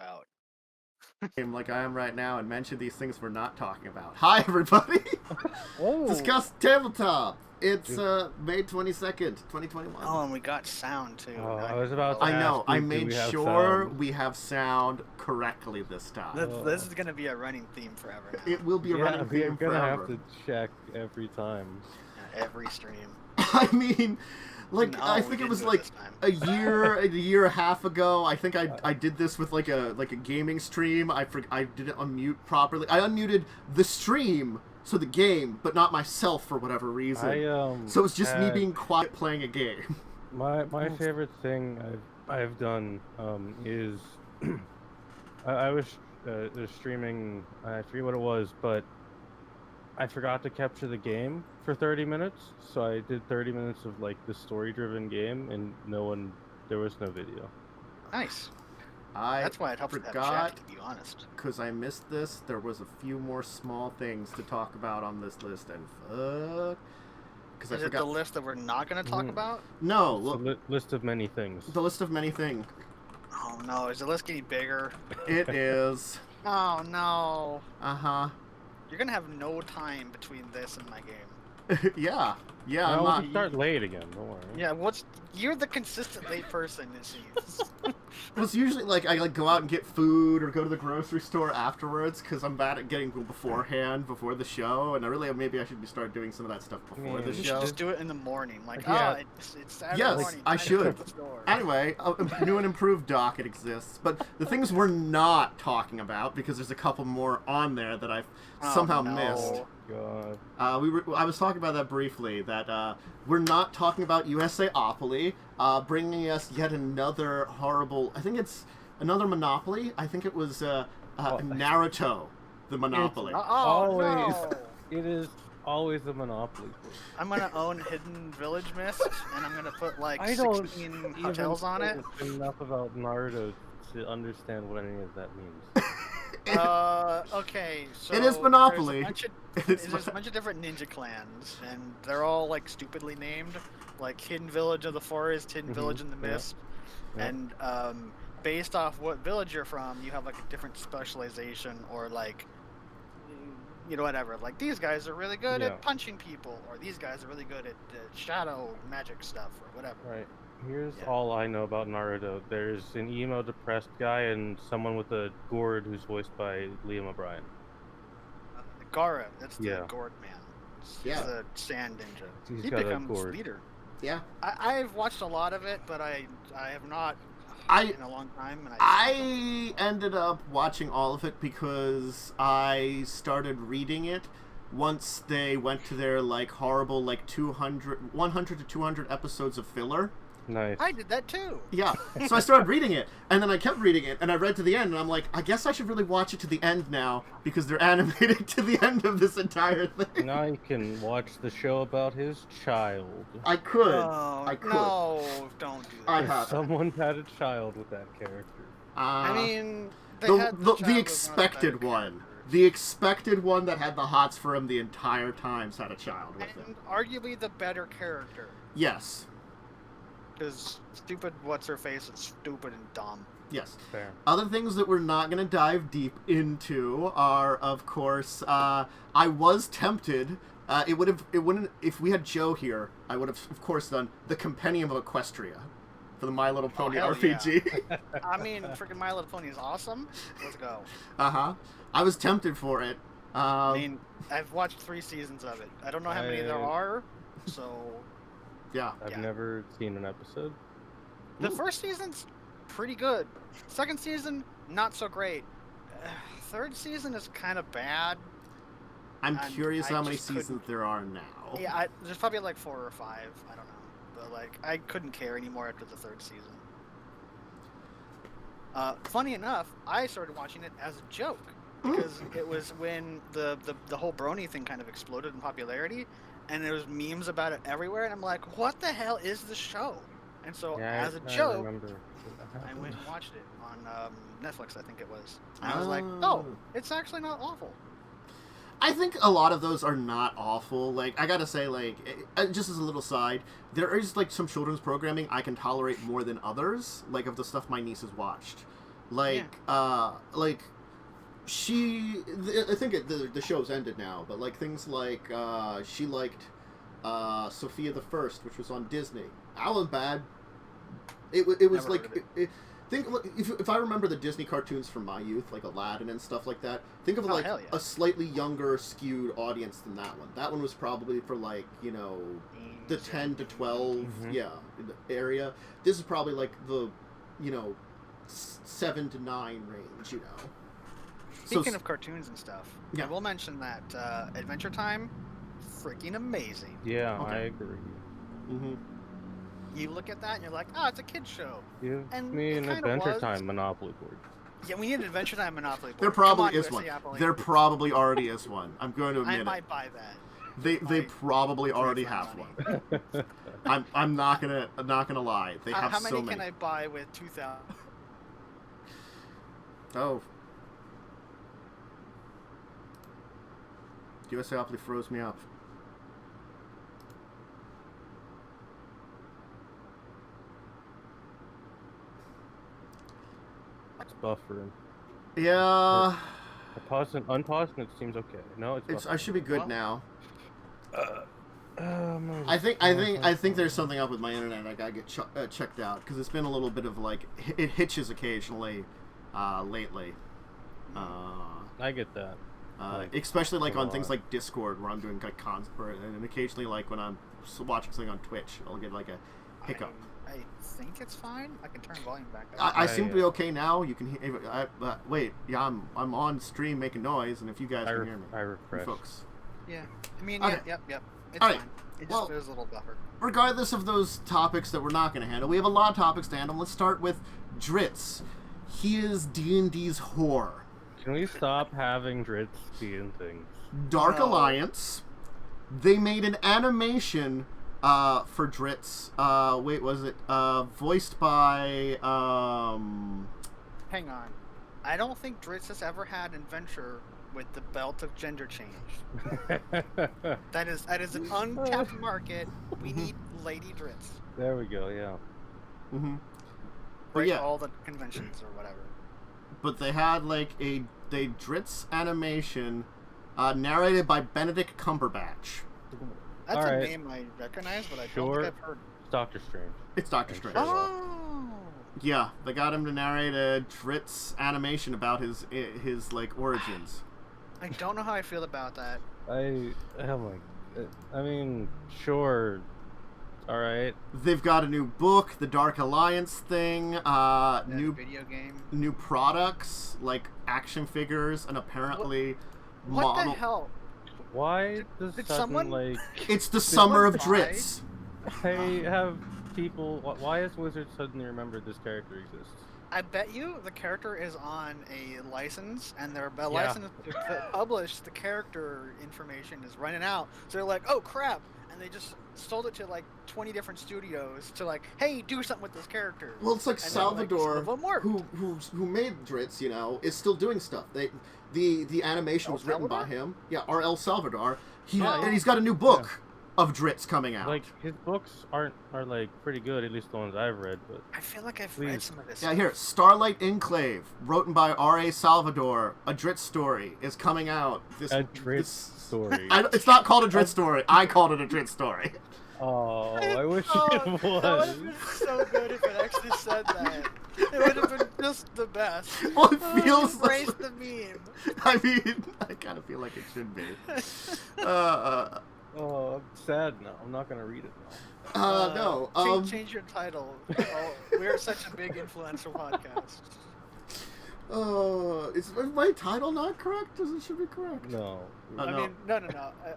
about. Like I am right now and mention these things we're not talking about. Hi, everybody! Discuss Tabletop! It's May 22nd, 2021. Oh, and we got sound, too. Oh, I was about to I know, ask, I do made we have sure sound? we have sound correctly this time. This is going to be a running theme forever now. It will be a running theme we're gonna forever. have to check every time. Every stream. I mean, like, No, I we think it didn't was do it like this time. a year and a half ago. I think I did this with like a gaming stream. I didn't unmute properly. I unmuted the stream, so the game, but not myself for whatever reason. So it's just me being quiet playing a game. My favorite thing I've done is I was streaming. I forget what it was, but I forgot to capture the game for 30 minutes, so I did 30 minutes of like the story-driven game, and there was no video. Nice. I That's why it helps to have chat, to be honest. Because I missed this. There was a few more small things to talk about on this list, and fuck. Because I Is forgot. it the list that we're not going to talk about? No, It's look. a list of many things. The list of many things. Oh no, is the list getting bigger? It is. Oh no. Uh-huh. You're going to have no time between this and my game. Yeah. Yeah, No, I'm we'll not. just start late again. Don't worry. Yeah, you're the consistent late person, it seems. It's usually like I go out and get food or go to the grocery store afterwards because I'm bad at getting beforehand, before the show, and maybe I should start doing some of that stuff before the You should show. just do it in the morning. Like, Yeah. it's Saturday Yes, morning. I time to should. go to the store. Anyway, a new and improved docket exists, but the things we're not talking about, because there's a couple more on there that I've somehow missed. God. I was talking about that briefly, that we're not talking about USAopoly, bringing us yet another horrible, I think it's another Monopoly. I think it was Naruto, the Monopoly. Always. No. It is always a monopoly. I'm gonna own Hidden Village Mist, and I'm gonna put like I don't 16 hotels on it. Enough about Naruto to understand what any of that means. Okay, so It is Monopoly. There's a bunch of different ninja clans, and they're all like stupidly named, like Hidden Village of the Forest, Hidden Village in the Mist, Yeah. and based off what village you're from, you have like a different specialization, or like, you know, whatever. Like these guys are really good at punching people, or these guys are really good at shadow magic stuff, or whatever. Right. Here's all I know about Naruto. There's an emo depressed guy and someone with a gourd who's voiced by Liam O'Brien. Gaara, that's the Yeah. gourd man. He's Yeah. the sand ninja. He's He got a becomes gourd. leader. Yeah. I've watched a lot of it, but I have not in a long time. And I ended up watching all of it because I started reading it once they went to their like horrible like 100 to 200 episodes of filler. Nice. I did that too. Yeah, so I started reading it, and then I kept reading it, and I read to the end, and I'm like, I guess I should really watch it to the end now, because they're animated to the end of this entire thing. Now you can watch the show about his child. I could. Oh, I could. No, don't do that. I If have. someone had a child with that character. I mean, they the, had the, child the was expected one of the one. better The expected one that had the hots for him the entire time had a child with characters. him. And arguably the better character. Yes. Because stupid what's-her-face is stupid and dumb. Yes. Fair. Other things that we're not going to dive deep into are, of course, I was tempted. It wouldn't. If we had Joe here, I would have, of course, done the Compendium of Equestria for the My Little Pony hell RPG. I mean, freaking My Little Pony is awesome. Let's go. I was tempted for it. I mean, I've watched 3 seasons of it. I don't know how many there are, so... Yeah. I've never seen an episode. The first season's pretty good. Second season, not so great. Third season is kind of bad. I'm And curious I how many just couldn't- seasons there are now. Yeah, there's probably like 4 or 5. I don't know. But like, I couldn't care anymore after the 3rd season. Funny enough, I started watching it as a joke. Because it was when the whole brony thing kind of exploded in popularity. And there was memes about it everywhere. And I'm like, what the hell is the show? And so, as a joke, I went and watched it on Netflix, I think it was. And I was like, oh, it's actually not awful. I think a lot of those are not awful. Like, I gotta say, like, just as a little side, there is, like, some children's programming I can tolerate more than others, like, of the stuff my nieces watched. Like I think the show's ended now, but like things like she liked Sophia the First, which was on Disney. That wasn't bad. It was Never like heard of it. if I remember the Disney cartoons from my youth, like Aladdin and stuff like that. Think of Oh, like hell yeah. a slightly younger, skewed audience than that one. That one was probably for like the 10 to 12 area. This is probably like the 7 to 9 range. Speaking of cartoons and stuff, Yeah. I will mention that Adventure Time, freaking amazing. Yeah, Okay. I agree. Mm-hmm. You look at that and you're like, oh, it's a kid's show. Give And me it an kinda Adventure was. Time Monopoly board. Yeah, we need an Adventure Time Monopoly board. There Come probably on, is USA one. Apple Inc. There probably already is one. I'm going to I admit it. might buy that. They might probably already for my have money. one. I'm not gonna lie. They have How so many many. can I buy with 2,000? Oh. USA Apple froze me up. It's buffering. Yeah. Unpausing it seems okay. No, it's I should be good Well, now. buffering. I think there's something up with my internet. I gotta get checked out because it's been a little bit of like it hitches occasionally lately. I get that. Especially like a on things lot. like Discord where I'm doing like and occasionally like when I'm watching something on Twitch, I'll get like a hiccup. I think it's fine. I can turn volume back up. I seem to be okay now. You can hear. Wait, yeah, I'm on stream making noise, and if you guys can hear me, I you refresh. folks. Yeah. I mean, Okay. Yep. It's All right. fine. It just Well- feels a little buffer. Regardless of those topics that we're not going to handle, we have a lot of topics to handle. Let's start with Drizzt. He is D&D's whore. Can we stop having Drizzt be in things? Dark No. Alliance. They made an animation for Drizzt. Wait, was it voiced by Hang on. I don't think Drizzt has ever had an adventure with the belt of gender change. That is an untapped market. We need Lady Drizzt. There we go. Yeah. Mm-hmm. But Break yeah, all the conventions or whatever. but they had like a Drizzt animation narrated by Benedict Cumberbatch. That's All a right. name I recognize, but I don't Sure. think I've heard. It's Doctor Strange. It's Doctor Strange. Sure. Oh. Yeah, they got him to narrate a Drizzt animation about his like origins. I don't know how I feel about that. I mean, sure. All right. They've got a new book, the Dark Alliance thing, That new video game. new products like action figures, and apparently What model. the hell? Why does Did sudden someone- like It's the summer of someone buy- Drizzt. I have people? Why has Wizard suddenly remembered this character exists? I bet you the character is on a license, and their license to publish the character information is running out. So they're like, "Oh crap!" And they just sold it to like 20 different studios to like, "Hey, do something with this character." Well, it's like And they're like, Salvador, "Some of them work." who made Drizzt, is still doing stuff. The animation El was written by Salvador? him. Yeah, R.L. Salvador. Oh. And he's got a new book of Drizzt coming out. Like his books are like pretty good, at least the ones I've read. But I feel like I've read Please. some of this. Yeah, stuff. here, Starlight Enclave, written by R.A. Salvador, a Drizzt story, is coming out. a Drizzt story. It's not called a Drizzt story. I called it a Drizzt story. Oh, I wish Oh, it that would was. have been so good if it actually said that. It would have been just the best. Well, it Oh, feels embrace like... the meme. I mean, I kind of feel like it should be. Oh, I'm sad now. I'm not gonna read it now. No. Change your title. Oh, we're such a big influential podcast. Is my title not correct? It should be correct. No. Oh, I no. mean, no.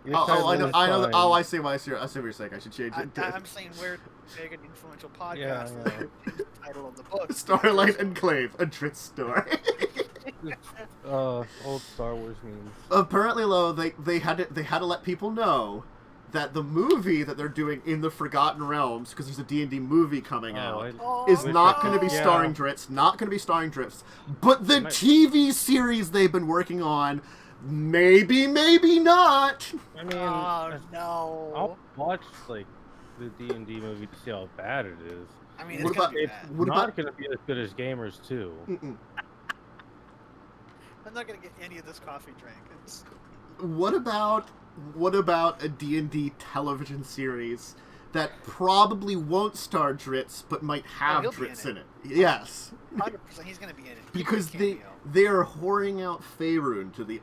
Your I title know. is I know. fine. Oh, I see why you're saying. I should change it. I'm saying we're a big and influential podcast. Yeah. The title of the book. Starlight Enclave, a Drizzt story. Old Star Wars memes. Apparently, though, they had to let people know that the movie that they're doing in the Forgotten Realms, because there's a D&D movie coming out, Oh, is not going to be Yeah. starring Drizzt. Not going to be starring Drizzt. But the Might- TV series they've been working on, maybe not. I mean, Oh no. I'll watch like the D&D movie to see how bad it is. I mean, What it's gonna about- be It's bad. What not about- gonna be as good as Gamers 2. Mm-mm. I'm not gonna get any of this coffee drink. It's... What about a D&D television series that probably won't star Drizzt, but might have Drizzt in it? Yes. 100%, he's gonna be in it. Because they are whoring out Faerun to the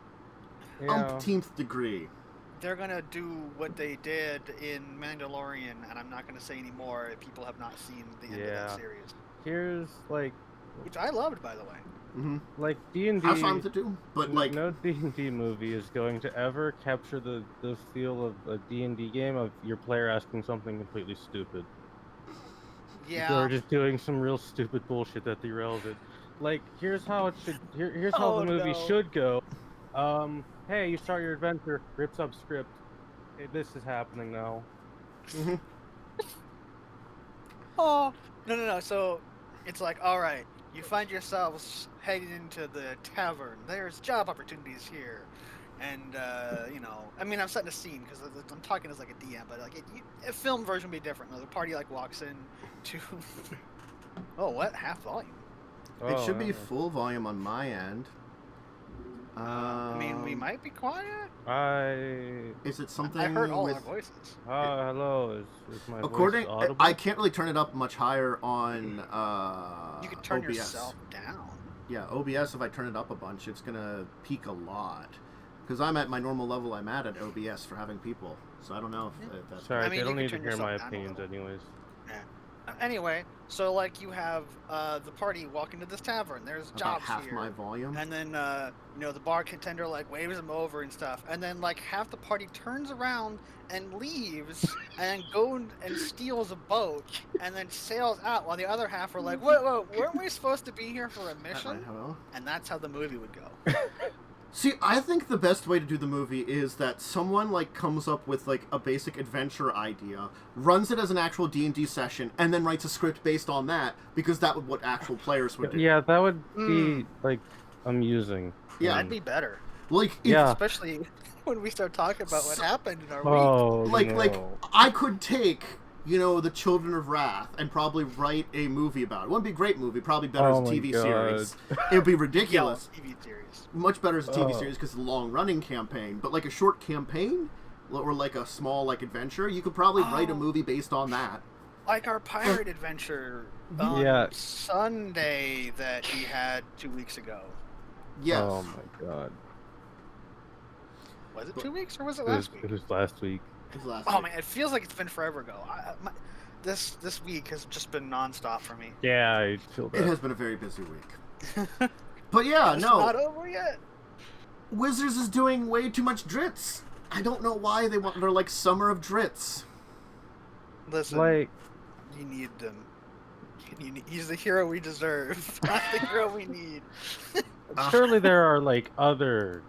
umpteenth degree. They're gonna do what they did in Mandalorian, and I'm not gonna say any more if people have not seen the end of that series. Here's like, which I loved, by the way. Mm-hmm. Like D&D. Have fun to do, but like no D&D movie is going to ever capture the feel of a D&D game of your player asking something completely stupid. Yeah. Or just doing some real stupid bullshit that derails it. Like, here's how it should. Here's how the movie should go. Hey, you start your adventure, rips up script. Hey, this is happening now. Mm-hmm. Oh, no. So, it's like, all right, you find yourselves heading into the tavern. There's job opportunities here. And, I mean, I'm setting a scene because I'm talking as like a DM, but like a film version would be different. The party like walks in to, what? Half volume? It should be full volume on my end. I mean, we might be quiet. Is it something? I heard all our voices. Hello. Is my according, voice audible? I can't really turn it up much higher on You can turn OBS. yourself down. Yeah, OBS. If I turn it up a bunch, it's gonna peak a lot. Because I'm at my normal level. I'm at OBS for having people. So I don't know if that's. Sorry, I mean, they don't you need can to turn hear my yourself down a opinions, little. anyways. Yeah. Anyway, so like you have the party walk into this tavern. There's About jobs half here. my volume. And then the bartender like waves them over and stuff. And then like half the party turns around and leaves and goes and steals a boat and then sails out while the other half are like, whoa, weren't we supposed to be here for a mission? And that's how the movie would go. See, I think the best way to do the movie is that someone like comes up with like a basic adventure idea, runs it as an actual D&D session, and then writes a script based on that, because that would what actual players would do. Yeah, that would be like amusing. Yeah, that'd be better. Like, Especially when we start talking about what happened in our week. Like I could take, the Children of Wrath and probably write a movie about it. It wouldn't be a great movie, probably better as a TV series. It would be ridiculous. TV series. Much better as a TV series because it's a long-running campaign. But like a short campaign, or like a small like adventure, you could probably write a movie based on that. Like our pirate adventure on Sunday that we had 2 weeks ago. Yes. Oh my god. Was it 2 weeks or was it last week? It was last week. Man, it feels like it's been forever ago. This week has just been nonstop for me. Yeah, I feel that. It has been a very busy week. But yeah, it's not over yet. Wizards is doing way too much Drizzt. I don't know why they're like Summer of Drizzt. Listen, you need them. He's the hero we deserve, not the hero we need. Surely there are like other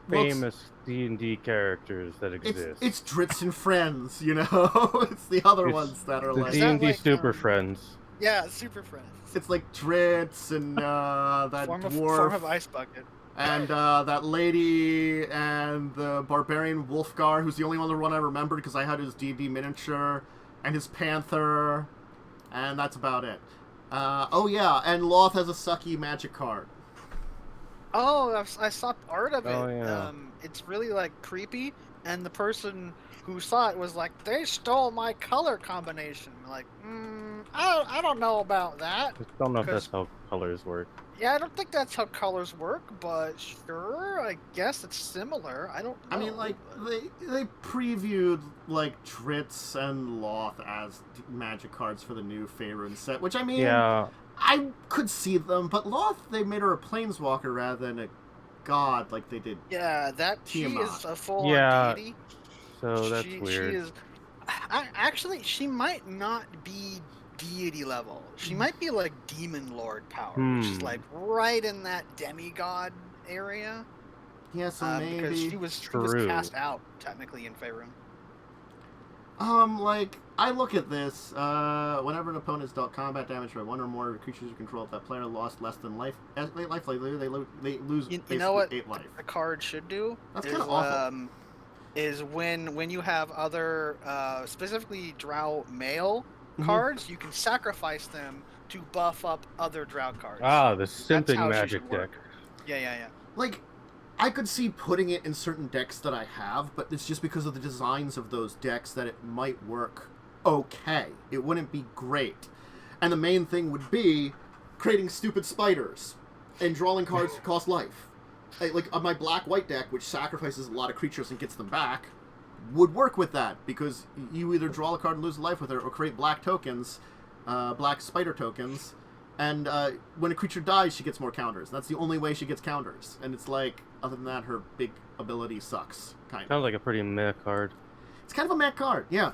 famous D&D characters that exist. It's Drizzt and Friends, It's the other ones that are like D&D Super Friends. Yeah, Super Friends. It's like Drizzt and that dwarf. Form of Ice Bucket. And that lady and the barbarian Wolfgar, who's the only one I remembered because I had his D&D miniature, and his panther, and that's about it. And Loth has a sucky magic card. Oh, I saw part of it. Oh, yeah. It's really like creepy, and the person who saw it was like, they stole my color combination. Like, I don't know about that. I don't know if that's how colors work. Yeah, I don't think that's how colors work, but sure, I guess it's similar. I don't know. I mean, like, they previewed, like, Drizzt and Loth as magic cards for the new Faerun set, which, I mean, I could see them, but Loth, they made her a planeswalker rather than a god like they did. Yeah, she is a full-on deity. So that's weird. Actually, she might not be deity level. She might be like demon lord power, which is like right in that demigod area. Yeah, so maybe because she was cast out technically in Faerun. Like I look at this. Whenever an opponent's dealt combat damage by one or more creatures you control, if that player lost less than life, they lose. You know what 8 life. a card should do? That's kind of awful. Is when you have other specifically Drow male cards, you can sacrifice them to buff up other Drow cards. The simping magic deck. Yeah. Like, I could see putting it in certain decks that I have, but it's just because of the designs of those decks that it might work okay. It wouldn't be great. And the main thing would be creating stupid spiders and drawing cards to cost life. Like, on my black-white deck, which sacrifices a lot of creatures and gets them back, would work with that, because you either draw a card and lose a life with it, or create black tokens, black spider tokens, and when a creature dies, she gets more counters. That's the only way she gets counters. And it's like, other than that, her big ability sucks, kind of. Sounds like a pretty meh card. It's kind of a meh card, yeah.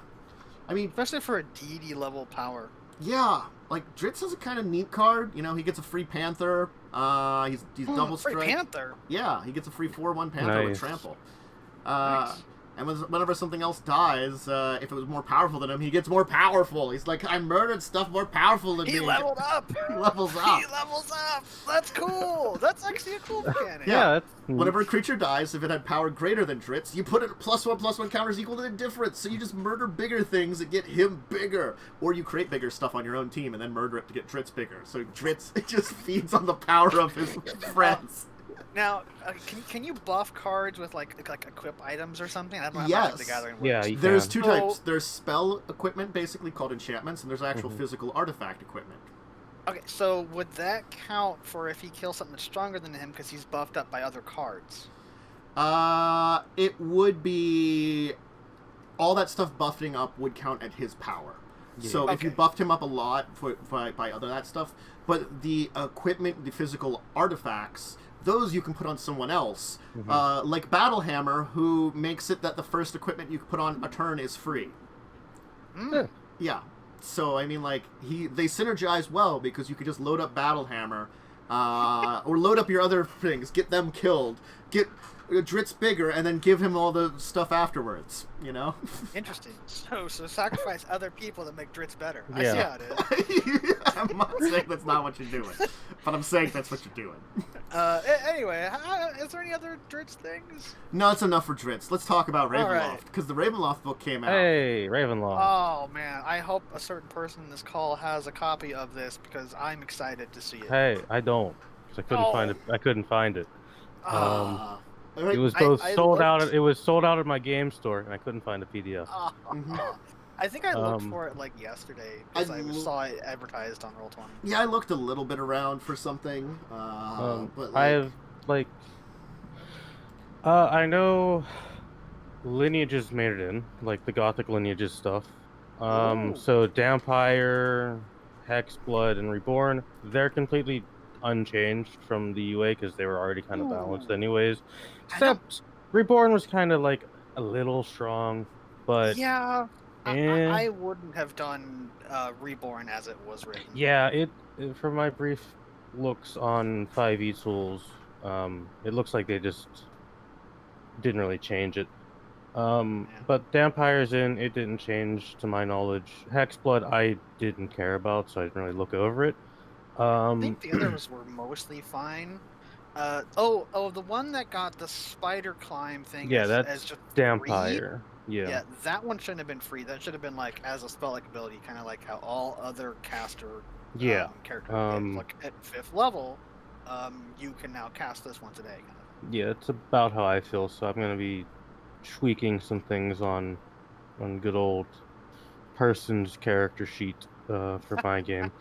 I mean, especially for a deity level power. Yeah, like Drizzt is a kind of neat card. You know, he gets a free Panther. He's double strike. Free Panther. Yeah, he gets a free 4/1 Panther with trample. Nice. And whenever something else dies, if it was more powerful than him, he gets more powerful. He's like, I murdered stuff more powerful than me. He leveled up. He levels up. He levels up. That's cool. That's actually a cool mechanic. Yeah. Whenever a creature dies, if it had power greater than Drizzt, you put it +1/+1 counters equal to the difference. So you just murder bigger things and get him bigger. Or you create bigger stuff on your own team and then murder it to get Drizzt bigger. So Drizzt, it just feeds on the power of his friends. Now, can you buff cards with like equip items or something? I don't know how Yes. Magic the Gathering works. Yeah, you There's can. two types. There's spell equipment, basically called enchantments, and there's actual physical artifact equipment. Okay, so would that count for if he kills something that's stronger than him because he's buffed up by other cards? It would be... All that stuff buffing up would count at his power. Yeah. So if you buffed him up a lot by other that stuff, but the equipment, the physical artifacts, those you can put on someone else. Like Battlehammer, who makes it that the first equipment you put on a turn is free. Yeah. So, I mean, like, they synergize well, because you could just load up Battlehammer, or load up your other things, get them killed, get Drizzt bigger, and then give him all the stuff afterwards, you know? Interesting. So sacrifice other people to make Drizzt better. Yeah. I see how it is. I'm not saying that's not what you're doing, but I'm saying that's what you're doing. Anyway, is there any other Drizzt things? No, it's enough for Drizzt. Let's talk about Ravenloft, right. because the Ravenloft book came out. Hey, Ravenloft. Oh, man. I hope a certain person in this call has a copy of this, because I'm excited to see it. Hey, I don't. 'Cause I couldn't find it. I couldn't find it. It was sold out. It was sold out at my game store, and I couldn't find a PDF. I think I looked for it like yesterday because I saw it advertised on Roll20. Yeah, I looked a little bit around for something, but I have I know Lineages made it in, like the Gothic Lineages stuff. So Dampire, Hexblood, and Reborn, they're completely unchanged from the UA because they were already kind of balanced anyways. Except Reborn was kind of like a little strong, but yeah, I wouldn't have done Reborn as it was written. Yeah, it from my brief looks on 5e tools, it looks like they just didn't really change it. But Dampire's in, it didn't change to my knowledge. Hexblood I didn't care about, so I didn't really look over it. I think the others were mostly fine. The one that got the spider climb thing. Yeah, that's as just Dampire. Yeah, that one shouldn't have been free. That should have been like as a spell-like ability, kind of like how all other caster characters like at 5th level, you can now cast this once a day. Kind of. Yeah, it's about how I feel. So I'm gonna be tweaking some things on good old person's character sheet for my game.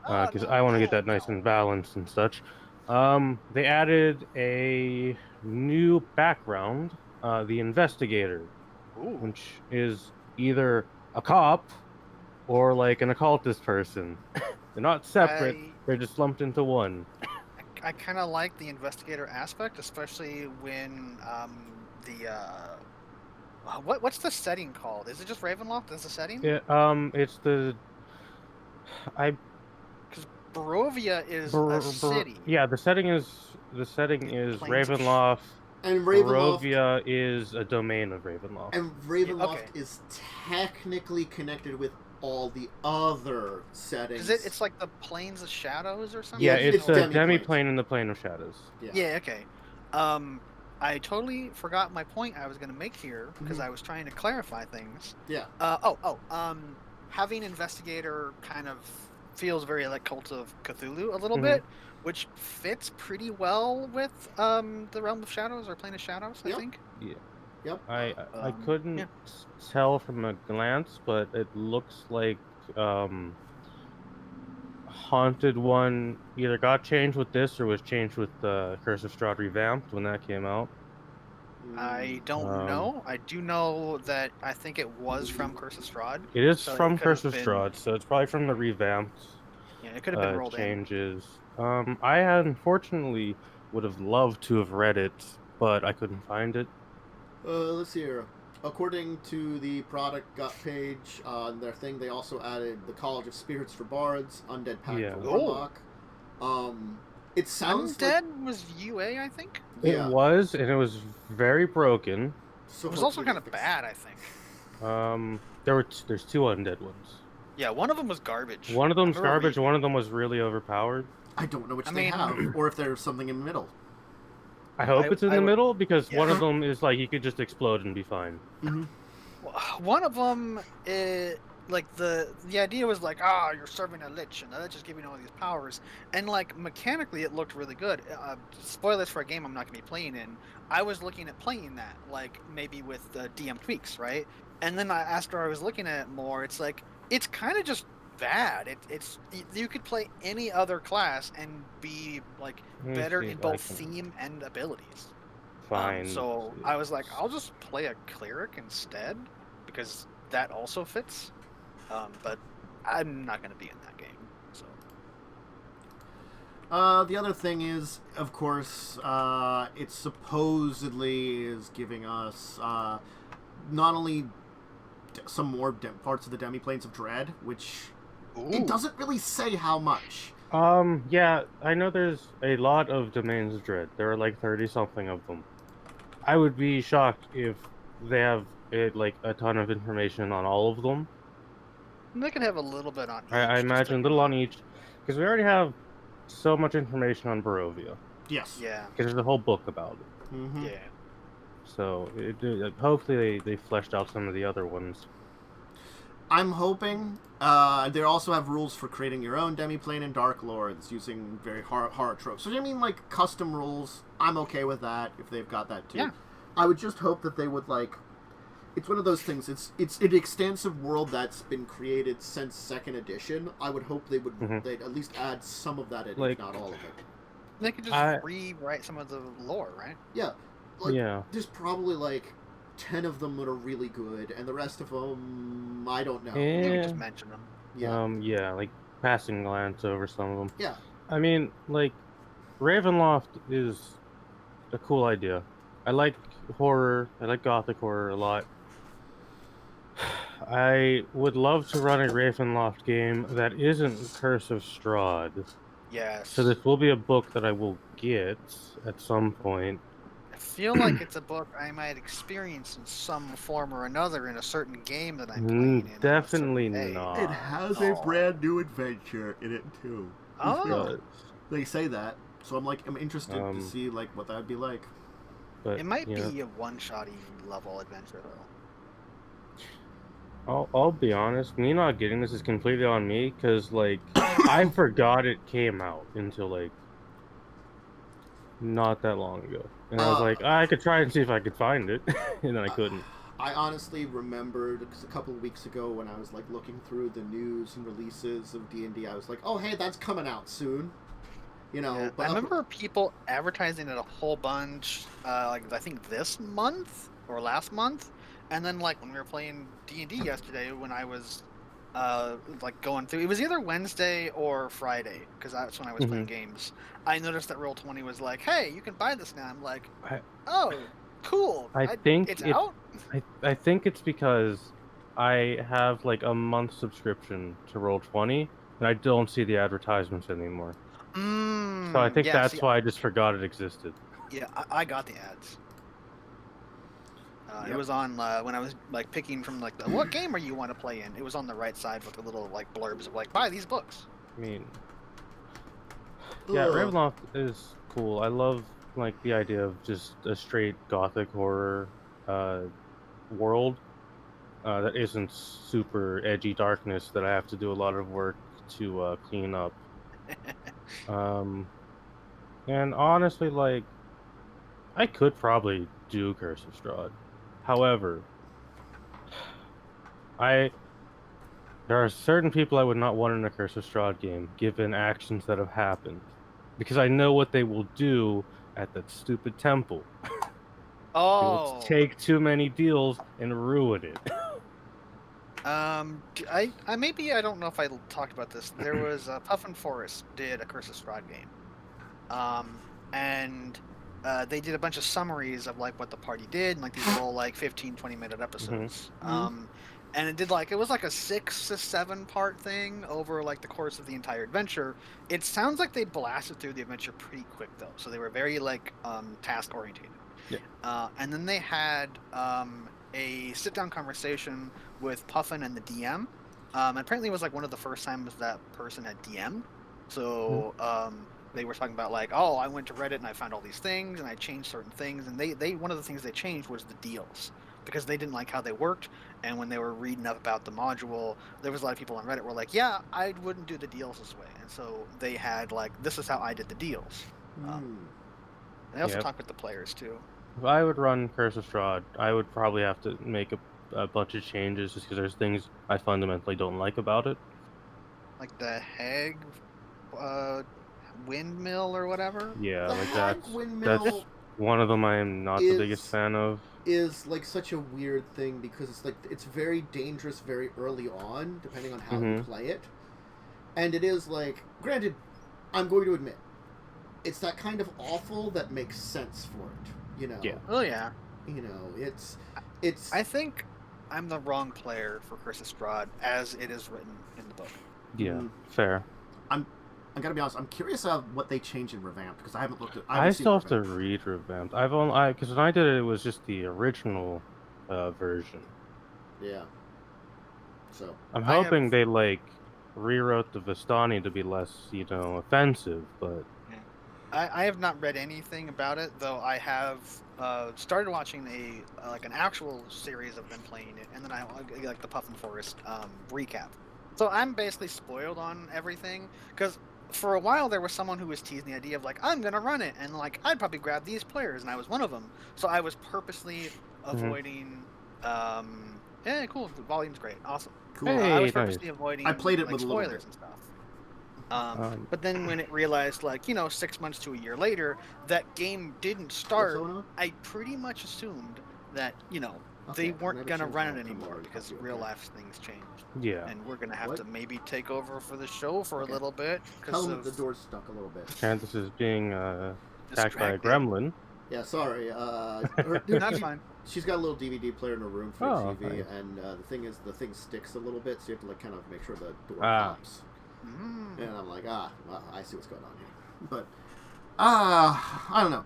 Because I want to get that nice and balanced and such. They added a new background, the Investigator, which is either a cop or like an occultist person. They're not separate, they're just lumped into one. I kind of like the Investigator aspect, especially when what's the setting called? Is it just Ravenloft as a setting? Yeah, it's the... Barovia is a city. Yeah, the setting is Ravenloft. And Barovia is a domain of Ravenloft. And Ravenloft is technically connected with all the other settings. It's like the Plains of Shadows or something? Yeah, it's a demi-plane in the Plane of Shadows. Yeah, okay. I totally forgot my point I was going to make here because I was trying to clarify things. Yeah. Having Investigator kind of feels very like Cult of Cthulhu a little Mhm. bit, which fits pretty well with the Realm of Shadows or Plane of Shadows, I Yep. think. Yeah. Yep. I couldn't Yeah. tell from a glance, but it looks like Haunted One either got changed with this or was changed with Curse of Strahd revamped when that came out. I don't Um, know. I do know that I think it was from Curse of Strahd, it is so it from could Curse have of been. Strahd, so it's probably from the revamped Yeah, it could have been rolled in. changes. I unfortunately would have loved to have read it, but I couldn't find it. Let's see here. According to the product page on their thing, they also added the College of Spirits for Bards, Undead Pact Yeah. for Oh. Warlock. It sounds Undead was UA, I think. It Yeah. was, and it was very broken. so It was also hopefully kind they of fix it. bad, I think. There's two undead ones. Yeah, one of them was garbage. One of them's I remember garbage. reading- One of them was really overpowered. I don't know which I they mean- have, or if there's something in the middle. I hope it's in I the would- middle because one Yeah. of them is like you could just explode and be fine. Mm-hmm. One of them, like the idea was like, you're serving a lich, and the lich is giving you all these powers, and like mechanically it looked really good. Spoilers for a game I'm not going to be playing in. I was looking at playing that, like maybe with DM tweaks, right? And then after I was looking at it more, it's like it's kind of just bad. You could play any other class and be like Let me better see in if I both can theme and abilities. Find. So I was like, I'll just play a cleric instead because that also fits. But I'm not going to be in that game. So The other thing is, of course, it supposedly is giving us not only some more parts of the demi-planes of Dread, which it doesn't really say how much. Yeah, I know there's a lot of domains of dread. There are like 30 something of them. I would be shocked if they have like a ton of information on all of them. They could have a little bit on each. I just imagine a to- little on each, because we already have so much information on Barovia. Yes. Yeah. Because there's a whole book about it. Mm-hmm. Yeah. So hopefully they fleshed out some of the other ones. I'm hoping. They also have rules for creating your own demi-plane and Dark Lords using very horror tropes. So I mean, like custom rules. I'm okay with that if they've got that too. Yeah. I would just hope that they would like. It's one of those things. It's an extensive world that's been created since second edition. I would hope they'd at least add some of that in, Like- if not all of it. They could just rewrite some of the lore, right? Yeah. Like, Yeah. There's probably like 10 of them that are really good, and the rest of them I don't know. You Eh, could just mention them. Yeah. like passing glance over some of them. Yeah. I mean, like, Ravenloft is a cool idea. I like horror. I like gothic horror a lot. I would love to run a Ravenloft game that isn't Curse of Strahd. Yes. So this will be a book that I will get at some point. I feel like it's a book I might experience in some form or another in a certain game that I'm playing in. Definitely on a certain day. not. It has Oh. a brand new adventure in it too. Oh, They say that, so I'm interested to Um, see like what that'd be like. But it might you know, be a one-shotty level adventure though. I'll be honest. Me not getting this is completely on me because like I forgot it came out until like not that long ago, and I was like, I could try and see if I could find it, and then I couldn't. I honestly remembered because a couple of weeks ago when I was like looking through the news and releases of D&D, I was like, oh hey, that's coming out soon. You know, Yeah, but I remember people advertising it a whole bunch, like I think this month or last month, and then like when we were playing D&D yesterday, when I was like going through, it was either Wednesday or Friday because that's when I was playing games. I noticed that Roll20 was like, "Hey, you can buy this now." I'm like, "Oh, cool! I think it's it- out." I think it's because I have like a month subscription to Roll20, and I don't see the advertisements anymore. So I think that's why I just forgot it existed. Yeah, I got the ads. It was on when I was like picking from like the what game are you want to play in. It was on the right side with the little like blurbs of like buy these books. I mean, yeah, Ugh. Ravenloft is cool. I love like the idea of just a straight gothic horror world that isn't super edgy darkness that I have to do a lot of work to clean up. And honestly, like, I could probably do Curse of Strahd. However, there are certain people I would not want in a Curse of Strahd game, given actions that have happened, because I know what they will do at that stupid temple. They will Oh. take too many deals and ruin it. Maybe I don't know if I talked about this. There was Puffin Forest did a Curse of Strahd game, and they did a bunch of summaries of like what the party did, and like these little like 15-20 minute episodes. And it was like a 6 to 7 part thing over like the course of the entire adventure. It sounds like they blasted through the adventure pretty quick though, so they were very like task oriented. Yeah. And then they had a sit-down conversation with Puffin and the DM. And apparently it was like one of the first times that person had DM'd. So they were talking about like, oh, I went to Reddit and I found all these things and I changed certain things. And they one of the things they changed was the deals, because they didn't like how they worked. And when they were reading up about the module, there was a lot of people on Reddit were like, yeah, I wouldn't do the deals this way. And so they had like, this is how I did the deals. They also talked with the players too. If I would run Curse of Strahd, I would probably have to make a bunch of changes just because there's things I fundamentally don't like about it. Like the Hag windmill or whatever? Yeah, The like Hag that's windmill one of them I am not the biggest fan of. Is like such a weird thing because it's very dangerous very early on, depending on how you play it. And it is like, granted, I'm going to admit, it's that kind of awful that makes sense for it. You know. Yeah. Oh yeah. You know, it's. I think I'm the wrong player for Curse of Strahd as it is written in the book. Yeah, fair. I gotta be honest. I'm curious of what they changed in Revamped because I haven't looked at. I still have to read Revamped. Because when I did it, it was just the original version. Yeah. So I'm hoping they like rewrote the Vistani to be less, offensive. But I have not read anything about it, though. I have started watching an actual series of them playing it, and then I like the Puffin Forest recap. So I'm basically spoiled on everything because for a while there was someone who was teasing the idea of like, I'm gonna run it, and like I'd probably grab these players, and I was one of them. So I was purposely avoiding. Yeah, cool. The volume's great. Awesome. cool. Hey, I was purposely avoiding. I played it like, with a little spoilers bit. and stuff. But then when it realized, 6 months to a year later, that game didn't start, going on? I pretty much assumed that, Okay, they weren't maybe going to change run that it to anymore more because okay. real life things changed. yeah, And we're going to have What? to maybe take over for the show for Okay. a little bit. Tell them the door's stuck a little bit. Candace is being attacked by a Distracted. gremlin. Yeah, sorry. That's fine. She's got a little DVD player in her room for Oh, a TV, nice. and the thing is, the thing sticks a little bit, so you have to kind of make sure the door Ah. pops. Mm. And I'm like, well, I see what's going on here. But, I don't know.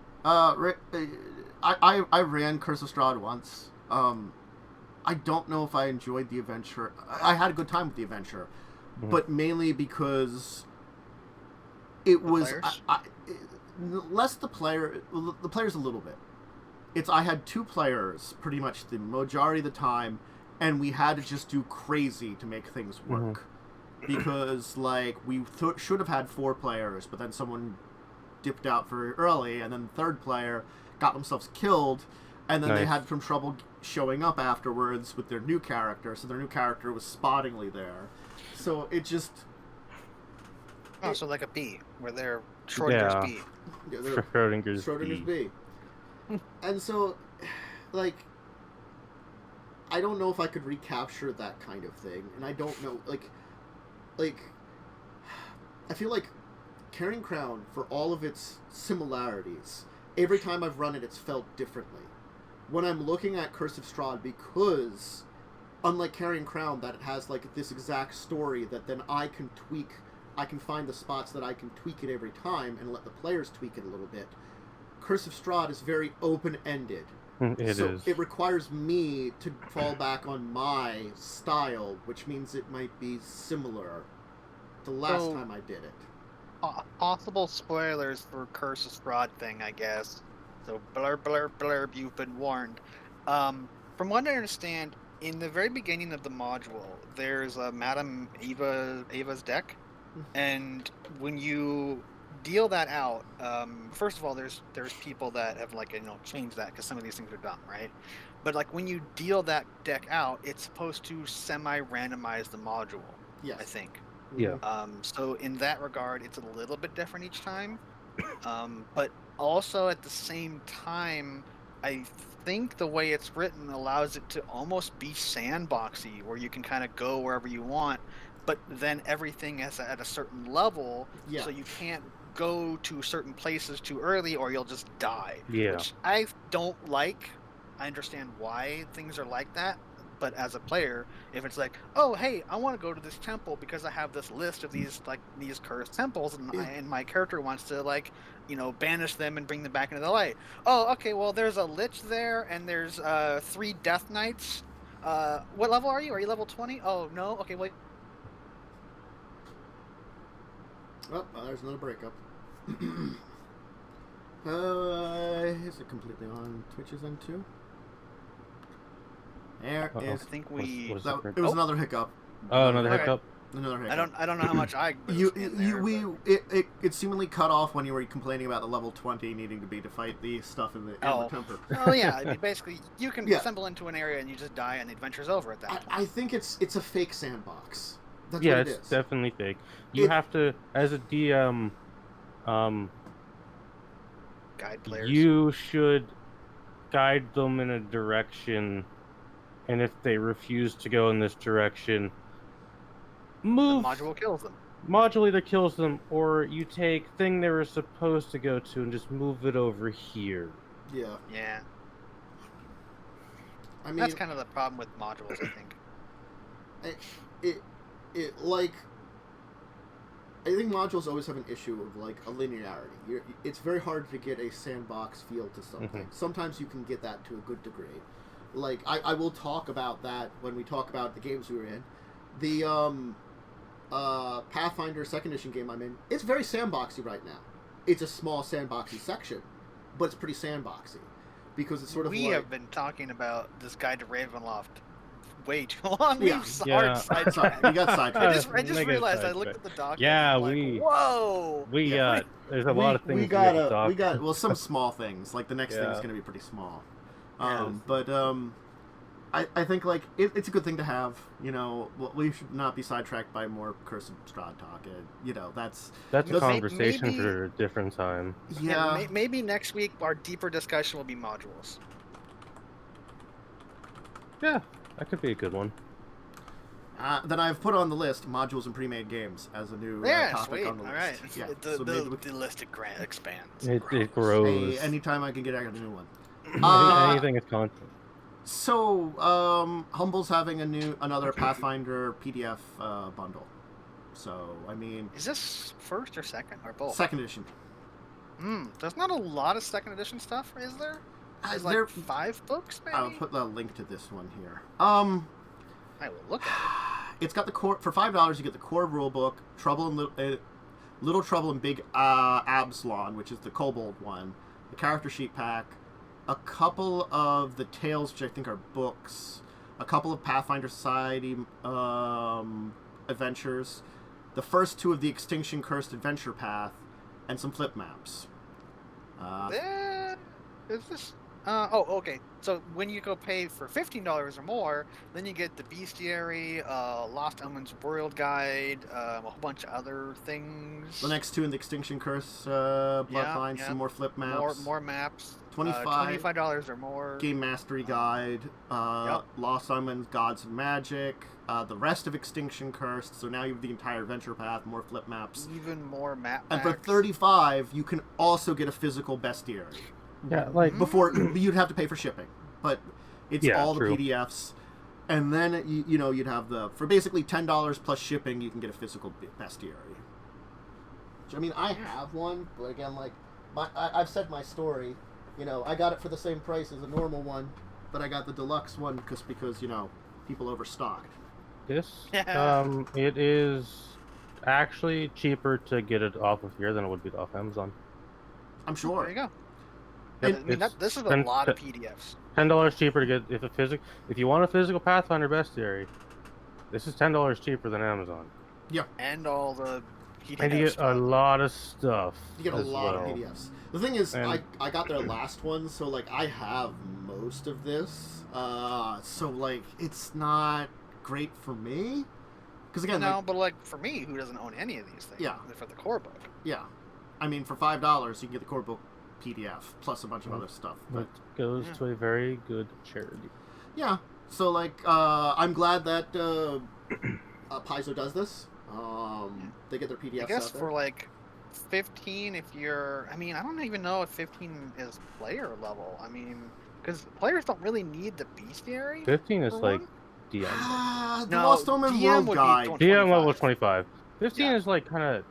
I ran Curse of Strahd once. I don't know if I enjoyed the adventure. I had a good time with the adventure, but mainly because it was less the player. The players a little bit. I had 2 players pretty much the majority of the time, and we had to just do crazy to make things work. Because we should have had 4 players, but then someone dipped out very early, and then the 3rd player got themselves killed, and then they had some trouble showing up afterwards with their new character, so their new character was spottingly there. So it just... So like a bee, where they're Schrodinger's bee. Yeah, they're Schrodinger's bee. And so, I don't know if I could recapture that kind of thing, and I don't know, I feel like Carrying Crown, for all of its similarities, every time I've run it, it's felt differently. When I'm looking at Curse of Strahd, because, unlike Carrying Crown, that it has, this exact story that then I can tweak, I can find the spots that I can tweak it every time and let the players tweak it a little bit. Curse of Strahd is very open-ended. It requires me to fall back on my style, which means it might be similar the last time I did it. Possible spoilers for Curse of Strahd thing, I guess. So blurb, blurb, blurb, you've been warned. From what I understand, in the very beginning of the module, there's Madame Eva's deck, And when you deal that out, first of all, there's people that have changed that because some of these things are dumb, right? But like when you deal that deck out, it's supposed to semi-randomize the module. Yes. I think. Yeah. So in that regard, it's a little bit different each time. But also at the same time, I think the way it's written allows it to almost be sandboxy, where you can kind of go wherever you want, but then everything is at a certain level, so you can't go to certain places too early or you'll just die. Yeah. Which I don't like. I understand why things are like that, but as a player, if it's like, oh hey, I want to go to this temple because I have this list of these cursed temples, and my character wants to banish them and bring them back into the light. Oh, okay, well there's a lich there, and there's 3 death knights. What level are you? Are you level 20? Oh no. Okay, wait. Oh, there's another breakup. Is it completely on Twitch's end too? There is. I think we. It was another hiccup. Oh, another hiccup. Another hiccup. I don't know how much I. It seemingly cut off when you were complaining about the level 20 needing to be to fight the stuff in the temple. Oh yeah, I mean, basically you can assemble into an area and you just die and the adventure's over at that point. I think it's a fake sandbox. That's yeah, what it it's is. definitely fake. You have to, as a DM, guide players. You should guide them in a direction, and if they refuse to go in this direction, move. The module kills them. Module either kills them, or you take thing they were supposed to go to and just move it over here. Yeah. Yeah. I mean, that's kind of the problem with modules, I think. I think modules always have an issue of a linearity. It's very hard to get a sandbox feel to something. Mm-hmm. Sometimes you can get that to a good degree. I will talk about that when we talk about the games we were in. The Pathfinder 2nd edition game I'm in, it's very sandboxy right now. It's a small sandboxy section, but it's pretty sandboxy because it's sort of. We have been talking about this guide to Ravenloft way too long. Yeah. We got sidetracked. I just realized I looked at the docket. Yeah, whoa. There's a lot of things we got some small things. Like the next thing is going to be pretty small. But I think it's a good thing to have. We should not be sidetracked by more Curse of Strahd talk. That's a conversation for a different time. Yeah. Maybe next week our deeper discussion will be modules. Yeah. That could be a good one. Then I've put on the list modules and pre-made games as a new topic on the list. All right. Yeah. The list expands. It grows. Hey, anytime I can get out a new one. Anything is content. So, Humble's having another Pathfinder PDF bundle. So, I mean... Is this first or second, or both? 2nd edition. There's not a lot of 2nd edition stuff, is there? There's 5 books, maybe? I'll put the link to this one here. I will look at it. It's got the core... For $5, you get the core rulebook, Little Trouble in Big Absalon, which is the Kobold one, the character sheet pack, a couple of the tales, which I think are books, a couple of Pathfinder Society adventures, the first 2 of the Extinction Cursed Adventure Path, and some flip maps. Is this... okay. So when you go pay for $15 or more, then you get the Bestiary, Lost Omens World Guide, a whole bunch of other things. The next 2 in the Extinction Curse Bloodline, some more flip maps. More maps. $25 or more. Game Mastery Guide, Lost Omens, Gods and Magic, the rest of Extinction Cursed. So now you have the entire adventure path, more flip maps. Even more map packs. And for $35, you can also get a physical bestiary. Yeah, before you'd have to pay for shipping, but it's all the true. PDFs, and then you'd have for basically $10 plus shipping, you can get a physical bestiary. Which, I mean, I have one, but again, I've said my story. I got it for the same price as a normal one, but I got the deluxe one because people overstocked. This it is actually cheaper to get it off of here than it would be off Amazon. I'm sure. There you go. Yep, this is a lot of PDFs. $10 cheaper to get if you want a physical Pathfinder bestiary. This is $10 cheaper than Amazon. Yeah, and all the And you get a lot of stuff. You get a lot of well. PDFs. The thing is, And... I got their last one, so like I have most of this. So like it's not great for me. Because again, no, but like for me, who doesn't own any of these things? Yeah. For the core book. Yeah, I mean for $5 you can get the core book PDF plus a bunch of other stuff. But goes to a very good charity. Yeah. So like I'm glad that Paizo does this. They get their PDFs I guess out there. for like 15, if you're, I mean, I don't even know if 15 is player level. I mean, because players don't really need the bestiary. 15 is like one. DM. The Lost Omen World Guide. DM level 25. 15 Yeah. is like kind of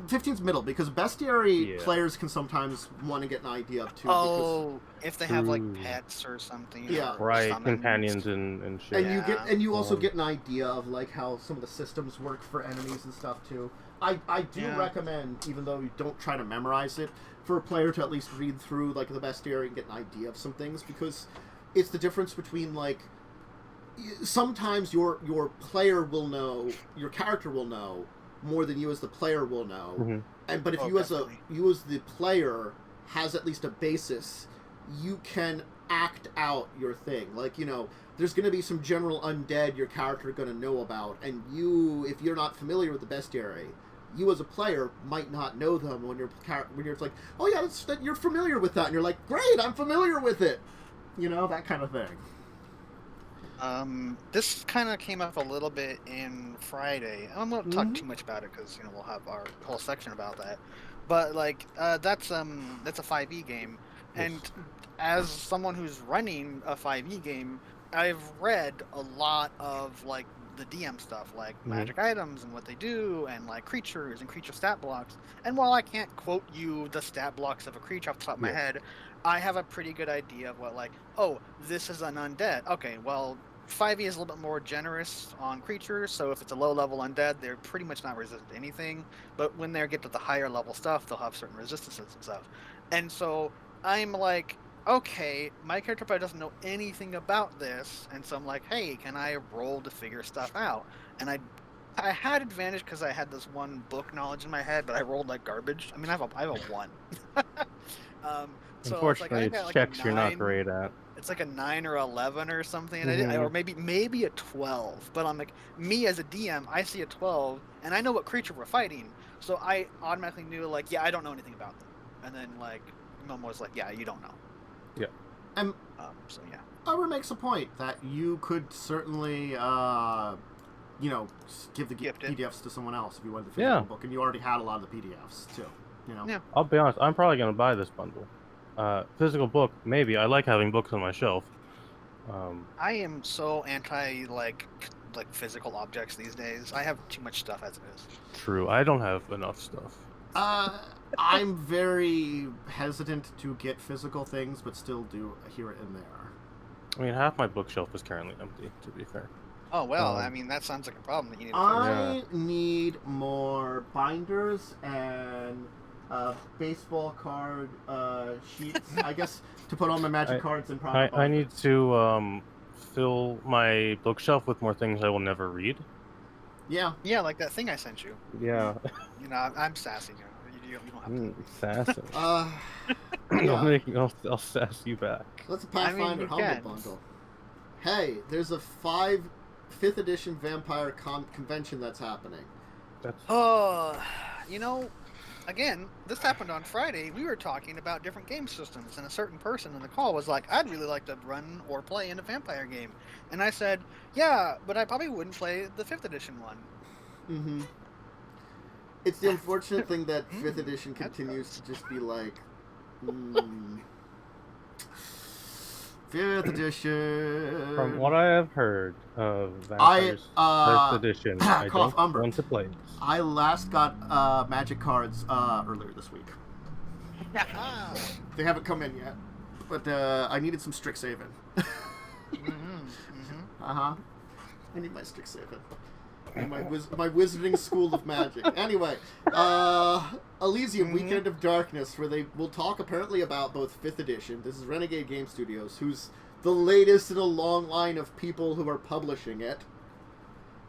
15's middle because bestiary players can sometimes want to get an idea of too. Oh, if they have like pets or something. Yeah. Or right, summons. companions and shit. And you also get an idea of like how some of the systems work for enemies and stuff too. I do recommend, even though you don't try to memorize it, for a player to at least read through like the bestiary and get an idea of some things, because it's the difference between like sometimes your player will know, your character will know more than you as the player will know. But if you as the player has at least a basis, you can act out your thing. Like, you know, there's going to be some general undead your character is going to know about, and you, if you're not familiar with the bestiary, you as a player might not know them when you're like, oh yeah, you're familiar with that, and you're like, great, I'm familiar with it. You know, that kind of thing. This kind of came up a little bit in Friday. I won't talk too much about it because, you know, we'll have our whole section about that. But like, that's a 5e game, and as someone who's running a 5e game, I've read a lot of like the DM stuff, like magic items and what they do, and like creatures and creature stat blocks. And while I can't quote you the stat blocks of a creature off the top of my head, I have a pretty good idea of what, like, oh, this is an undead. Okay, well, 5e is a little bit more generous on creatures, so if it's a low-level undead, they're pretty much not resistant to anything. But when they get to the higher-level stuff, they'll have certain resistances and stuff. And so I'm like, okay, my character probably doesn't know anything about this, and so I'm like, hey, can I roll to figure stuff out? And I had advantage because I had this one book knowledge in my head, but I rolled like garbage. I mean, I have a 1. So unfortunately, it's, like, it's like checks you're not great at. It's like a 9 or 11 or something, and or maybe a 12. But I'm like, me as a DM, I see a 12, and I know what creature we're fighting, so I automatically knew, like, yeah, I don't know anything about them. And then like, Momo was like, yeah, you don't know. Yeah. And so yeah. Albert makes a point that you could certainly, you know, give the PDFs to someone else if you wanted the physical book, and you already had a lot of the PDFs too. You know. Yeah. I'll be honest, I'm probably gonna buy this bundle. Physical book, maybe. I like having books on my shelf. I am so anti like physical objects these days. I have too much stuff as it is. True, I don't have enough stuff. I'm very hesitant to get physical things, but still do here and there. I mean, half my bookshelf is currently empty, to be fair. Oh, well, I mean, that sounds like a problem that you need to I need more binders and baseball card sheets, I guess, to put on my magic cards and product. I need to fill my bookshelf with more things I will never read. Yeah. Yeah, like that thing I sent you. Yeah. You know, I'm sassy. You don't have to. Sassy. I'll sass you back. That's a Pathfinder Humble Bundle. Hey, there's a 5th edition vampire convention that's happening. Oh, you know, again, this happened on Friday. We were talking about different game systems, and a certain person in the call was like, I'd really like to run or play in a vampire game. And I said, yeah, but I probably wouldn't play the 5th edition one. Mm-hmm. It's the unfortunate thing that 5th edition continues to just be like, 5th edition. From what I have heard of Vampire's 1st edition, I don't want to play. I last got magic cards earlier this week. They haven't come in yet, but I needed some Strixhaven. I need my Strixhaven. And my Wizarding School of Magic. Anyway, Elysium Weekend of Darkness, where they will talk apparently about both 5th edition. This is Renegade Game Studios, who's the latest in a long line of people who are publishing it.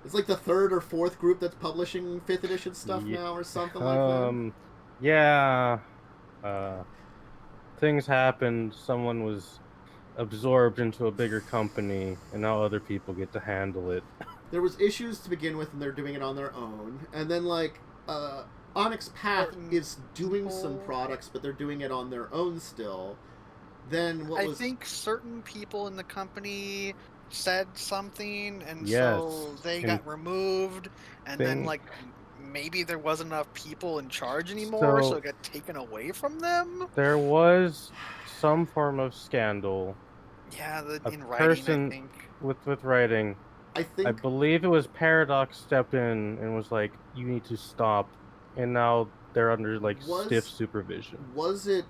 It's like the third or fourth group that's publishing 5th edition stuff now, or something like that. Yeah. Things happened. Someone was absorbed into a bigger company, and now other people get to handle it. There was issues to begin with, and they're doing it on their own. And then, like, Onyx Path is doing some products, but they're doing it on their own still. Then I think certain people in the company said something, and so they got removed, and then, like, maybe there wasn't enough people in charge anymore, so it got taken away from them? There was some form of scandal. Yeah, in writing, I think. With writing. I believe it was Paradox stepped in and was like, you need to stop, and now they're under, like, stiff supervision. Was it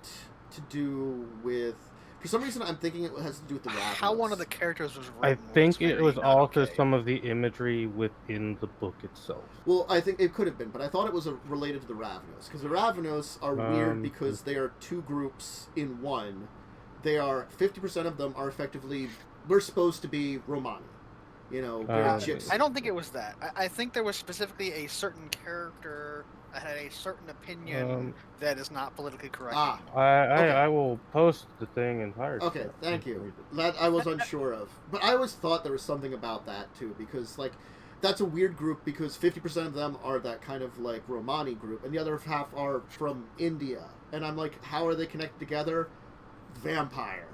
to do with... For some reason, I'm thinking it has to do with the Ravenloft. How one of the characters was written. I think it was also some of the imagery within the book itself. Well, I think it could have been, but I thought it was related to the Ravenos. Because the Ravenos are weird because they are two groups in one. They are... 50% of them are effectively... We're supposed to be Romani. You know, very gypsy. I don't think it was that. I think there was specifically a certain character that had a certain opinion that is not politically correct anymore. I will post the thing in Fire. Okay, thank you. That I was unsure of. But I always thought there was something about that, too, because, like, that's a weird group because 50% of them are that kind of, like, Romani group, and the other half are from India. And I'm like, how are they connected together? Vampire.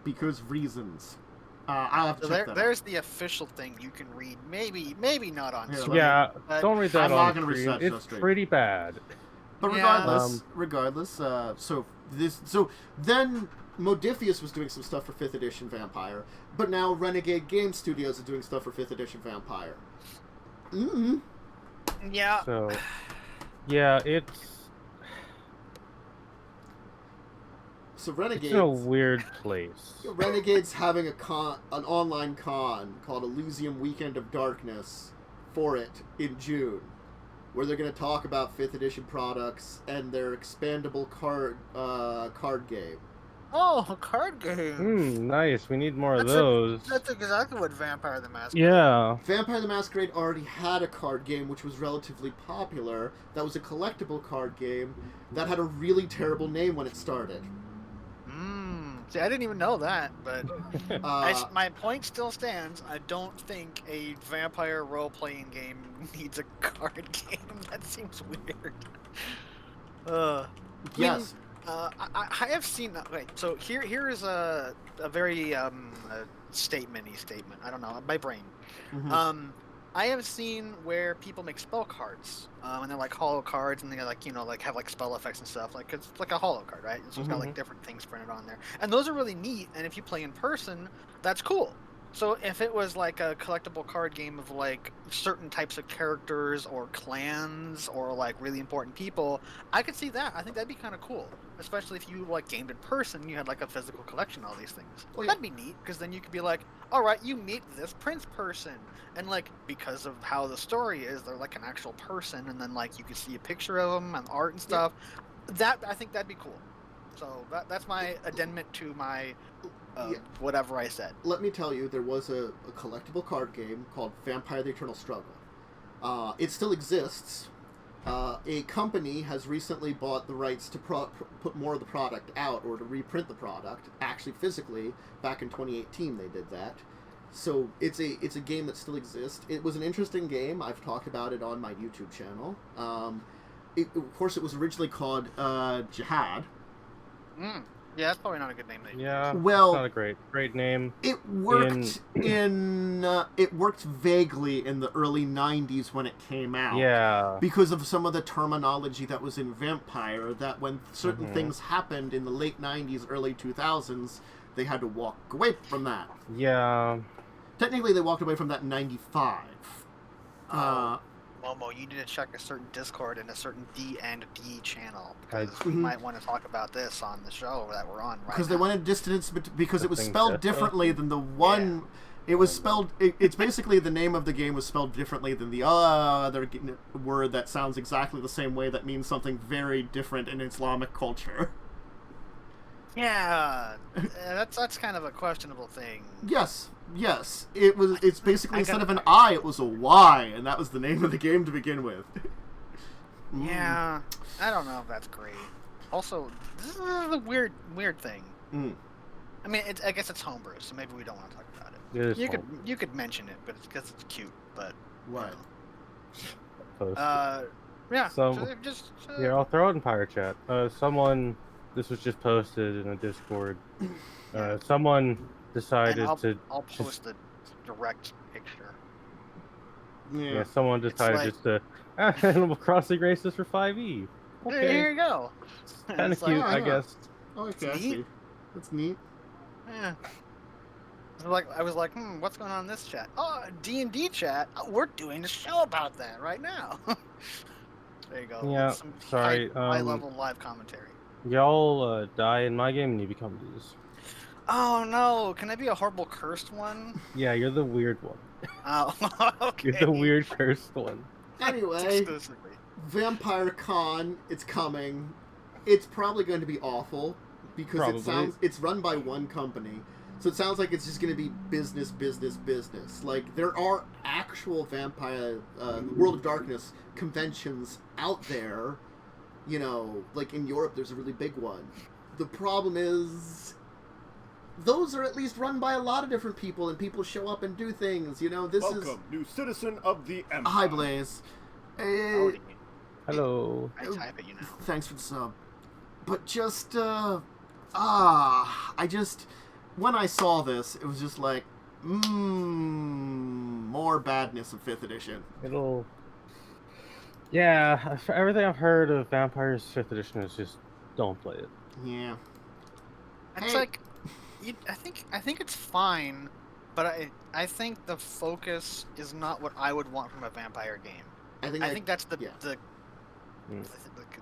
Because reasons. I'll have to check that there's the official thing you can read. Maybe not on stream. Yeah, don't read that on stream. It's pretty bad. But regardless, so then Modifius was doing some stuff for 5th edition Vampire, but now Renegade Game Studios is doing stuff for 5th edition Vampire. Yeah. So, yeah, it's... So Renegades... It's in a weird place. Renegade's having an online con called Elysium Weekend of Darkness for it in June, where they're going to talk about 5th edition products and their expandable card game. Oh, a card game. Nice. We need more of those. That's exactly what Vampire the Masquerade. Yeah. Vampire the Masquerade already had a card game which was relatively popular. That was a collectible card game that had a really terrible name when it started. See, I didn't even know that, but my point still stands. I don't think a vampire role-playing game needs a card game. That seems weird. Yes. I have seen... Okay, so here is a very statement-y statement. I don't know, my brain. Mm-hmm. I have seen where people make spell cards, and they're like hollow cards, and they like have like spell effects and stuff. Like it's like a hollow card, right? So it's got like different things printed on there, and those are really neat. And if you play in person, that's cool. So if it was like a collectible card game of like certain types of characters or clans or like really important people, I could see that. I think that'd be kind of cool, especially if you like gamed in person. You had like a physical collection of all these things. Well, that'd be neat because then you could be like, all right, you meet this prince person, and like because of how the story is, they're like an actual person, and then like you could see a picture of them and art and stuff. That I think that'd be cool. So that's my addendum to my whatever I said. Let me tell you, there was a collectible card game called Vampire the Eternal Struggle. It still exists. A company has recently bought the rights to put more of the product out, or to reprint the product, actually physically. Back in 2018 they did that. So it's a game that still exists. It was an interesting game. I've talked about it on my YouTube channel. Of course, it was originally called Jihad. Yeah, that's probably not a good name. Yeah, well, it's not a great name. It worked it worked vaguely in the early 90s when it came out. Yeah. Because of some of the terminology that was in Vampire, that when certain things happened in the late 90s, early 2000s, they had to walk away from that. Yeah. Technically, they walked away from that in 95. Momo, you need to check a certain Discord and a certain D&D channel, because we might want to talk about this on the show that we're on right now. Because they wanted distance, because it was spelled differently than the one... Yeah. It was spelled... It's basically the name of the game was spelled differently than the other word that sounds exactly the same way that means something very different in Islamic culture. Yeah, that's kind of a questionable thing. Yes. It's basically I instead gotta- of an I, it was a Y, and that was the name of the game to begin with. Yeah, I don't know if that's great. Also, this is a weird thing. Mm. I mean, I guess it's homebrew, so maybe we don't want to talk about it. It is You could mention it, but it's because it's cute. But What? post. yeah. So- just Yeah, I'll throw it in Pirate Chat. This was just posted in a Discord. Someone decided and I'll post the direct picture. Yeah, someone decided like- just to Animal Crossing races for 5e. Okay, Here you go. kind of It's cute, like, oh, I yeah. guess. Oh, okay, It's I see. neat. That's neat. Yeah. I was like, what's going on in this chat? Oh, D&D chat. Oh, we're doing a show about that right now. There you go. Yeah, Some sorry, high level live commentary. Y'all die in my game and you become these. Oh no! Can I be a horrible cursed one? Yeah, you're the weird one. Oh, okay. You're the weird cursed one. Anyway, Exclusively. Vampire Con, it's coming. It's probably going to be awful because Probably. it's run by one company. So it sounds like it's just going to be business. Like, there are actual vampire, World of Darkness conventions out there. You know, like in Europe, there's a really big one. The problem is, those are at least run by a lot of different people, and people show up and do things. You know, Welcome, new citizen of the Empire. Hi, Blaze. Howdy. Hello. I type it, you know. Thanks for the sub. But just, when I saw this, it was just like, more badness of 5th edition. Yeah, for everything I've heard of Vampires 5th edition is just don't play it. Yeah. It's Hey. like, I think it's fine, but I think the focus is not what I would want from a vampire game. I think that's the yeah. the, Mm.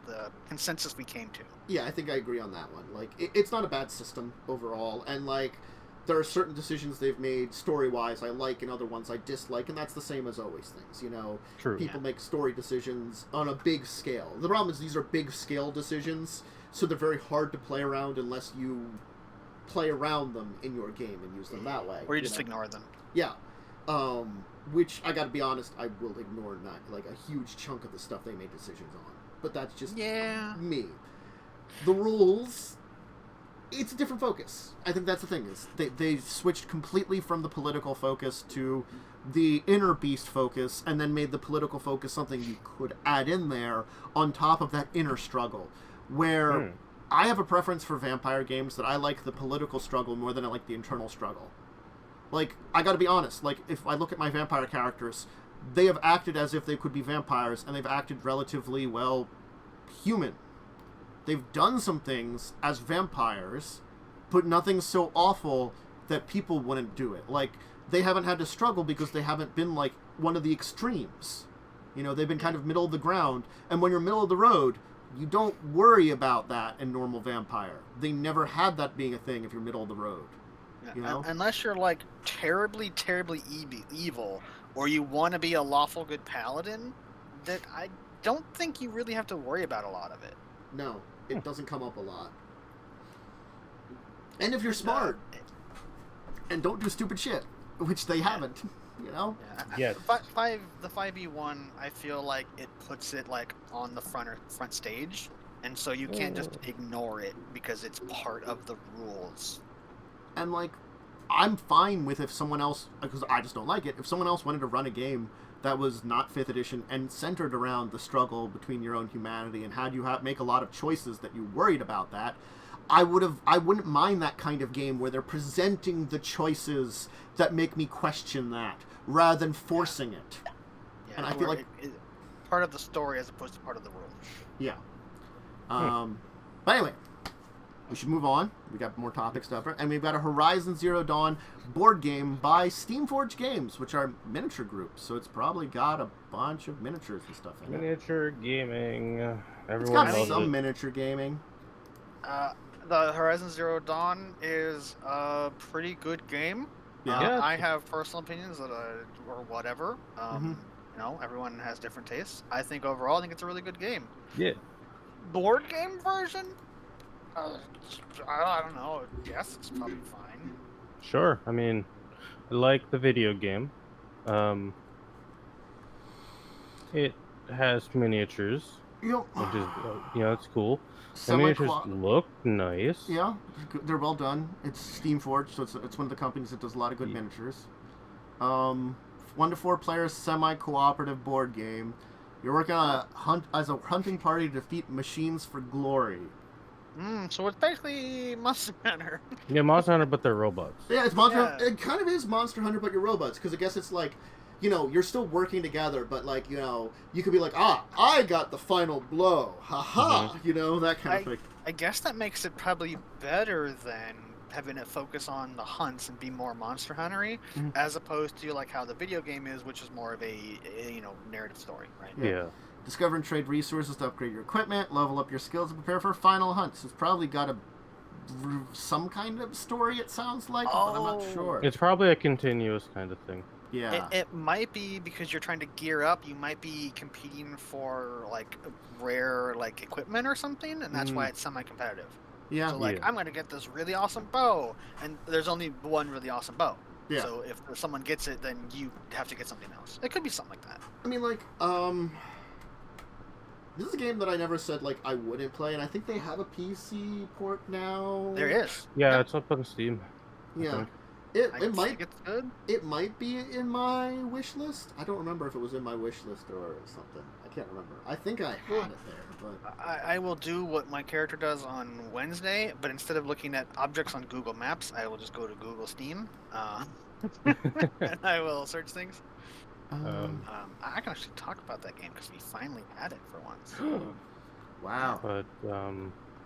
the consensus we came to. Yeah, I think I agree on that one. Like, it's not a bad system overall, and, like, there are certain decisions they've made story-wise I like, and other ones I dislike, and that's the same as always things, you know? True. People make story decisions on a big scale. The problem is these are big-scale decisions, so they're very hard to play around unless you play around them in your game and use them that way. Or you just know? ignore them. Yeah. Which, I gotta be honest, I will ignore that, like, a huge chunk of the stuff they made decisions on. But that's just me. The rules, it's a different focus. I think that's the thing, is they switched completely from the political focus to the inner beast focus, and then made the political focus something you could add in there on top of that inner struggle. Where I have a preference for vampire games that I like the political struggle more than I like the internal struggle. Like, I gotta be honest, like, if I look at my vampire characters, they have acted as if they could be vampires, and they've acted relatively, well, human. They've done some things as vampires, but nothing so awful that people wouldn't do it. Like, they haven't had to struggle because they haven't been, like, one of the extremes. You know, they've been kind of middle of the ground, and when you're middle of the road, you don't worry about that in normal vampire. They never had that being a thing if you're middle of the road. You know? Unless you're like terribly evil, or you want to be a lawful good paladin, that I don't think you really have to worry about a lot of it. No, it doesn't come up a lot. And if you're smart and don't do stupid shit, which they haven't, you know? Yeah. The 5e1, I feel like it puts it like on the front stage, and so you can't just ignore it because it's part of the rules. And, like, I'm fine with if someone else, because I just don't like it, if someone else wanted to run a game that was not 5th edition and centered around the struggle between your own humanity and had you make a lot of choices that you worried about that, I wouldn't mind that kind of game where they're presenting the choices that make me question that, rather than forcing it. Yeah, And I feel where like it's part of the story as opposed to part of the rules. Yeah. But anyway, we should move on. We got more topics to cover. And we've got a Horizon Zero Dawn board game by Steamforged Games, which are miniature groups. So it's probably got a bunch of miniatures and stuff in it. Miniature gaming. It's Everyone got loves some it. miniature gaming. The Horizon Zero Dawn is a pretty good game. Yeah. Yeah. I have personal opinions that or whatever. Mhm. You know, everyone has different tastes. I think overall, I think it's a really good game. Yeah. Board game version, I don't know. Yes, it's probably fine. Sure. I mean, I like the video game. It has miniatures, Yep. which is it's cool. The Semi miniatures look nice. Yeah, they're well done. It's Steamforged, so it's one of the companies that does a lot of good miniatures. 1 to 4 players, semi-cooperative board game. You're working on as a hunting party to defeat machines for glory. So it's basically Monster Hunter. Yeah, Monster Hunter, but they're robots. Yeah, it's Monster Hunter. It kind of is Monster Hunter, but you're robots, because I guess it's like, you're still working together, but like, you could be like, I got the final blow. Ha-ha! That kind of thing. I guess that makes it probably better than having it focus on the hunts and be more Monster Hunter-y, as opposed to like how the video game is, which is more of a narrative story, right? Yeah. Discover and trade resources to upgrade your equipment, level up your skills, and prepare for final hunts. It's probably got some kind of story, it sounds like, but I'm not sure. It's probably a continuous kind of thing. Yeah. It might be because you're trying to gear up. You might be competing for like rare like equipment or something, and that's why it's semi-competitive. Yeah. So like, I'm gonna get this really awesome bow, and there's only one really awesome bow. Yeah. So if someone gets it, then you have to get something else. It could be something like that. I mean, like, this is a game that I never said like I wouldn't play, and I think they have a PC port now. There is. Yeah, it's up on Steam. Yeah. I think it's good. It might be in my wish list. I don't remember if it was in my wish list or something. I can't remember. I think I had it there, but I will do what my character does on Wednesday, but instead of looking at objects on Google Maps, I will just go to Google Steam, and I will search things. I can actually talk about that game because we finally had it for once. Wow. But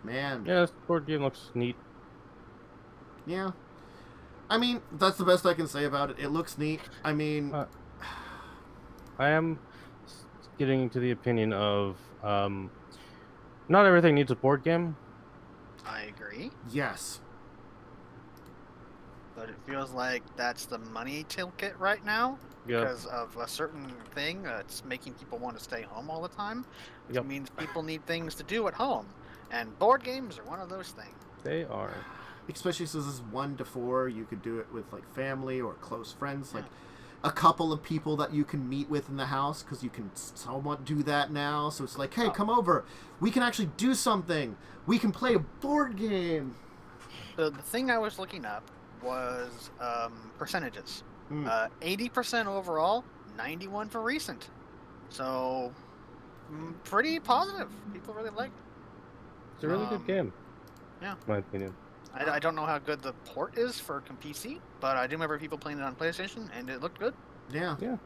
man. Yeah, this board game looks neat. Yeah. I mean, that's the best I can say about it. It looks neat. I mean, I am getting into the opinion of not everything needs a board game. I agree. Yes. But it feels like that's the money ticket right now because of a certain thing that's making people want to stay home all the time, which means people need things to do at home, and board games are one of those things. They are. Especially since this is 1 to 4, you could do it with like family or close friends, like a couple of people that you can meet with in the house, because you can somewhat do that now. So it's like, hey, come over. We can actually do something. We can play a board game. The thing I was looking up was percentages. 80% overall, 91 for recent. So pretty positive. People really like it. It's a really good game. Yeah. In my opinion. I don't know how good the port is for PC, but I do remember people playing it on PlayStation, and it looked good. Yeah. Yeah.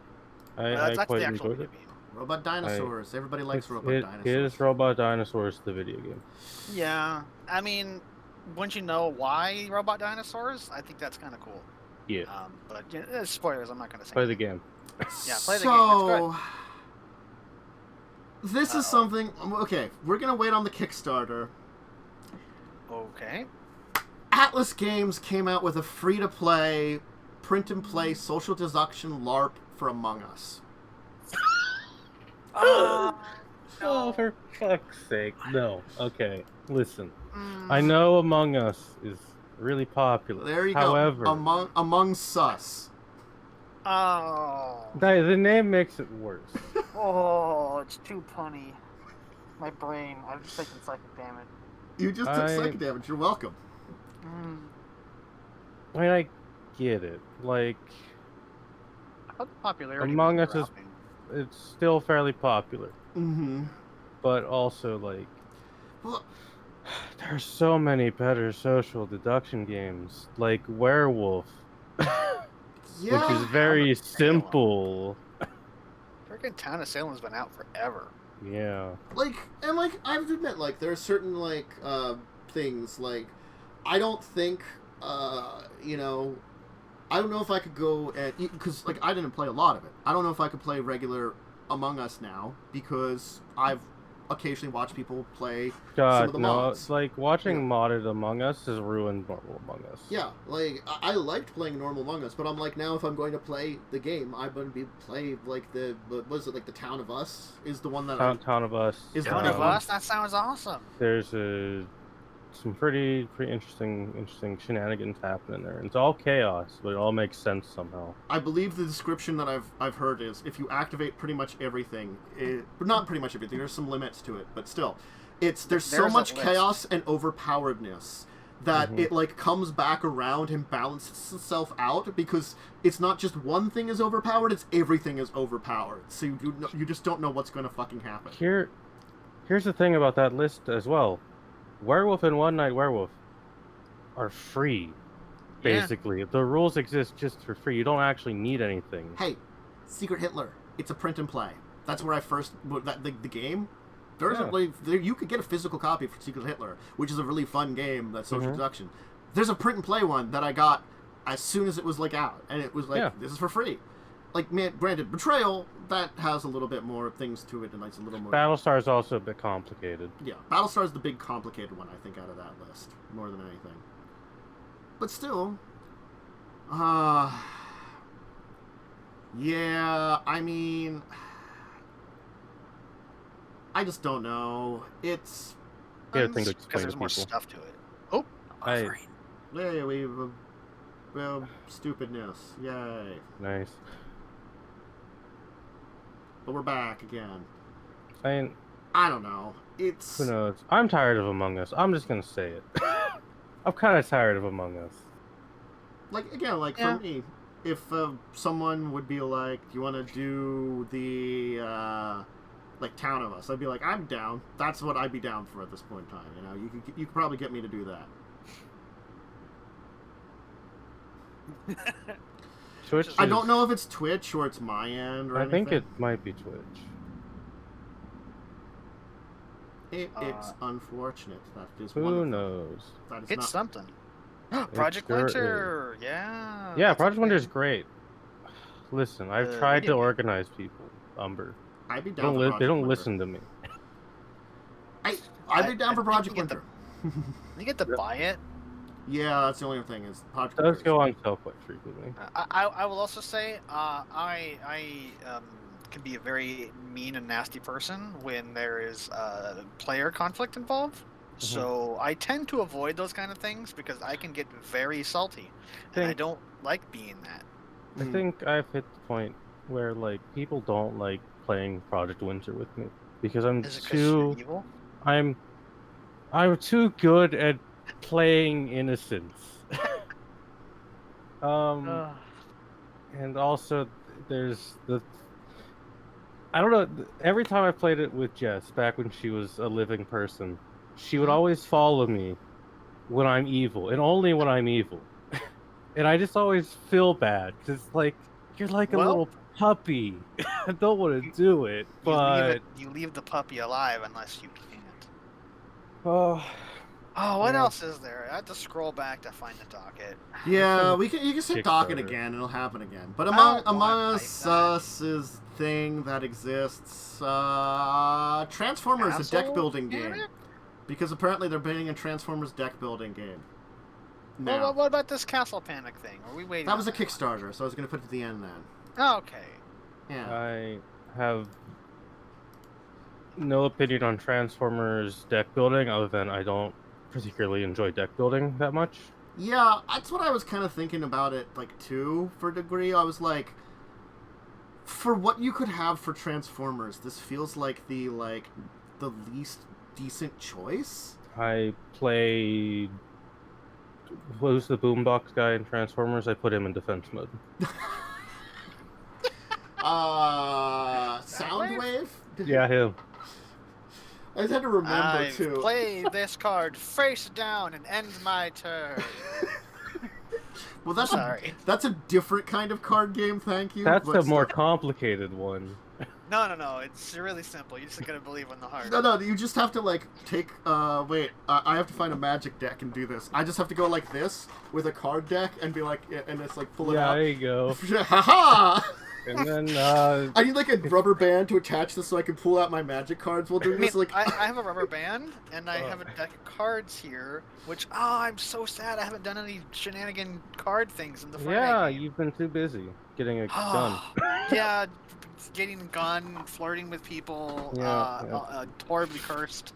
That's I quite the actual enjoyed it. game. Robot dinosaurs. Everybody likes robot dinosaurs. It is Robot Dinosaurs, the video game. Yeah. I mean, once you know why robot dinosaurs, I think that's kind of cool. Yeah. But spoilers, I'm not going to say. Play the game. Yeah, play the game. It's good. This is something... Okay, we're going to wait on the Kickstarter. Okay. Atlas Games came out with a free-to-play, print-and-play social deduction LARP for Among Us. Oh, for fuck's sake. No. Okay, listen. I know Among Us is really popular. There you However, go. Among Sus. Oh. The name makes it worse. Oh, it's too punny. My brain. I'm just taking psychic damage. You just took psychic damage. You're welcome. I mean, I get it. Like, how popularity Among Us is it's still fairly popular. Mm-hmm. But also, like, well, there's so many better social deduction games, like Werewolf, which is very simple. Freaking Town of Salem's been out forever. Yeah. Like, and like, I have to admit, like, there are certain like things like, I don't think, you know, I don't know if I could go and, because like I didn't play a lot of it. I don't know if I could play regular Among Us now because I've occasionally watched people play some of the mods. It's like watching modded Among Us has ruined normal Among Us. Yeah, like I liked playing normal Among Us, but I'm like, now if I'm going to play the game, I'm going to play like what is it, like the Town of Us is the one that Town of Us. Town of Us. That sounds awesome. There's a some pretty interesting shenanigans happening there. It's all chaos, but it all makes sense somehow. I believe the description that I've heard is if you activate pretty much everything, not pretty much everything. There's some limits to it, but still, there's so much chaos and overpoweredness that it like comes back around and balances itself out, because it's not just one thing is overpowered; it's everything is overpowered. So you just don't know what's going to fucking happen. Here's the thing about that list as well. Werewolf and One Night Werewolf are free, basically. Yeah. The rules exist just for free. You don't actually need anything. Hey, Secret Hitler. It's a print and play. That's where I first... the game... you could get a physical copy for Secret Hitler, which is a really fun game, that's social deduction. There's a print and play one that I got as soon as it was like out, and it was like, this is for free. Like, man, granted, Betrayal, that has a little bit more things to it, and it's a little more... Battlestar is also a bit complicated. Yeah, Battlestar is the big complicated one, I think, out of that list, more than anything. But still, yeah, I mean, I just don't know. It's... because there's more stuff to it. Oh, yeah, well, stupidness. Yay. Nice. But we're back again. I don't know. It's... Who knows? I'm tired of Among Us. I'm just gonna say it. I'm kind of tired of Among Us. Like, again, like, for me, if someone would be like, do you want to do the, like, Town of Us? I'd be like, I'm down. That's what I'd be down for at this point in time, you know? You could probably get me to do that. Twitch I don't know if it's Twitch or it's my end or anything. I think it might be Twitch. It's unfortunate. That is who knows? That is it's something. Project Winter, yeah. Yeah, Project Winter is great. Listen, I've tried to organize people, Umber. I'd be down for Project They don't Winter. listen to me. I'd be down for Project Winter. You get to buy it. Yeah, that's the only thing is Project Winter. It does go on sale quite frequently. I will also say I can be a very mean and nasty person when there is player conflict involved. So I tend to avoid those kind of things because I can get very salty, and I don't like being that. I think I've hit the point where like people don't like playing Project Winter with me because I'm too evil? I'm too good at playing innocence. And also there's I don't know, every time I played it with Jess back when she was a living person, she would always follow me when I'm evil, and only when I'm evil. And I just always feel bad, because like, you're like a little puppy. I don't want to do it, but... You leave the puppy alive unless you can't. Oh, what else is there? I have to scroll back to find the docket. Yeah, you can hit docket again, and it'll happen again. But Among Us is thing that exists. Transformers, a deck building game. Because apparently they're banning a Transformers deck building game. Well, what about this Castle Panic thing? Are we waiting? That was a Kickstarter, so I was going to put it at the end then. Oh, okay. Yeah. I have no opinion on Transformers deck building, other than I don't particularly enjoy deck building that much. Yeah, that's what I was kind of thinking about it, like, too, for a degree. I was like, for what you could have for Transformers, this feels like the least decent choice. I played... Who's the boombox guy in Transformers? I put him in defense mode. Soundwave? Yeah, him. I just had to remember, too. Play this card face down and end my turn. Well, that's a different kind of card game, thank you. That's a more complicated one. No, it's really simple. You just gotta believe in the heart. No, you just have to, like, take, I have to find a magic deck and do this. I just have to go like this, with a card deck, and be like, and it's like, pull it out. Yeah, there you go. Ha-ha! And then, I need, like, a rubber band to attach this so I can pull out my magic cards while doing this, like... I have a rubber band, and I have a deck of cards here, which, I'm so sad I haven't done any shenanigan card things in the front. Yeah, you've been too busy getting a gun. Yeah, getting a gun, flirting with people, horribly cursed.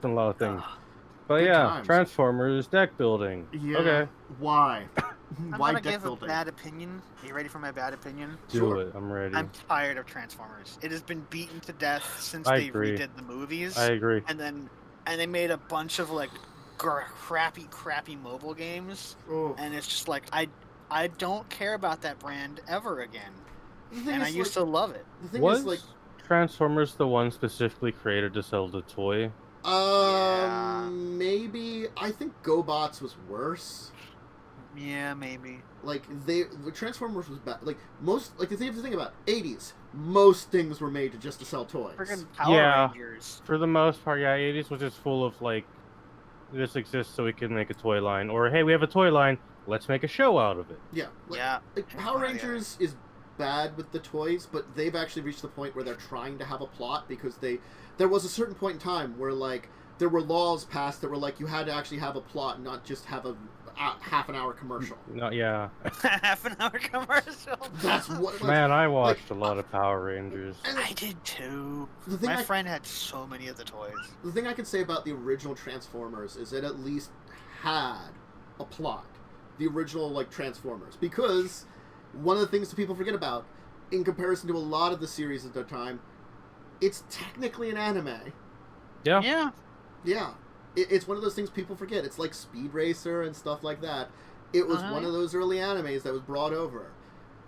done a lot of things. Ugh. But Good yeah, times. Transformers deck building. Yeah. Okay, Why? I'm Why gonna deck give building? a bad opinion. Are you ready for my bad opinion? do Sure. it. I'm ready. I'm tired of Transformers. It has been beaten to death since I they agree. redid the movies. I agree. And they made a bunch of like crappy mobile games, Oh. and it's just like I don't care about that brand ever again. The thing And is, I used to love it. The thing Was is, like, Transformers the one specifically created to sell the toy? Yeah. maybe I think GoBots was worse. Yeah, maybe. Like the Transformers was bad. Like most, like the thing about 80s, most things were made just to sell toys. Friggin' Power Yeah. Rangers. For the most part, yeah, 80s was just full of like, this exists so we can make a toy line, or hey, we have a toy line, let's make a show out of it. Yeah. Like, Yeah. Like Power Oh, yeah. Rangers is bad with the toys, but they've actually reached the point where they're trying to have a plot because there was a certain point in time where like there were laws passed that were like you had to actually have a plot and not just have a half an hour commercial. No, yeah. Half an hour commercial. That's what. Like, Man, I watched a lot of Power Rangers. and I did too. the thing My friend had so many of the toys. the thing I can say about the original Transformers is it at least had a plot. The original like Transformers, because one of the things that people forget about, in comparison to a lot of the series at the time, it's technically an anime. Yeah. Yeah. Yeah, it's one of those things people forget. It's like Speed Racer and stuff like that. It was one of those early animes that was brought over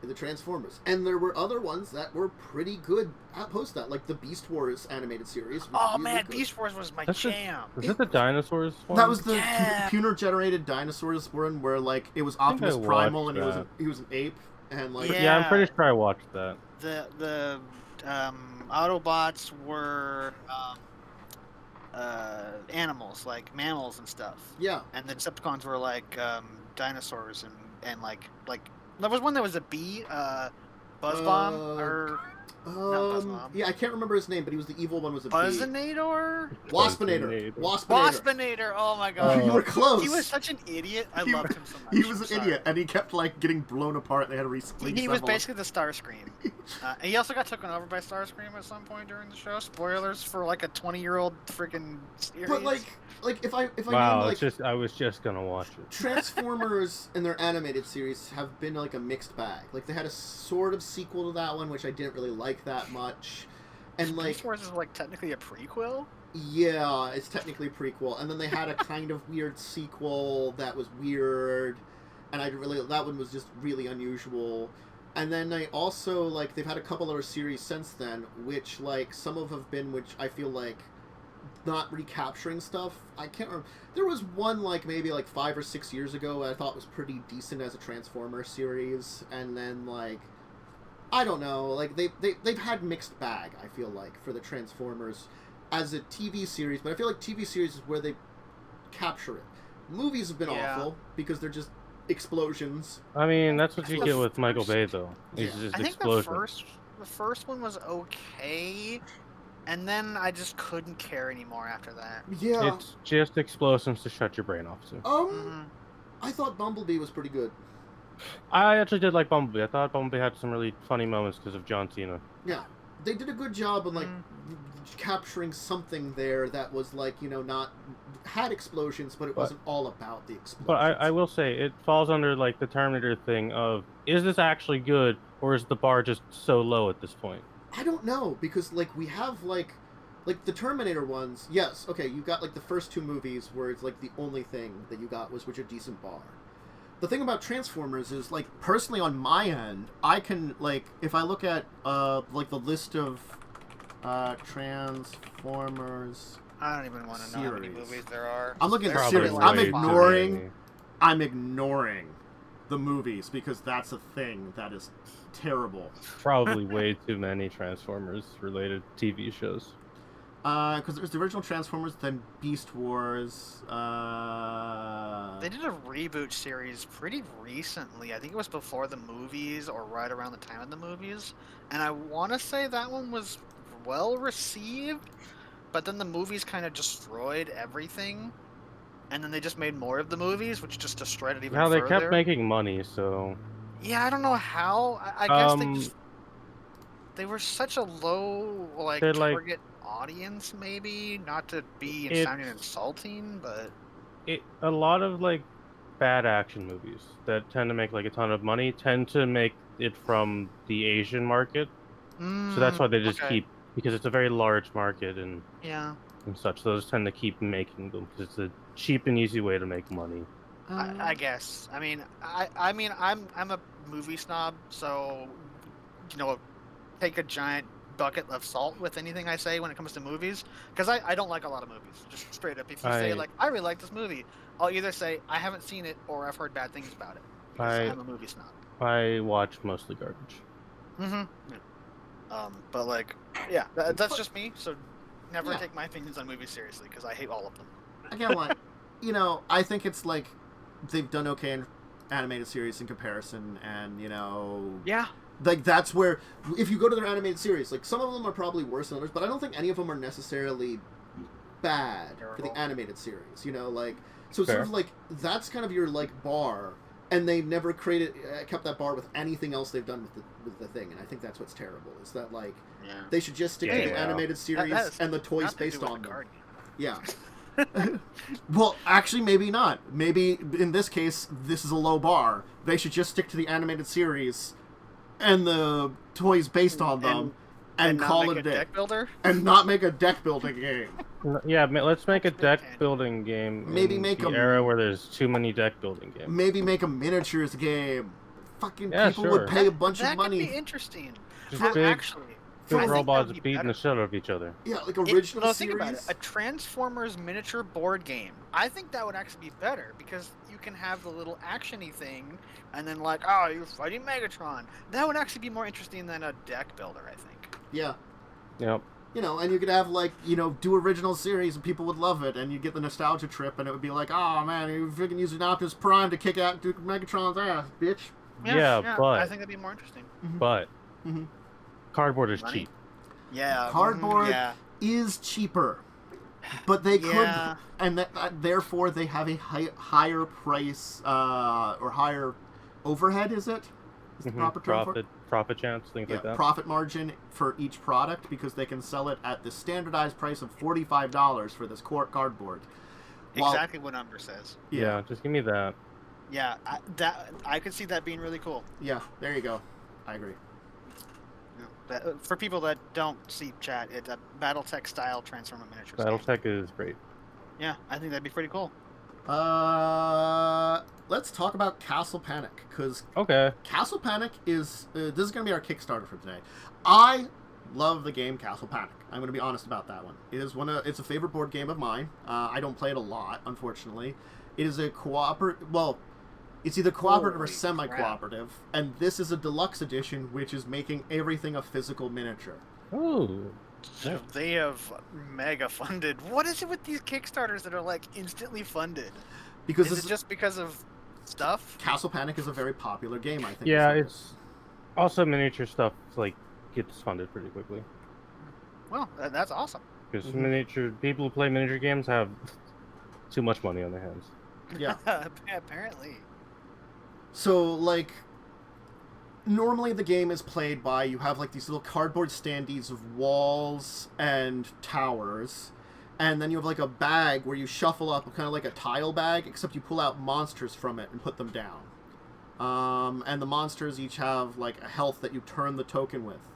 in the Transformers. And there were other ones that were pretty good post that, like the Beast Wars animated series. Was Oh really man, good. Beast Wars was my That's just- jam. Was it the dinosaurs one? That was the Yeah. computer-generated dinosaurs one, where like it was I think I Optimus Primal and watched he was an ape, and like Yeah. Yeah, I'm pretty sure I watched that. The Autobots were animals, like mammals and stuff. yeah. And the Decepticons were like dinosaurs and like there was one that was a bee, Buzzbomb or Buzzbomb. Yeah, I can't remember his name, but he was the evil one. Was a bee. Buzzinator? Waspinator. Waspinator! Oh my god. You were close. He was such an idiot. I He- loved him so much. He was I'm an sorry. idiot, and he kept like getting blown apart. They had to recycle. He was basically the Starscream. And he also got taken over by Starscream at some point during the show. Spoilers for like a 20-year-old freaking series. But like if I Wow, name, like, it's just I was just gonna watch it. Transformers in their animated series have been like a mixed bag. Like they had a sort of sequel to that one, which I didn't really like that much, and like Beast Wars is like technically a prequel. yeah, it's technically a prequel, and then they had a kind of weird sequel that was weird, and that one was just really unusual. And then I also like they've had a couple other series since then, which like some of have been which I feel like not recapturing stuff. I can't remember. There was one like maybe like 5 or 6 years ago I thought was pretty decent as a Transformer series, and then like I don't know, like they've had mixed bag. I feel like for the Transformers as a TV series, but I feel like TV series is where they capture it. Movies have been Yeah. awful because they're just explosions. I mean, that's what you The get with Michael first- Bay, though. It's Yeah. just I think explosions. the first one was okay, and then I just couldn't care anymore after that. Yeah. It's just explosions to shut your brain off to. Mhm. I thought Bumblebee was pretty good. I actually did like Bumblebee. I thought Bumblebee had some really funny moments because of John Cena. Yeah, they did a good job of like capturing something there that was like not had explosions, but it wasn't all about the explosions. But I will say it falls under like the Terminator thing of, is this actually good, or is the bar just so low at this point? I don't know, because like we have like the Terminator ones. Yes, okay, you got like the first 2 movies where it's like the only thing that you got was which a decent bar. The thing about Transformers is, like, personally on my end, I can, like, if I look at, like, the list of Transformers... I don't even want to know how many Series. movies there are. I'm looking at the There's series. like I'm way too ignoring... many. ignoring the movies, because that's a thing that is terrible. Probably way too many Transformers-related TV shows. Because there's the original Transformers, then Beast Wars, They did a reboot series pretty recently. I think it was before the movies or right around the time of the movies. And I want to say that one was well received, but then the movies kind of destroyed everything. And then they just made more of the movies, which just destroyed it even Now they further. kept making money, so Yeah, I don't know how. I guess Um, they were such a low they're like- target audience, maybe not to be It's- sounding insulting, but A lot of like bad action movies that tend to make like a ton of money tend to make it from the Asian market. So that's why they just okay. keep, because it's a very large market and Yeah, such. Those tend to keep making them because it's a cheap and easy way to make money. I guess. I mean, I'm a movie snob, so take a giant bucket of salt with anything I say when it comes to movies, because I don't like a lot of movies. Just straight up, if you say like I really like this movie, I'll either say I haven't seen it or I've heard bad things about it. Because I'm a movie snob. I watch mostly garbage. Yeah. But like, yeah, that's just me. So never take my opinions on movies seriously because I hate all of them. Again, like, I think it's like they've done okay in animated series in comparison, and Yeah. like that's where if you go to their animated series, like some of them are probably worse than others, but I don't think any of them are necessarily bad for the animated series. Like so it's sort of like that's kind of your like bar, and they never kept that bar with anything else they've done with the thing, and I think that's what's terrible is that like they should just stick to the animated series and the toys based on them. Yeah. Well, actually, maybe not. Maybe in this case, this is a low bar. They should just stick to the animated series and the toys based on them, and call it a deck builder, and not make a deck building game. Yeah, let's make a deck building game. Maybe in make the era where there's too many deck building games. Maybe make a miniatures game. Fucking people would pay a bunch of money. That could be interesting. Actually. Big robots beating the shit out of each other. Yeah, like original series. Think about it. A Transformers miniature board game. I think that would actually be better because you can have the little actiony thing, and then like, oh, you're fighting Megatron. That would actually be more interesting than a deck builder, I think. Yeah. Yep. And you could have like, do original series and people would love it, and you get the nostalgia trip, and it would be like, oh man, you freaking using Optimus Prime to kick out Megatron's ass, bitch. Yeah, but I think that'd be more interesting. But cardboard is cheap. Yeah. Cardboard is cheaper, but they could, and therefore they have a higher price or higher overhead. Is it? Is the proper term for it? Profit chance, things like that. Profit margin for each product because they can sell it at the standardized price of $45 for this cardboard. Exactly what number says. Yeah, just give me that. Yeah, I could see that being really cool. Yeah, there you go. I agree. For people that don't see chat, it's a BattleTech style Transformer miniatures. BattleTech is great. Yeah, I think that'd be pretty cool. Let's talk about Castle Panic, because Castle Panic is this is going to be our Kickstarter for today. I love the game Castle Panic. I'm going to be honest about that one. It's a favorite board game of mine. I don't play it a lot, unfortunately. It is a it's either cooperative or semi-cooperative, and this is a deluxe edition, which is making everything a physical miniature. Oh. So they have mega funded. What is it with these Kickstarters that are like instantly funded? Because is it just because of stuff? Castle Panic is a very popular game, I think. Yeah, it's also miniature stuff like gets funded pretty quickly. Well, that's awesome. Because people who play miniature games have too much money on their hands. Yeah. Apparently. So, like, normally the game is played by, you have, like, these little cardboard standees of walls and towers, and then you have, like, a bag where you shuffle up, kind of like a tile bag, except you pull out monsters from it and put them down. And the monsters each have, like, a health that you turn the token with.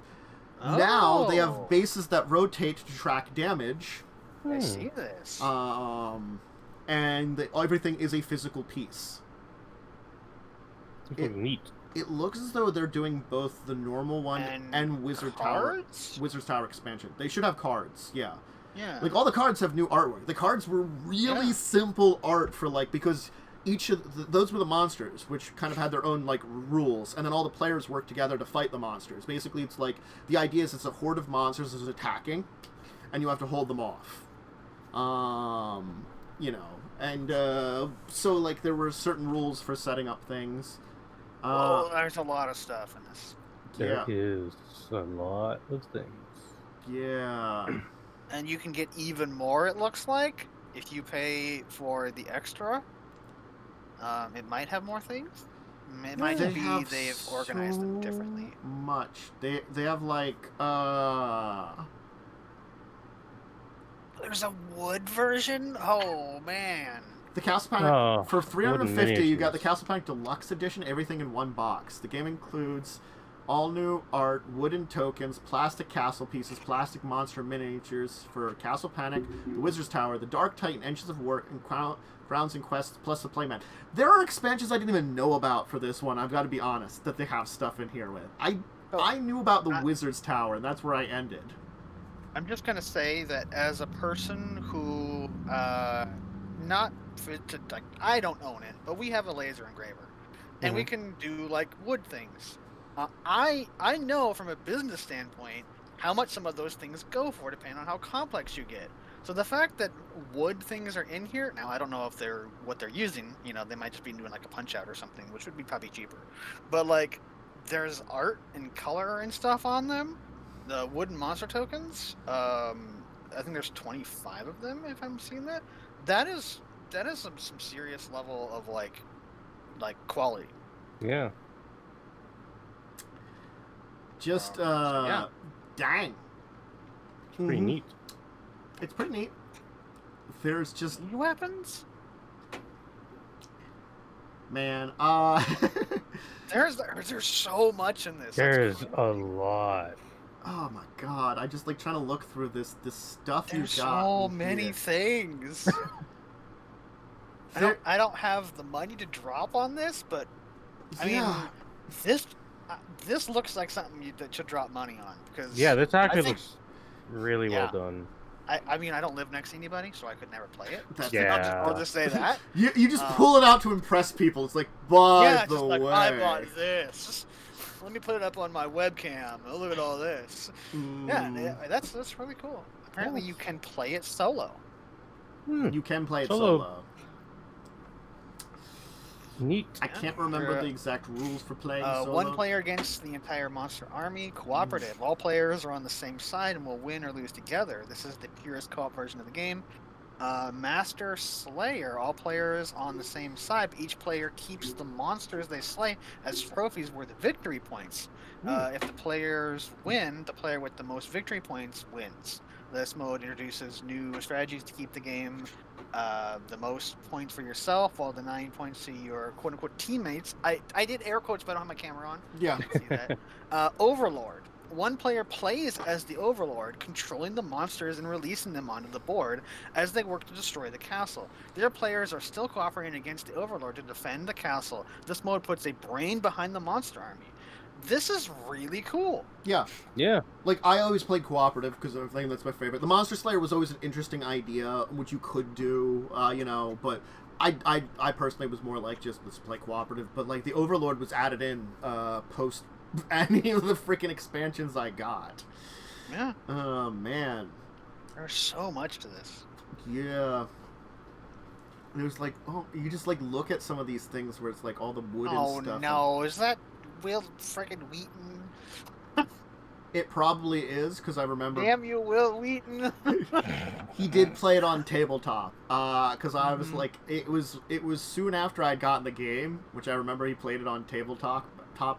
Oh. Now, they have bases that rotate to track damage. I see this. And everything is a physical piece. Neat. It looks as though they're doing both the normal one and Wizard's Tower expansion. They should have cards, yeah. Yeah. Like, all the cards have new artwork. The cards were really simple art for, like, because each of those were the monsters, which kind of had their own, like, rules, and then all the players work together to fight the monsters. Basically, it's like, the idea is it's a horde of monsters is attacking, and you have to hold them off. And, so, like, there were certain rules for setting up things. There's a lot of stuff in this. There is a lot of things. Yeah. And you can get even more, it looks like, if you pay for the extra. It might have more things. It might be they've organized them differently. Much. They have, like, there's a wood version? Oh, man. The Castle Panic, Oh, for wooden 350, you got the miniatures. Castle Panic Deluxe Edition, everything in one box. The game includes all new art, wooden tokens, plastic castle pieces, plastic monster miniatures for Castle Panic, the Wizard's Tower, the Dark Titan, Engines of War, and Crowns and Quests, plus the Playmat. There are expansions I didn't even know about for this one, I've got to be honest, that they have stuff in here with. I knew about the Wizard's Tower, and that's where I ended. I'm just going to say that as a person who, like, I don't own it, but we have a laser engraver, and we can do, like, wood things. I know from a business standpoint how much some of those things go for, depending on how complex you get. So the fact that wood things are in here, now I don't know if they're what they're using, you know, they might just be doing like a punch out or something, which would be probably cheaper. But like, there's art and color and stuff on them. The wooden monster tokens, I think there's 25 of them, if I'm seeing that. That is some serious level of like quality. Yeah. Just, yeah. dang. It's pretty neat. It's pretty neat. There's just... New weapons? Man, There's so much in this. There's a lot. oh my god, I just like trying to look through this stuff you There's got. so in many here. things. I don't have the money to drop on this, but I mean, this looks like something that should drop money on, because Yeah, this actually think- looks really well done. I mean, I don't live next to anybody, so I could never play it. That's- Yeah. I'll just say that. You just pull it out to impress people. It's like, by Yeah, the just way. like, I bought this. Let me put it up on my webcam. Oh, look at all this. Yeah, that's really cool. Apparently, you can play it solo. You can play it Solo. solo. Neat. I can't remember the exact rules for playing solo. One player against the entire monster army, cooperative. All players are on the same side and will win or lose together. This is the purest co-op version of the game. Master Slayer, all players on the same side, but each player keeps the monsters they slay as trophies worth victory points. If the players win, the player with the most victory points wins. This mode introduces new strategies to keep the game the most points for yourself, while denying points to your quote-unquote teammates. I did air quotes, but I don't have my camera on. Yeah. See that. Overlord. One player plays as the Overlord, controlling the monsters and releasing them onto the board as they work to destroy the castle. Their players are still cooperating against the Overlord to defend the castle. This mode puts a brain behind the monster army. This is really cool. Yeah. Yeah. Like, I always played cooperative because I think that's my favorite. The Monster Slayer was always an interesting idea, which you could do, but I personally was more like, just let's play cooperative. But, like, the Overlord was added in post any of the freaking expansions I got. Yeah. Oh, man. There's so much to this. Yeah. There's, like, you just, like, look at some of these things where it's, like, all the wooden stuff. Oh, no. Is that Will friggin' Wheaton? It probably is, because I remember... Damn you, Will Wheaton. He did play it on tabletop, because I was like, it was soon after I'd gotten the game, which I remember he played it on tabletop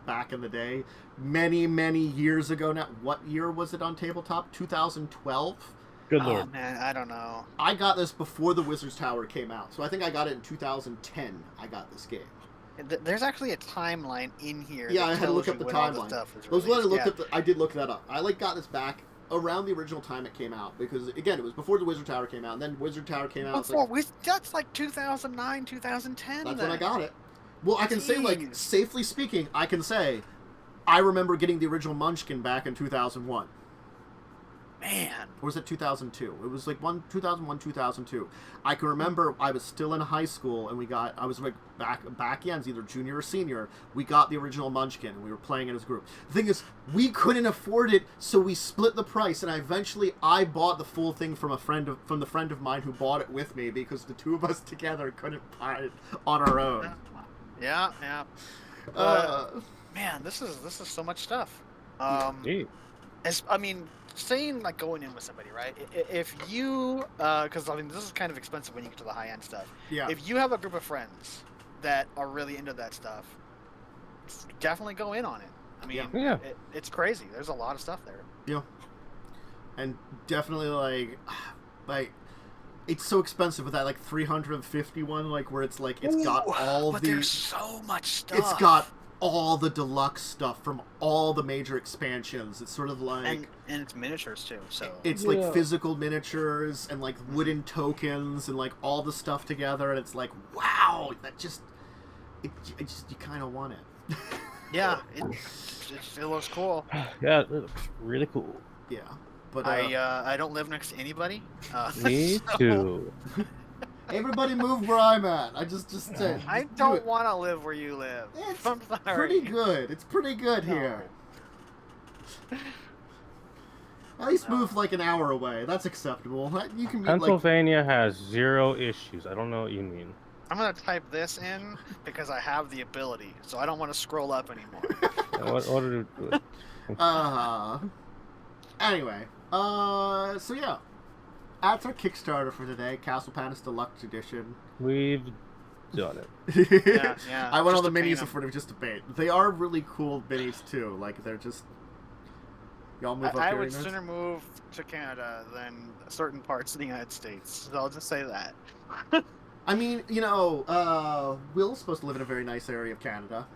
back in the day, many years ago now. What year was it on tabletop? 2012? Good Oh, lord. man, I don't know. I got this before the Wizard's Tower came out, so I think I got it in 2010. I got this game. There's actually a timeline in here. Yeah, that I had to look tells up you the when all timeline. stuff was I was glad I released. looked up. I did look that up. I got this back around the original time it came out, because again, it was before the Wizard Tower came out, and then Wizard Tower came out. That's like 2009, 2010. That's then. when I got it. Well, I can say, like, Jeez. safely speaking, I can say, I remember getting the original Munchkin back in 2001. Man. Or was it 2002? It was like 2001, 2002. I can remember I was still in high school, and I was like back ends, either junior or senior. We got the original Munchkin, and we were playing it as a group. The thing is, we couldn't afford it, so we split the price, and I bought the full thing from the friend of mine who bought it with me, because the two of us together couldn't buy it on our own. Yeah. Man, this is so much stuff. Neat. Saying like going in with somebody, right? If you, because I mean, this is kind of expensive when you get to the high end stuff. Yeah. If you have a group of friends that are really into that stuff, definitely go in on it. I mean, Yeah. It's crazy. There's a lot of stuff there. Yeah. And definitely, like, it's so expensive with that like 350 one, like where it's like it's got all but the. there's so much stuff. It's got all the deluxe stuff from all the major expansions. It's sort of like and it's miniatures too. So it's like physical miniatures and like wooden tokens and like all the stuff together, and it's like wow, that just you kind of want it. Yeah, it looks cool. Yeah, it looks really cool. Yeah, but I don't live next to anybody. Me too. Everybody move where I'm at. I just said. I don't want to live where you live. It's I'm sorry. pretty good. It's pretty good here. At least move like an hour away. That's acceptable. You can meet, Pennsylvania has 0 issues. I don't know what you mean. I'm gonna type this in because I have the ability, so I don't want to scroll up anymore. What do Anyway, so yeah, that's our Kickstarter for today. Castle Palace Deluxe Edition. We've done it. Yeah. I want all the to paint minis them. for just to paint. They are really cool minis too. Like they're just. Y'all move up I here. would Ines? sooner move to Canada than certain parts of the United States. So I'll just say that. I mean, Will's supposed to live in a very nice area of Canada.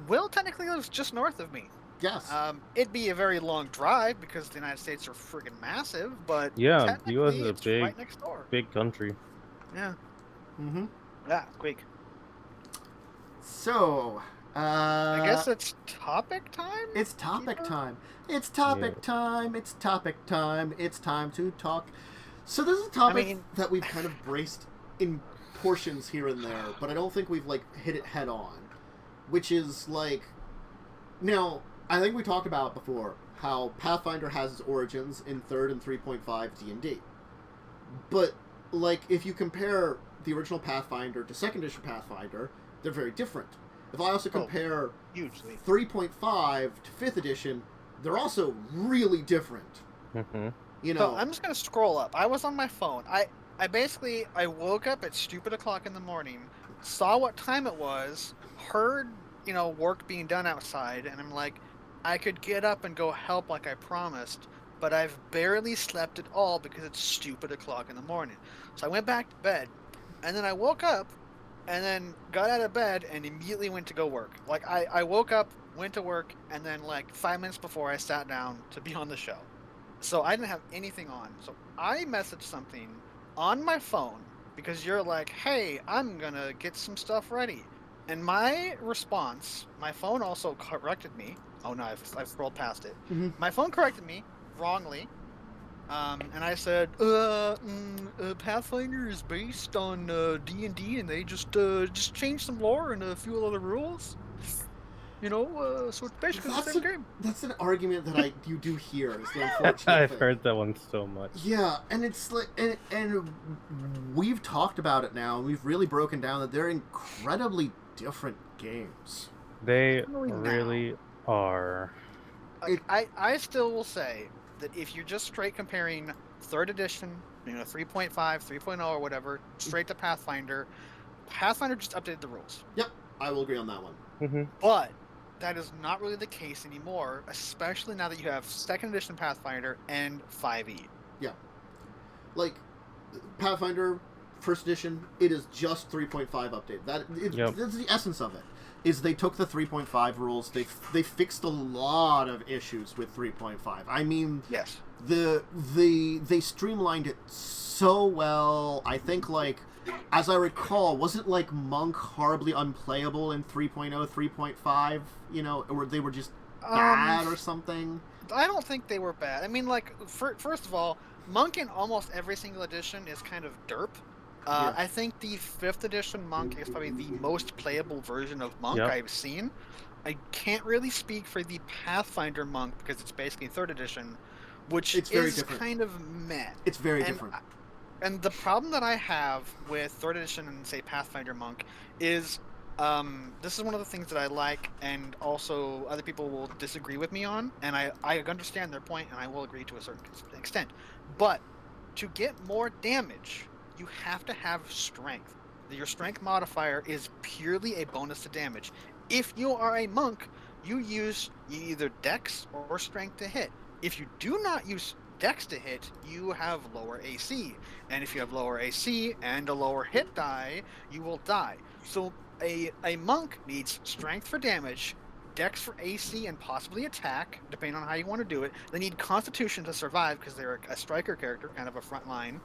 Will technically lives just north of me. Yes. It'd be a very long drive because the United States are friggin' massive, but Yeah, the U.S. is a it's big, right next door. big country. Yeah. Mm-hmm. Yeah, quick. So, I guess it's topic time? it's topic Keeper? time. It's topic time. It's topic time. It's time to talk. So this is a topic that we've kind of braced in portions here and there, but I don't think we've like hit it head on. Which is like, now I think we talked about before how Pathfinder has its origins in 3rd and 3.5 D&D. But like if you compare the original Pathfinder to 2nd edition Pathfinder, they're very different. If I also compare hugely 3.5 to 5th edition, they're also really different. Mm-hmm. You know, So I'm just gonna scroll up. I was on my phone. I woke up at stupid o'clock in the morning, saw what time it was, heard work being done outside, and I'm like, I could get up and go help like I promised, but I've barely slept at all because it's stupid o'clock in the morning. So I went back to bed, and then I woke up, and then got out of bed and immediately went to go work. Like I woke up, went to work, and then like 5 minutes before I sat down to be on the show. So I didn't have anything on. So I messaged something on my phone because you're like, hey, I'm gonna get some stuff ready. And my response, my phone also corrected me. Oh no, I've scrolled past it. Mhm. My phone corrected me wrongly. And I said, Pathfinder is based on D&D, and they just changed some lore and a few other rules. So it's basically the same game. That's an argument that you do hear. Is the unfortunate I've thing. heard that one so much. Yeah, and it's like, and we've talked about it now, and we've really broken down that they're incredibly different games. They Really now. really are. I still will say that if you're just straight comparing 3rd edition, 3.5, 3.0 or whatever, straight to Pathfinder just updated the rules. Yep, I will agree on that one. Mm-hmm. But that is not really the case anymore, especially now that you have 2nd edition Pathfinder and 5e. Like, Pathfinder, 1st edition, it is just 3.5 update. That's the essence of it. Is they took the 3.5 rules, they fixed a lot of issues with 3.5. I mean, Yes. they streamlined it so well. I think, like, as I recall, wasn't like Monk horribly unplayable in 3.0, 3.5? Or they were just bad or something. I don't think they were bad. I mean, like, first of all, Monk in almost every single edition is kind of derp. Yeah. I think the 5th edition Monk is probably the most playable version of Monk I've seen. I can't really speak for the Pathfinder Monk because it's basically 3rd edition, which It's very is different. kind of meh. It's very different. And the problem that I have with 3rd edition and, say, Pathfinder Monk is this is one of the things that I like, and also other people will disagree with me on, and I understand their point, and I will agree to a certain extent. But to get more damage, you have to have strength. Your strength modifier is purely a bonus to damage. If you are a monk, you use either dex or strength to hit. If you do not use dex to hit, you have lower AC. And if you have lower AC and a lower hit die, you will die. So a monk needs strength for damage, dex for AC and possibly attack, depending on how you want to do it. They need constitution to survive because they're a striker character, kind of a front line.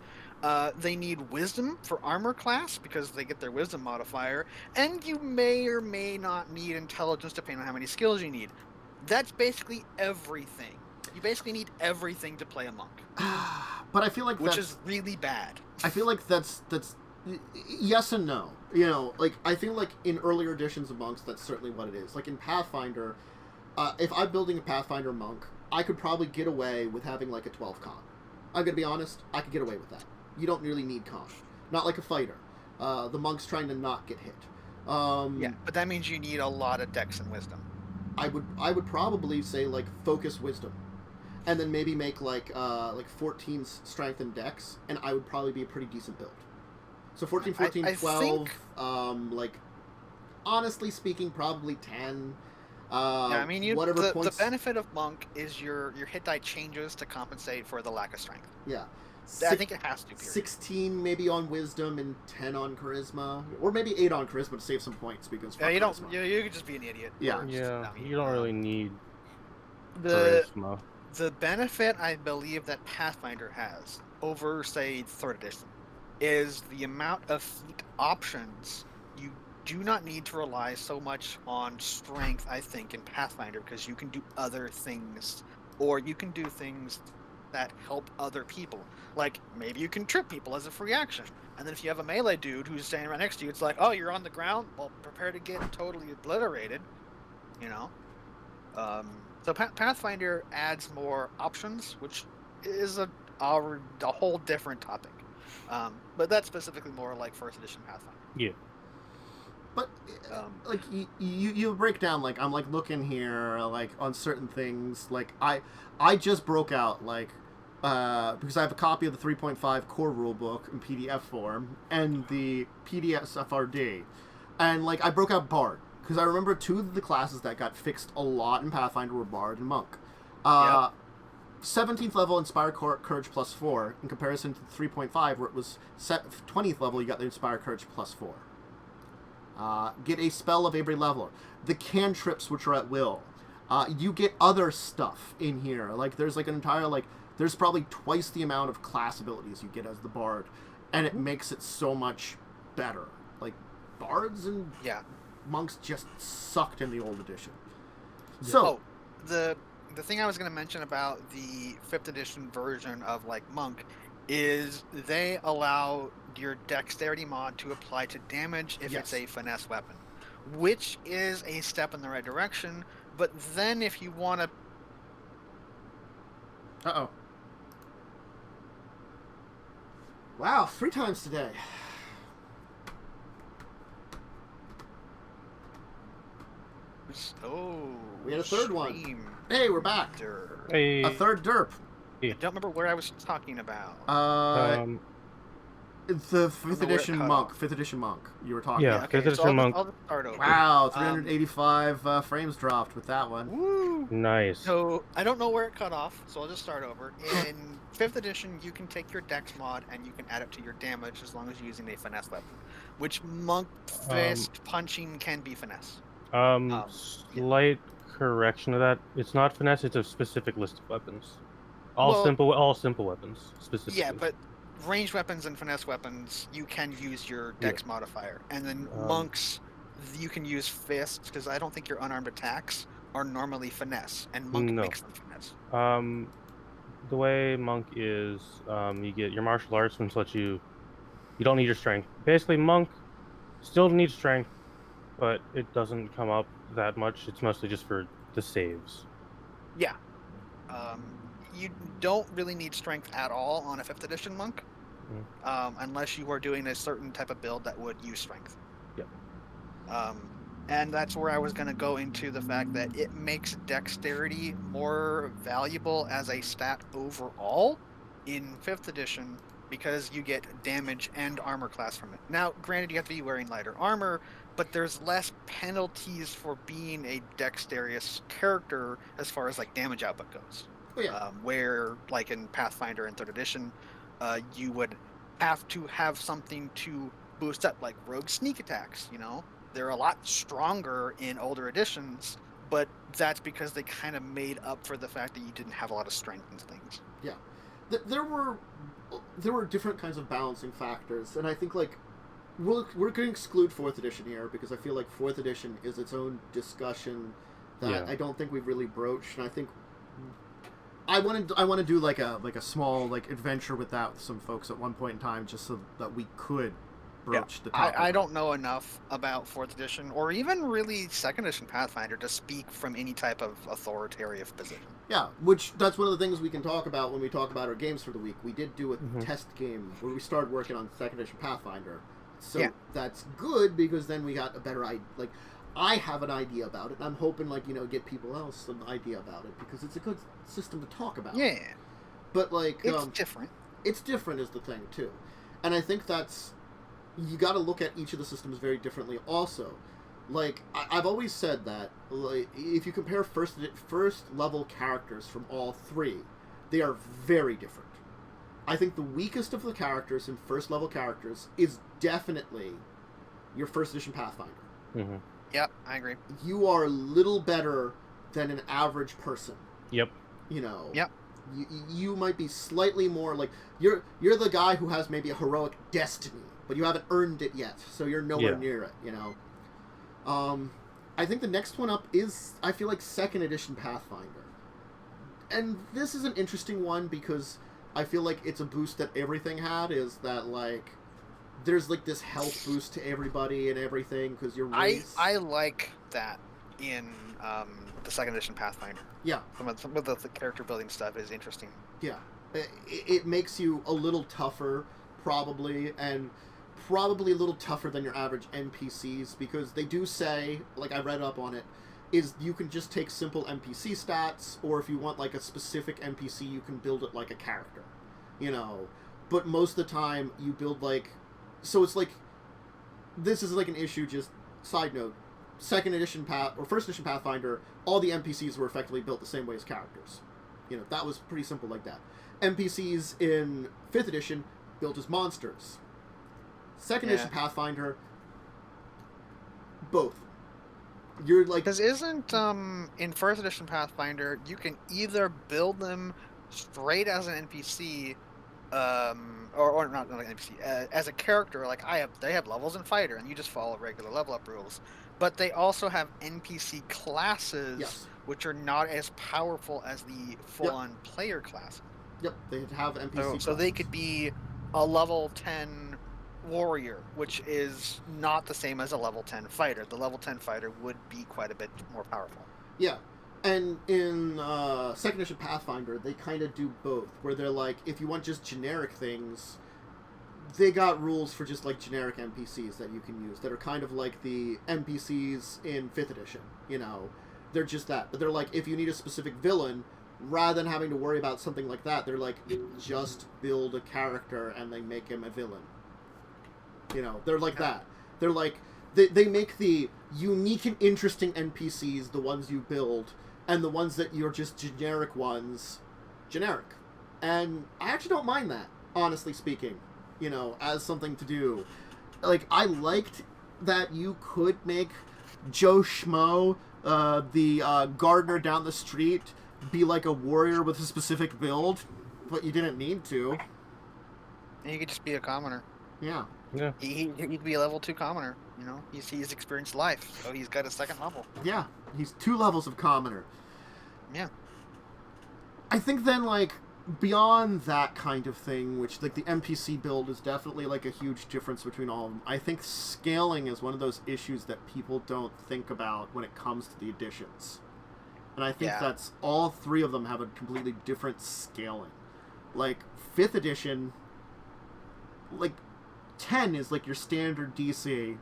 They need wisdom for armor class because they get their wisdom modifier. And you may or may not need intelligence depending on how many skills you need. That's basically everything. You basically need everything to play a monk. But I feel like which is really bad. I feel like that's yes and no. You know, like, I feel like in earlier editions of monks, that's certainly what it is. Like in Pathfinder, if I'm building a Pathfinder monk, I could probably get away with having like a 12 con. I'm gonna be honest, I could get away with that. You don't really need con. Not like a fighter. The monk's trying to not get hit. Yeah, but that means you need a lot of dex and wisdom. I would probably say like focus wisdom, and then maybe make like 14 strength and dex, and I would probably be a pretty decent build. So 14, 14, I 12, think... like, honestly speaking, probably 10. Yeah, I mean, the points... benefit of monk is your hit die changes to compensate for the lack of strength. Yeah. I think it has to. Period. 16 maybe on wisdom and 10 on charisma, or maybe 8 on charisma to save some points because yeah, you charisma. don't. You could just be an idiot. Yeah. Yeah, you don't really need the charisma. The benefit I believe that Pathfinder has over, say, 3rd edition is the amount of feat options. You do not need to rely so much on strength, I think, in Pathfinder, because you can do other things, or you can do things that help other people. Like, maybe you can trip people as a free action. And then if you have a melee dude who's standing right next to you, it's like, oh, you're on the ground? Well, prepare to get totally obliterated, you know? So Pathfinder adds more options, which is a whole different topic. But that's specifically more like 1st edition Pathfinder. Yeah. But like you break down, like, I'm like looking here, like on certain things, like I just broke out, like, because I have a copy of the 3.5 core rulebook in PDF form and the PDFRD, and like I broke out Bard because I remember 2 of the classes that got fixed a lot in Pathfinder were Bard and Monk. 17th level Inspire Courage +4 in comparison to 3.5 where it was 20th level you got the Inspire Courage +4. Get a spell of every level. The cantrips, which are at will. You get other stuff in here. Like, there's like an entire, like, there's probably twice the amount of class abilities you get as the Bard. And it makes it so much better. Like, Bards and monks just sucked in the old edition. So, the thing I was going to mention about the 5th edition version of, like, Monk is they allow your dexterity mod to apply to damage if it's a finesse weapon, which is a step in the right direction. But then if you want to... Uh-oh. Wow, 3 times today. Oh, we had a 3rd one. Hey, we're back. Hey. A 3rd derp. I don't remember where I was talking about. The 5th edition monk. 5th edition monk. You were talking about. Yeah, 5th edition monk. I'll start over. Wow, 385 frames dropped with that one. Woo! Nice. So I don't know where it cut off, so I'll just start over. In 5th edition, you can take your dex mod and you can add it to your damage as long as you're using a finesse weapon, which monk fist punching can be finesse. Slight correction to that. It's not finesse. It's a specific list of weapons. All simple weapons specifically. Yeah, but ranged weapons and finesse weapons, you can use your dex modifier, and then monks, you can use fists because I don't think your unarmed attacks are normally finesse, and monk makes them finesse. The way monk is, you get your martial arts, which lets you don't need your strength. Basically, monk still needs strength, but it doesn't come up that much. It's mostly just for the saves. Yeah. You don't really need strength at all on a 5th edition monk, unless you are doing a certain type of build that would use strength. Yep. And that's where I was going to go into the fact that it makes dexterity more valuable as a stat overall in 5th edition because you get damage and armor class from it. Now, granted, you have to be wearing lighter armor, but there's less penalties for being a dexterous character as far as like damage output goes. Oh, yeah. Where, like in Pathfinder and 3rd edition, you would have to have something to boost up, like rogue sneak attacks, you know? They're a lot stronger in older editions, but that's because they kind of made up for the fact that you didn't have a lot of strength and things. Yeah. There were different kinds of balancing factors, and I think, like, we're going to exclude 4th edition here, because I feel like 4th edition is its own discussion that I don't think we've really broached, and I think I want to do like a small like adventure with that with some folks at one point in time, just so that we could broach the topic. I don't know enough about 4th edition or even really 2nd edition Pathfinder to speak from any type of authoritative position. Yeah, which that's one of the things we can talk about when we talk about our games for the week. We did do a test game where we started working on 2nd edition Pathfinder, so that's good because then we got a better idea. Like, I have an idea about it, and I'm hoping, like, get people else an idea about it, because it's a good system to talk about. Yeah. But, like... It's different. It's different is the thing, too. And I think that's... You gotta look at each of the systems very differently also. Like, I've always said that, like, if you compare first level characters from all three, they are very different. I think the weakest of the characters in first level characters is definitely your 1st edition Pathfinder. Mm-hmm. Yep, I agree. You are a little better than an average person. Yep. Yep. You might be slightly more like you're the guy who has maybe a heroic destiny, but you haven't earned it yet, so you're nowhere near it. I think the next one up is, I feel like, 2nd edition Pathfinder, and this is an interesting one because I feel like it's a boost that everything had. Is that like there's like this health boost to everybody and everything because your race. I like that in the 2nd edition Pathfinder. Yeah. Some of the character building stuff is interesting. Yeah. It makes you a little tougher, probably, and probably a little tougher than your average NPCs, because they do say, like I read up on it, is you can just take simple NPC stats, or if you want like a specific NPC, you can build it like a character. But most of the time, you build like... So it's like, this is like an issue, just side note, 2nd edition or 1st edition Pathfinder, all the NPCs were effectively built the same way as characters. That was pretty simple like that. NPCs in 5th edition built as monsters. 2nd edition Pathfinder, both. You're like... Because isn't, in 1st edition Pathfinder, you can either build them straight as an NPC, or not an NPC, as a character, like they have levels in Fighter, and you just follow regular level up rules. But they also have NPC classes, which are not as powerful as the full-on player class. Yep, they have NPC classes. So they could be a level 10 warrior, which is not the same as a level 10 fighter. The level 10 fighter would be quite a bit more powerful. Yeah. And in 2nd edition Pathfinder, they kind of do both, where they're like, if you want just generic things, they got rules for just like generic NPCs that you can use that are kind of like the NPCs in 5th edition. They're just that. But they're like, if you need a specific villain, rather than having to worry about something like that, they're like, just build a character and they make him a villain. They're like that. They're like, they make the unique and interesting NPCs the ones you build, and the ones that you're just generic ones, generic. And I actually don't mind that, honestly speaking, as something to do. Like, I liked that you could make Joe Schmo, the gardener down the street, be like a warrior with a specific build, but you didn't need to. And you could just be a commoner. Yeah. Yeah. He could be a level 2 commoner. He's experienced life, so he's got a 2nd level. Yeah, he's 2 levels of commoner. Yeah. I think then, like, beyond that kind of thing, which, like, the NPC build is definitely, like, a huge difference between all of them, I think scaling is one of those issues that people don't think about when it comes to the editions. And I think that's... All 3 of them have a completely different scaling. Like, 5th edition... Like, 10 is, like, your standard DC...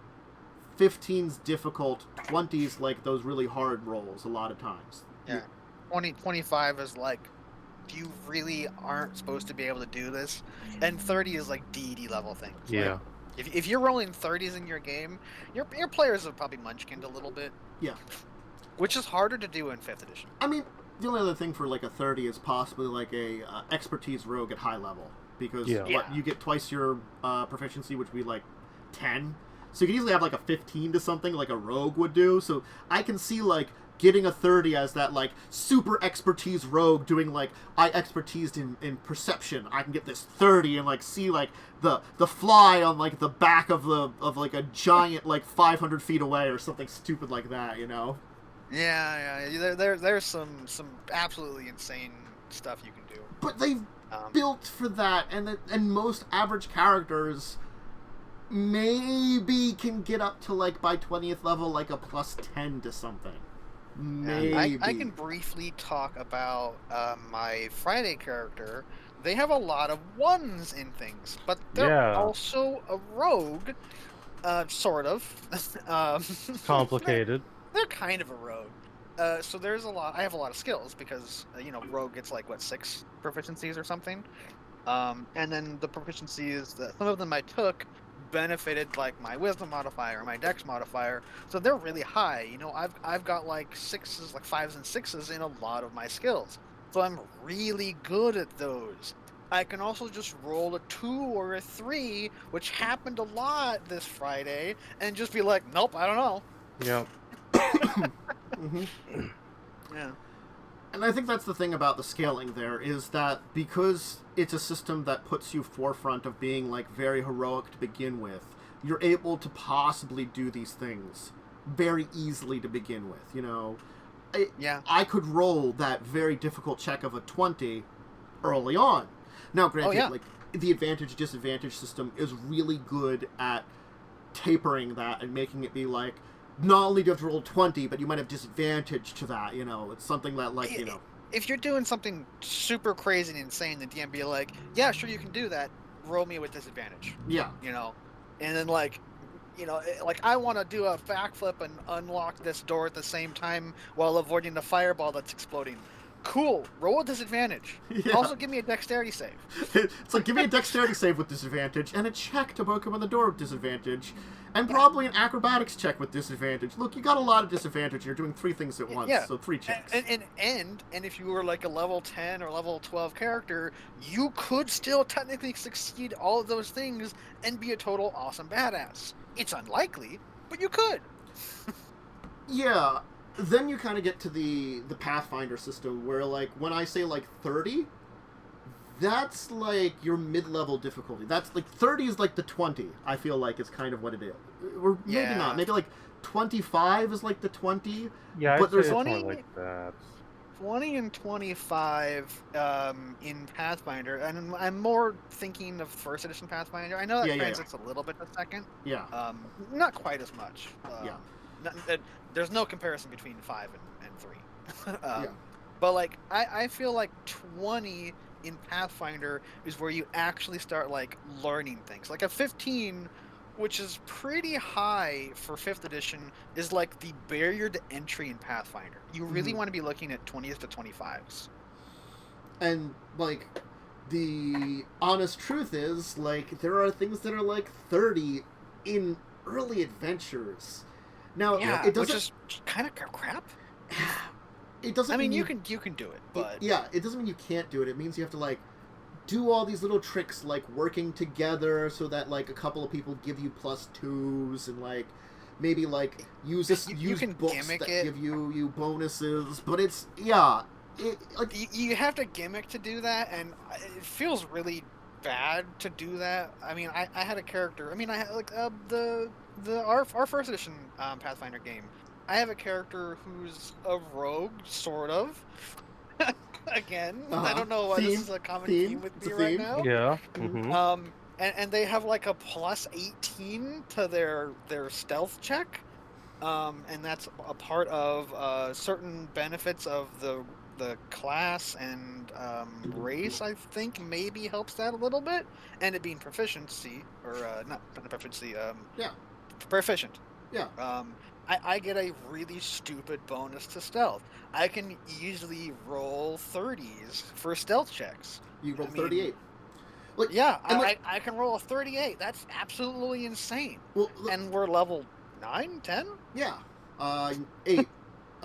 15's difficult, 20's like those really hard rolls a lot of times. Yeah. 25 is like, you really aren't supposed to be able to do this. And 30 is like DD level things. Yeah. Like, if you're rolling 30s in your game, your players have probably munchkined a little bit. Yeah. Which is harder to do in 5th edition. I mean, the only other thing for like a 30 is possibly like a expertise rogue at high level, because you get twice your proficiency, which would be like 10. So you can easily have like a 15 to something like a rogue would do. So I can see like getting a 30 as that like super expertise rogue doing like, I expertised in perception, I can get this 30 and like see like the fly on like the back of like a giant like 500 feet away or something stupid like that, you know? Yeah. There's some absolutely insane stuff you can do. But they've built for that, and most average characters maybe can get up to like by 20th level like a plus 10 to something. Maybe. I can briefly talk about my Friday character. They have a lot of ones in things, but they're also a rogue, sort of. Complicated. They're kind of a rogue. So there's a lot. I have a lot of skills because rogue gets like 6 proficiencies or something. And then the proficiencies that some of them I took benefited like my wisdom modifier, my dex modifier, so they're really high. I've got like 6s, like 5s and 6s in a lot of my skills, so I'm really good at those. I can also just roll a 2 or a 3, which happened a lot this Friday, and just be like, nope, I don't know. Yeah. Yeah. And I think that's the thing about the scaling there, is that because it's a system that puts you forefront of being like very heroic to begin with, you're able to possibly do these things very easily to begin with, I could roll that very difficult check of a 20 early on. Now, granted, like the advantage-disadvantage system is really good at tapering that and making it be like, not only do you have to roll 20, but you might have disadvantage to that, It's something that, like, If you're doing something super crazy and insane, the DM be like, yeah, sure, you can do that. Roll me with disadvantage. Yeah. And then, like I want to do a backflip and unlock this door at the same time while avoiding the fireball that's exploding. Cool. Roll with disadvantage. Yeah. Also, give me a dexterity save. It's like, give me a dexterity save with disadvantage, and a check to poke him on the door with disadvantage, and probably an acrobatics check with disadvantage. Look, you got a lot of disadvantage. You're doing 3 things at once, so 3 checks. And if you were like a level 10 or level 12 character, you could still technically succeed all of those things and be a total awesome badass. It's unlikely, but you could. Yeah. Then you kind of get to the Pathfinder system where, like, when I say, like, 30, that's, like, your mid-level difficulty. That's, like, 30 is, like, the 20, I feel like, is kind of what it is. Or maybe not. Maybe, like, 25 is, like, the 20. Yeah, but there's 20, more like that. 20 and 25 in Pathfinder, and I'm more thinking of first edition Pathfinder. I know that translates a little bit to second. Yeah. Not quite as much. Yeah. There's no comparison between 5 and 3. But like I feel like 20 in Pathfinder is where you actually start like learning things. Like a 15, which is pretty high for 5th edition, is like the barrier to entry in Pathfinder. You really want to be looking at 20s to 25s. And like the honest truth is, like, there are things that are like 30 in early adventures. Now, it doesn't, which is kind of crap. It doesn't. I mean, you can do it, but it doesn't mean you can't do it. It means you have to like do all these little tricks, like working together, so that like a couple of people give you +2s, and like maybe like use books that give you bonuses. But it's you have to gimmick to do that, and it feels really bad to do that. I mean, I had a character. I mean, I had like our first edition Pathfinder game. I have a character who's a rogue, sort of. Again, I don't know why this is a common theme with me right now. Yeah. Mm-hmm. And they have like a +18 to their stealth check, and that's a part of certain benefits of the class and race. I think maybe helps that a little bit, and it being proficiency or not proficiency. Proficient. Yeah. I get a really stupid bonus to stealth. I can easily roll 30s for stealth checks. You roll 38. Like, yeah, I can roll a 38. That's absolutely insane. Well, and we're level 9, 10? Yeah. 8.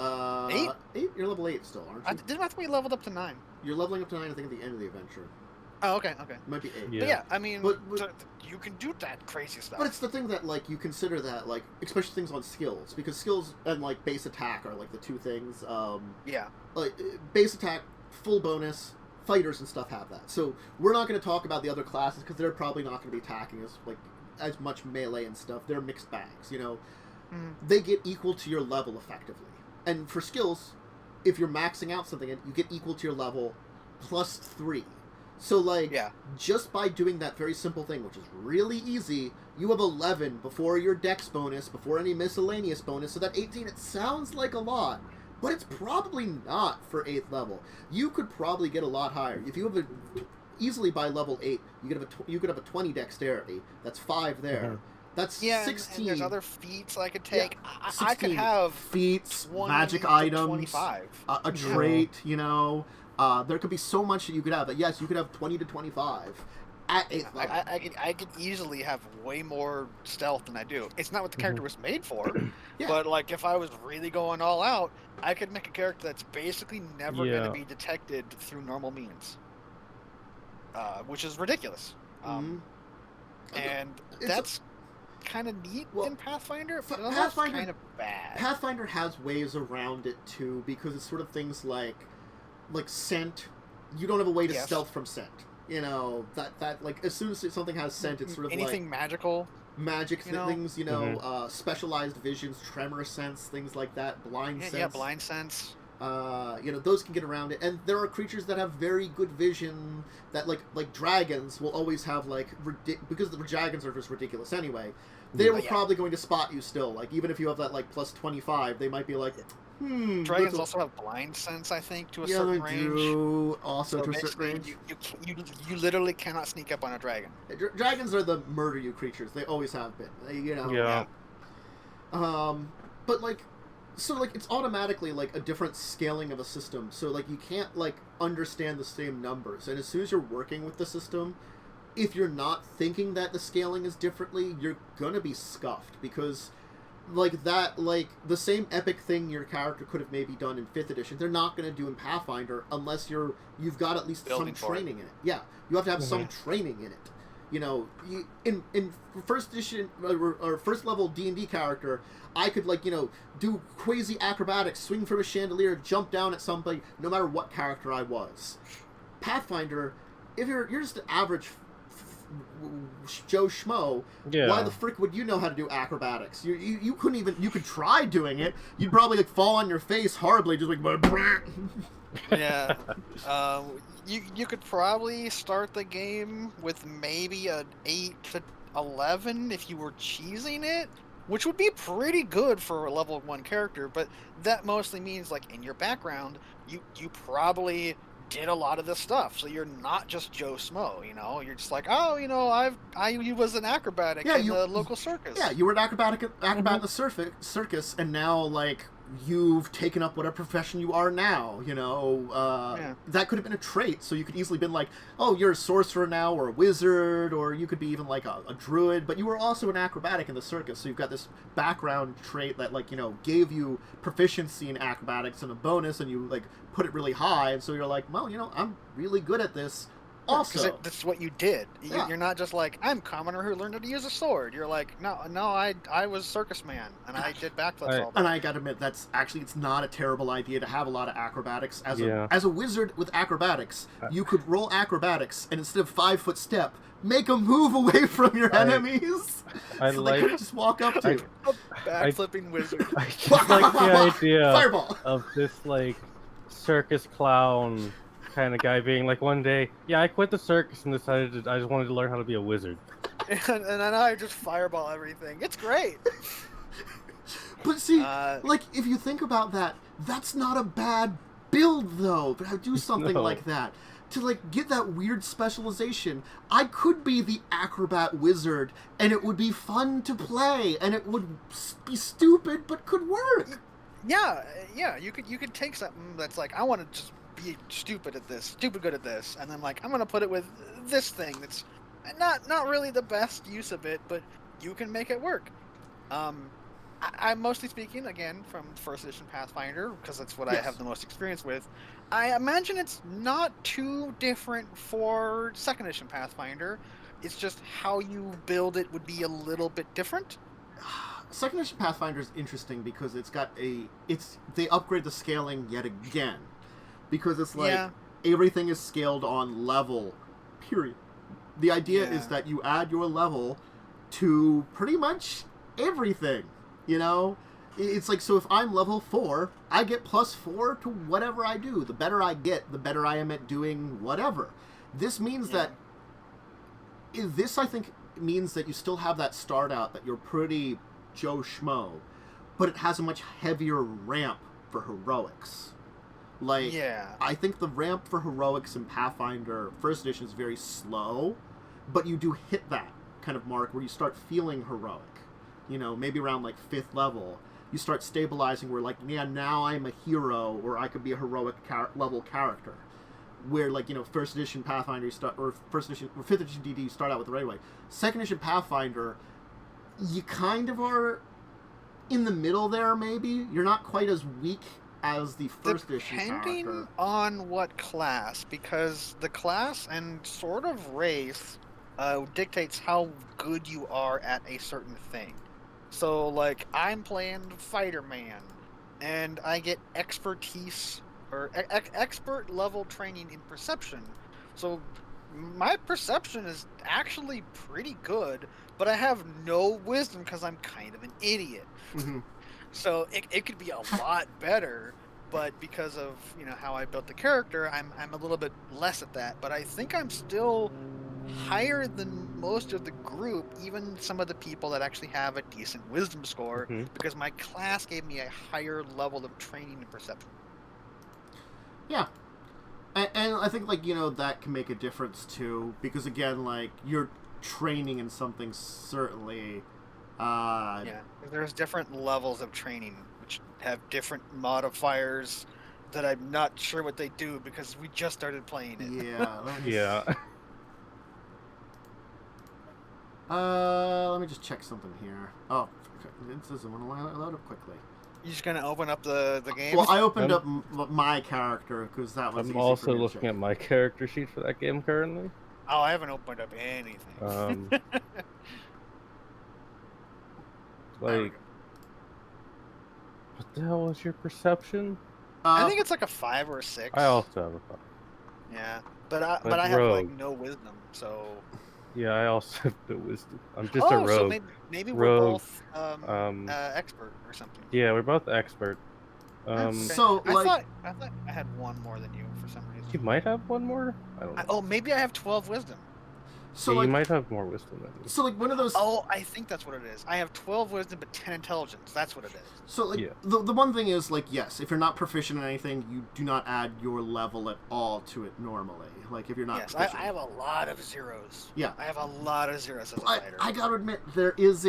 8? 8? You're level 8 still, aren't you? I thought we leveled up to 9. You're leveling up to 9, I think, at the end of the adventure. Oh, okay. It might be 8. Yeah. But yeah, I mean, But- you can do that crazy stuff. But it's the thing that, like, you consider that, like, especially things on skills, because skills and, like, base attack are, like, the two things. Yeah. Like, base attack, full bonus, fighters and stuff have that. So we're not going to talk about the other classes, because they're probably not going to be attacking as much melee and stuff. They're mixed bags, you know? They get equal to your level, effectively. And for skills, if you're maxing out something, you get equal to your level plus 3. So, like, just by doing that very simple thing, which is really easy, you have 11 before your dex bonus, before any miscellaneous bonus, so that 18, it sounds like a lot, but it's probably not for 8th level. You could probably get a lot higher. If you have easily by level 8, you could have a 20 dexterity. That's 5 there. That's 16. And there's other feats I could take. Yeah, I could have feats, 20 magic to items, 25. A trait, you know. There could be so much that you could have. But yes, you could have 20 to 25 at 8th level. I could easily have way more stealth than I do. It's not what the character was made for, Yeah. but like if I was really going all out, I could make a character that's basically never going to be detected through normal means, which is ridiculous. And that's kind of neat in Pathfinder, but it's Pathfinder kind of bad. Pathfinder has ways around it too, because it's sort of things like scent. You don't have a way to stealth from scent. You know, that like as soon as something has scent, it's sort of anything magical. Magic things, you know, specialized visions, tremor sense, things like that, blind sense. Yeah, blind sense. You know, those can get around it, and there are creatures that have very good vision. That like dragons will always have because the dragons are just ridiculous anyway. They were probably going to spot you still. Like even if you have that like plus 25, they might be like, Dragons also have blind sense, I think, to a certain range. Do also so to a certain range. You literally cannot sneak up on a dragon. Dragons are the murder you creatures. They always have been. You know. Yeah. But like, so like it's automatically like a different scaling of a system. So like you can't like understand the same numbers. And as soon as you're working with the system, if you're not thinking that the scaling is differently, you're gonna be scuffed, because like that, like the same epic thing your character could have maybe done in 5th edition, they're not going to do in Pathfinder unless you've got at least some training in it. Yeah, you have to have some training in it. You know, in 1st edition or 1st level D&D character, I could like, you know, do crazy acrobatics, swing from a chandelier, jump down at somebody, no matter what character I was. Pathfinder, if you're just an average Joe Schmo, why the frick would you know how to do acrobatics? You couldn't even, you could try doing it, you'd probably like fall on your face horribly, just like yeah. You could probably start the game with maybe an 8 to 11 if you were cheesing it, which would be pretty good for a level 1 character, but that mostly means like in your background you probably did a lot of this stuff, so you're not just Joe Schmo, you know. You're just like, oh, you know, I was an acrobatic in the local circus. Yeah, you were an acrobat in the circus, and now like you've taken up whatever profession you are now. You know, that could have been a trait, so you could easily been like, oh, you're a sorcerer now, or a wizard, or you could be even like a druid. But you were also an acrobatic in the circus, so you've got this background trait that like, you know, gave you proficiency in acrobatics and a bonus, and you like put it really high, and so you're like, well, you know, I'm really good at this. Also, because that's what you did. You're not just like, I'm commoner who learned how to use a sword. You're like, no, I was circus man, and I did backflips all day. And I gotta admit, it's not a terrible idea to have a lot of acrobatics. As a wizard with acrobatics, you could roll acrobatics, and instead of 5-foot step, make them move away from your enemies. So they could just walk up to you. A backflipping wizard. I just like the idea Fireball. of this like circus clown kind of guy being like, one day, I quit the circus and decided I just wanted to learn how to be a wizard. and then I just fireball everything. It's great. But see, like, if you think about that, that's not a bad build, though. But I do something like that. To, like, get that weird specialization, I could be the acrobat wizard, and it would be fun to play, and it would be stupid, but could work. Yeah, you could take something that's like, I want to just be stupid good at this, and then like I'm gonna put it with this thing that's not really the best use of it, but you can make it work. I'm mostly speaking, again, from first edition Pathfinder, because that's what I Yes. have the most experience with. I imagine it's not too different for second edition Pathfinder. It's just how you build it would be a little bit different. Second edition Pathfinder is interesting because they upgrade the scaling yet again, because it's like Yeah. everything is scaled on level, period. The idea Yeah. is that you add your level to pretty much everything. You know, it's like, so if I'm level 4, I get +4 to whatever I do. The better I get, the better I am at doing whatever. This means Yeah. this, I think, means that you still have that start out that you're pretty Joe Schmo, but it has a much heavier ramp for heroics. Like, Yeah. I think the ramp for heroics in Pathfinder First Edition is very slow, but you do hit that kind of mark where you start feeling heroic. You know, maybe around like 5th level, you start stabilizing where, like, yeah, now I'm a hero, or I could be a heroic level character. Where, like, you know, first edition Pathfinder or 5th edition DD, you start out with the right way. Second edition Pathfinder, you kind of are in the middle there. Maybe you're not quite as weak as the first edition Depending character. on what class, because the class and sort of race dictates how good you are at a certain thing. So, like, I'm playing Fighter Man, and I get expertise or expert level training in perception. So, my perception is actually pretty good, but I have no wisdom because I'm kind of an idiot. Mm-hmm. So it could be a lot better, but because of, you know, how I built the character, I'm a little bit less at that. But I think I'm still higher than most of the group, even some of the people that actually have a decent wisdom score, Mhm. because my class gave me a higher level of training and perception. Yeah. And I think, like, you know, that can make a difference too, because again, like, you're training in something certainly. Yeah, there's different levels of training which have different modifiers that I'm not sure what they do because we just started playing it. Yeah. Yeah. Let me just check something here. Oh, it doesn't want to load up quickly. You're just gonna open up the game? Well, I opened I'm- up my character because that was. I'm easy also for me to looking check. at my character sheet for that game currently. Oh, I haven't opened up anything. Like, what the hell was your perception? I think it's like a 5 or a 6. I also have a 5. Yeah, but I But I have like rogue. no wisdom, so. Yeah, I also have no wisdom. I'm just a Oh, so rogue. maybe we're Rogue. both expert or something. Yeah, we're both expert. Okay. So, I like- thought I had one more than you for some reason. You might have one more. I don't know. Maybe I have 12 wisdom. So, Yeah, like, you might have more wisdom than me. so, like, one of those. Oh, I think that's what it is. I have 12 wisdom but 10 intelligence. That's what it is. So, like, Yeah. the one thing is, like, yes, if you're not proficient in anything, you do not add your level at all to it normally. Like, if you're not Yes, proficient. I have a lot of zeros. Yeah. I have a lot of zeros as a fighter. I gotta admit, there's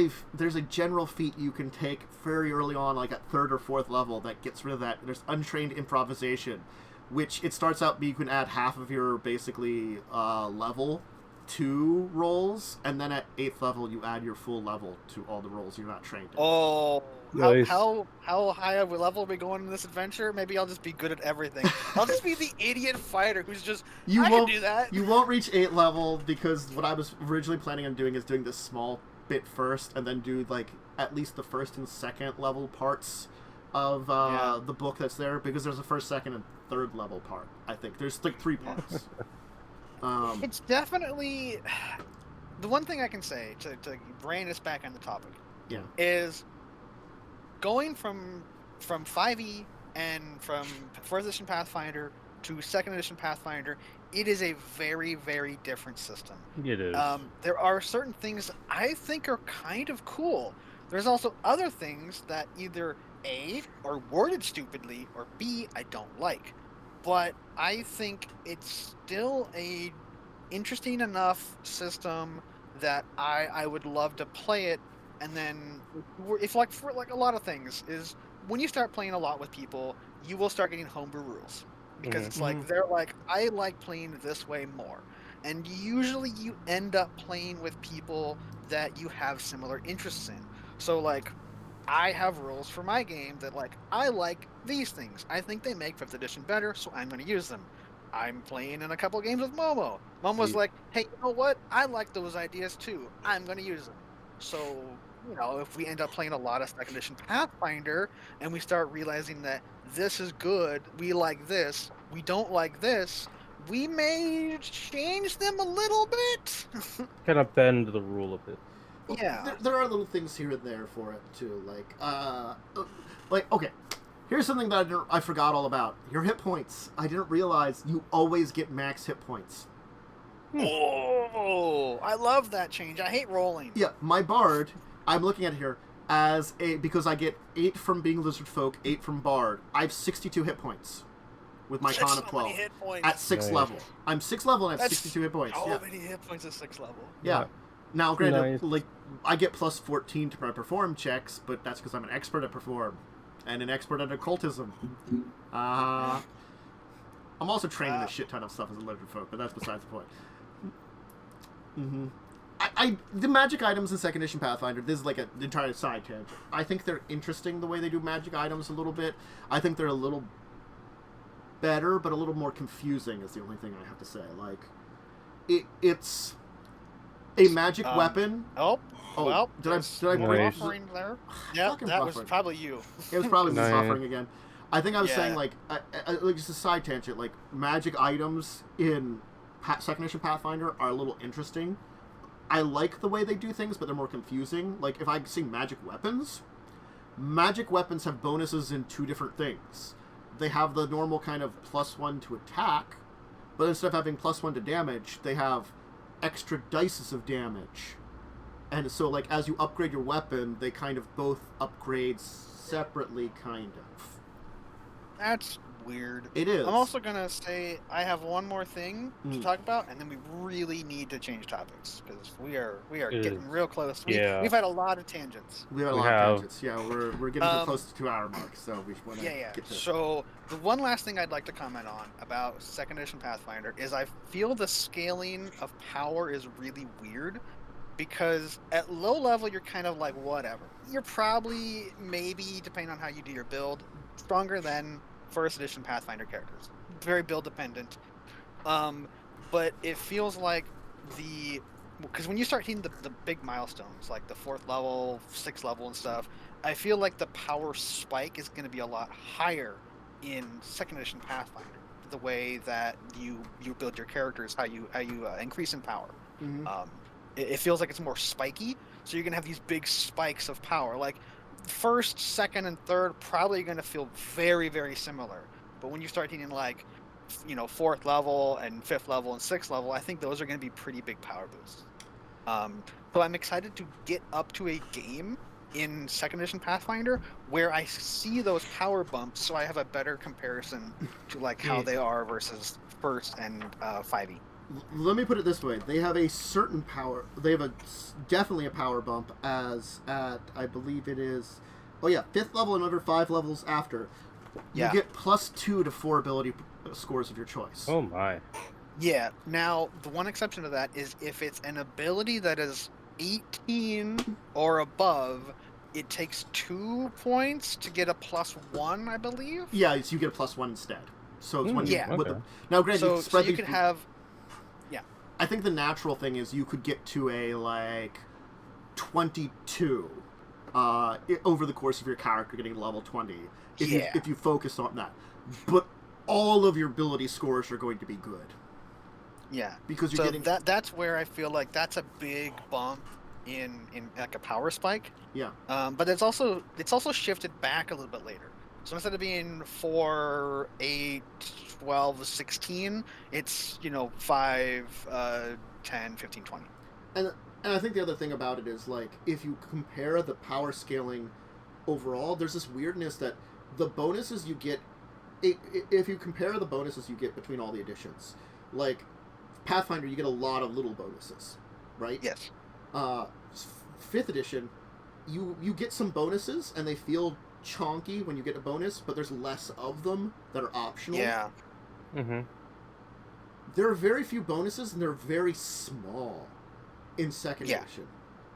a general feat you can take very early on, like at 3rd or 4th level, that gets rid of that. There's untrained improvisation, which it starts out you can add half of your basically level to rolls, and then at 8th level you add your full level to all the rolls you're not trained in. Oh, Nice. how high of a level are we going in this adventure? Maybe I'll just be good at everything. I'll just be the idiot fighter who's just, I can do that. You won't reach 8th level because what I was originally planning on doing is doing this small bit first, and then do like at least the 1st and 2nd level parts of the book that's there, because there's a 1st, 2nd, and 3rd level part. I think there's like 3 parts. It's definitely the one thing I can say to bring us back on the topic. Yeah. Is going from 5e and from 4th edition Pathfinder to 2nd edition Pathfinder. It is a very, very different system. It is. There are certain things I think are kind of cool. There's also other things that either A, are worded stupidly, or B, I don't like. But I think it's still a interesting enough system that I would love to play it. And then, if like for like a lot of things, is when you start playing a lot with people, you will start getting homebrew rules. Because it's like, they're like, I like playing this way more. And usually you end up playing with people that you have similar interests in. So, like, I have rules for my game that, like, I like these things. I think they make 5th edition better, so I'm going to use them. I'm playing in a couple games with Momo. Momo's like, hey, you know what? I like those ideas too. I'm going to use them. So, you know, if we end up playing a lot of 2nd edition Pathfinder and we start realizing that this is good, we like this, we don't like this, we may change them a little bit. Kind of bend the rule a bit. Well, Yeah. there are little things here and there for it too, like okay. Here's something that I forgot all about. Your hit points. I didn't realize you always get max hit points. Oh, I love that change. I hate rolling. Yeah, my bard, I'm looking at it here as because I get 8 from being lizard folk, 8 from bard. I have 62 hit points with my con of 12 hit points. at 6th level. I'm 6th level and I have 62 hit points. How many hit points at 6th level? Yeah. Now, granted, Nice. like I get plus 14 to my perform checks, but that's because I'm an expert at perform and an expert at occultism. I'm also training a shit ton of stuff as a lizard folk, but that's besides the point. The magic items in 2nd edition Pathfinder, this is like an entire side tangent. I think they're interesting the way they do magic items a little bit. I think they're a little better, but a little more confusing is the only thing I have to say. Like, it's a magic weapon. Oh, well, did I Nice. break? buffering there? Yeah, Fucking that was buffering. probably you. It was probably me Nice. buffering again. I think I was saying, Yeah. like just a side tangent, like, magic items in 2nd edition Pathfinder are a little interesting. I like the way they do things, but they're more confusing. Like, if I see magic weapons have bonuses in 2 different things. They have the normal kind of +1 to attack, but instead of having +1 to damage, they have extra dices of damage. And so, like, as you upgrade your weapon, they kind of both upgrade separately, kind of. That's weird. It is. I'm also gonna say I have one more thing to Mm. talk about, and then we really need to change topics because we are Good. getting real close. Yeah. We've had a lot of tangents. We have a We lot have. of tangents. Yeah, we're getting close to 2-hour mark, so we want to Yeah. get to So the one last thing I'd like to comment on about 2nd edition Pathfinder is I feel the scaling of power is really weird because at low level you're kind of like whatever. You're probably maybe depending on how you do your build stronger than 1st edition Pathfinder characters. Very build dependent. But it feels like because when you start hitting the big milestones like the 4th level, 6th level and stuff, I feel like the power spike is going to be a lot higher in 2nd edition Pathfinder. The way that you build your characters, how you increase in power. Mhm. It feels like it's more spiky, so you're gonna have these big spikes of power. Like 1st, 2nd, and 3rd probably going to feel very, very similar. But when you start hitting like, 4th level and 5th level and 6th level, I think those are going to be pretty big power boosts. So I'm excited to get up to a game in 2nd edition Pathfinder where I see those power bumps, so I have a better comparison to like how they are versus 1st and 5e. Let me put it this way: they have a certain power. They have definitely a power bump as at I believe it is. Oh yeah, 5th level and over 5 levels after. You get +2 to 4 ability scores of your choice. Oh my. Yeah. Now the one exception to that is if it's an ability that is 18 or above, it takes 2 points to get a +1, I believe. Yeah, so you get a +1 instead. So it's when you Yeah. with Okay. now granted So spread you these- could have. I think the natural thing is you could get to a like 22 over the course of your character getting to level 20 if you focus on that. But all of your ability scores are going to be good. Yeah. Because you're getting that's where I feel like that's a big bump in like a power spike. Yeah. But it's also shifted back a little bit later. So instead of being 4, 8, 12, 16, it's 5, 10, 15, 20. And I think the other thing about it is, like, if you compare the power scaling overall, there's this weirdness that the bonuses you get, if you compare the bonuses you get between all the editions, like, Pathfinder, you get a lot of little bonuses, right? Yes. 5th edition, you get some bonuses, and they feel chonky when you get a bonus, but there's less of them that are optional. Yeah. Mm-hmm. There are very few bonuses, and they're very small in 2nd edition,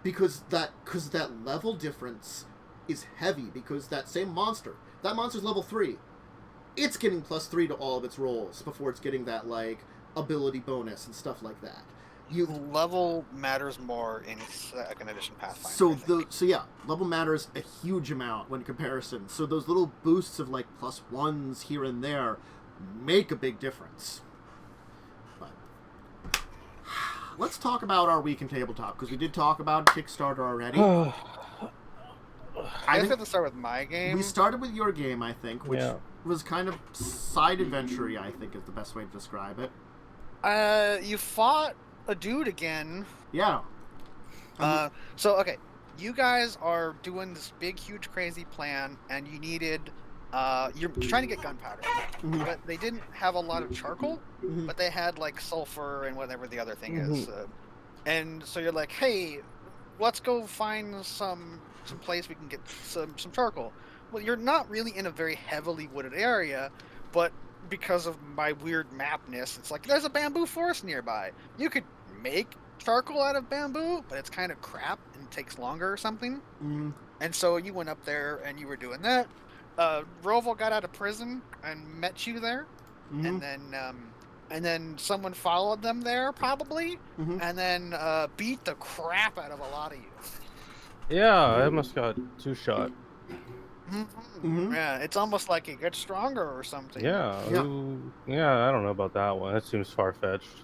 because that level difference is heavy because that same monster, that monster's level 3, it's getting +3 to all of its rolls before it's getting that, like, ability bonus and stuff like that. Level matters more in second edition Pathfinder. So yeah, level matters a huge amount when comparison. So those little boosts of like +1s here and there make a big difference. But let's talk about our week in tabletop, because we did talk about Kickstarter already. I guess I have to start with my game. We started with your game, I think, which was kind of side adventure-y, I think is the best way to describe it. You fought a dude again. Yeah. So, okay. You guys are doing this big, huge, crazy plan, and you needed... you're trying to get gunpowder. Mm-hmm. But they didn't have a lot of charcoal, Mm-hmm. but they had, like, sulfur and whatever the other thing is. And so you're like, hey, let's go find some place we can get some charcoal. Well, you're not really in a very heavily wooded area, but because of my weird mapness, it's like there's a bamboo forest nearby. You could make charcoal out of bamboo, but it's kind of crap and it takes longer or something. Mm-hmm. And so you went up there and you were doing that. Roval got out of prison and met you there, Mm-hmm. and then someone followed them there probably, Mm-hmm. and then beat the crap out of a lot of you. Yeah, I almost got 2-shot. Mm-hmm. Yeah, it's almost like it gets stronger or something. Yeah, I don't know about that one. That seems far-fetched.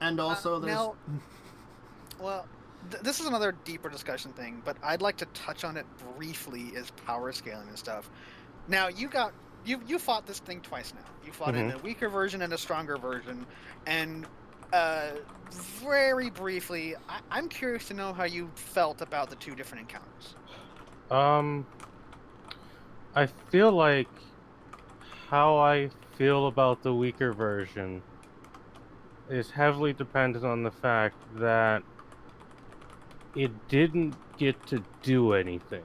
And also there's... Now, well, this is another deeper discussion thing, but I'd like to touch on it briefly as power scaling and stuff. Now, you fought this thing twice now. You fought it in a weaker version and a stronger version, and very briefly, I'm curious to know how you felt about the two different encounters. I feel like how I feel about the weaker version is heavily dependent on the fact that it didn't get to do anything.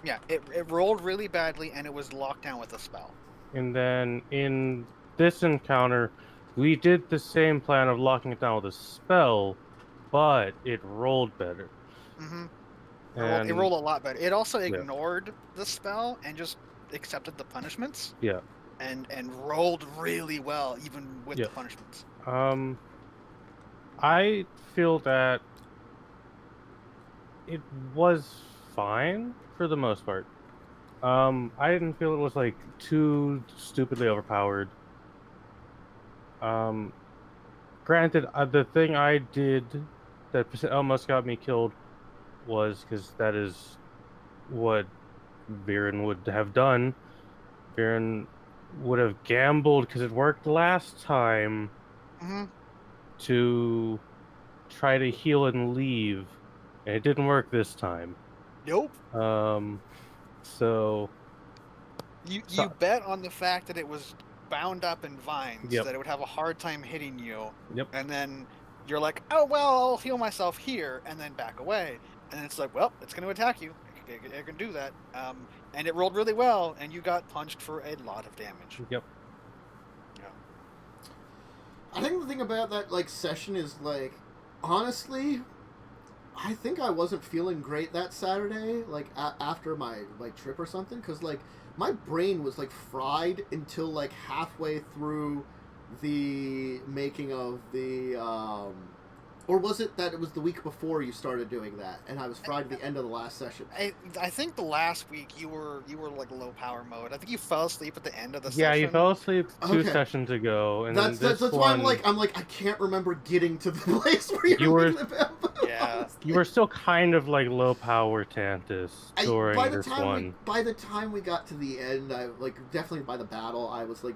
Yeah, it rolled really badly and it was locked down with a spell. And then in this encounter, we did the same plan of locking it down with a spell, but it rolled better. Mm-hmm. And it rolled a lot better. It also ignored the spell and just accepted the punishments. Yeah. And rolled really well, even with the punishments. I feel that it was fine for the most part. I didn't feel it was like too stupidly overpowered. Granted, the thing I did that almost got me killed was because that is what Viren would have done. Viren would have gambled because it worked last time to try to heal and leave, and it didn't work this time. Nope. So you bet on the fact that it was bound up in vines, that it would have a hard time hitting you. Yep. And then you're like, oh well, I'll heal myself here, and then back away. And it's like, well, it's going to attack you. It can do that. And it rolled really well, and you got punched for a lot of damage. Yep. Yeah. I think the thing about that like session is like, honestly, I think I wasn't feeling great that Saturday, like after my like trip or something, because like my brain was like fried until like halfway through the making of the or was it that it was the week before you started doing that, and I was fried at the end of the last session? I think the last week you were like low power mode. I think you fell asleep at the end of the session. Yeah, you fell asleep two sessions ago, and that's why I'm like I can't remember getting to the place where you were. Yeah, you were still kind of like low power Tantus during this one. By the time we got to the end, I like definitely by the battle, I was like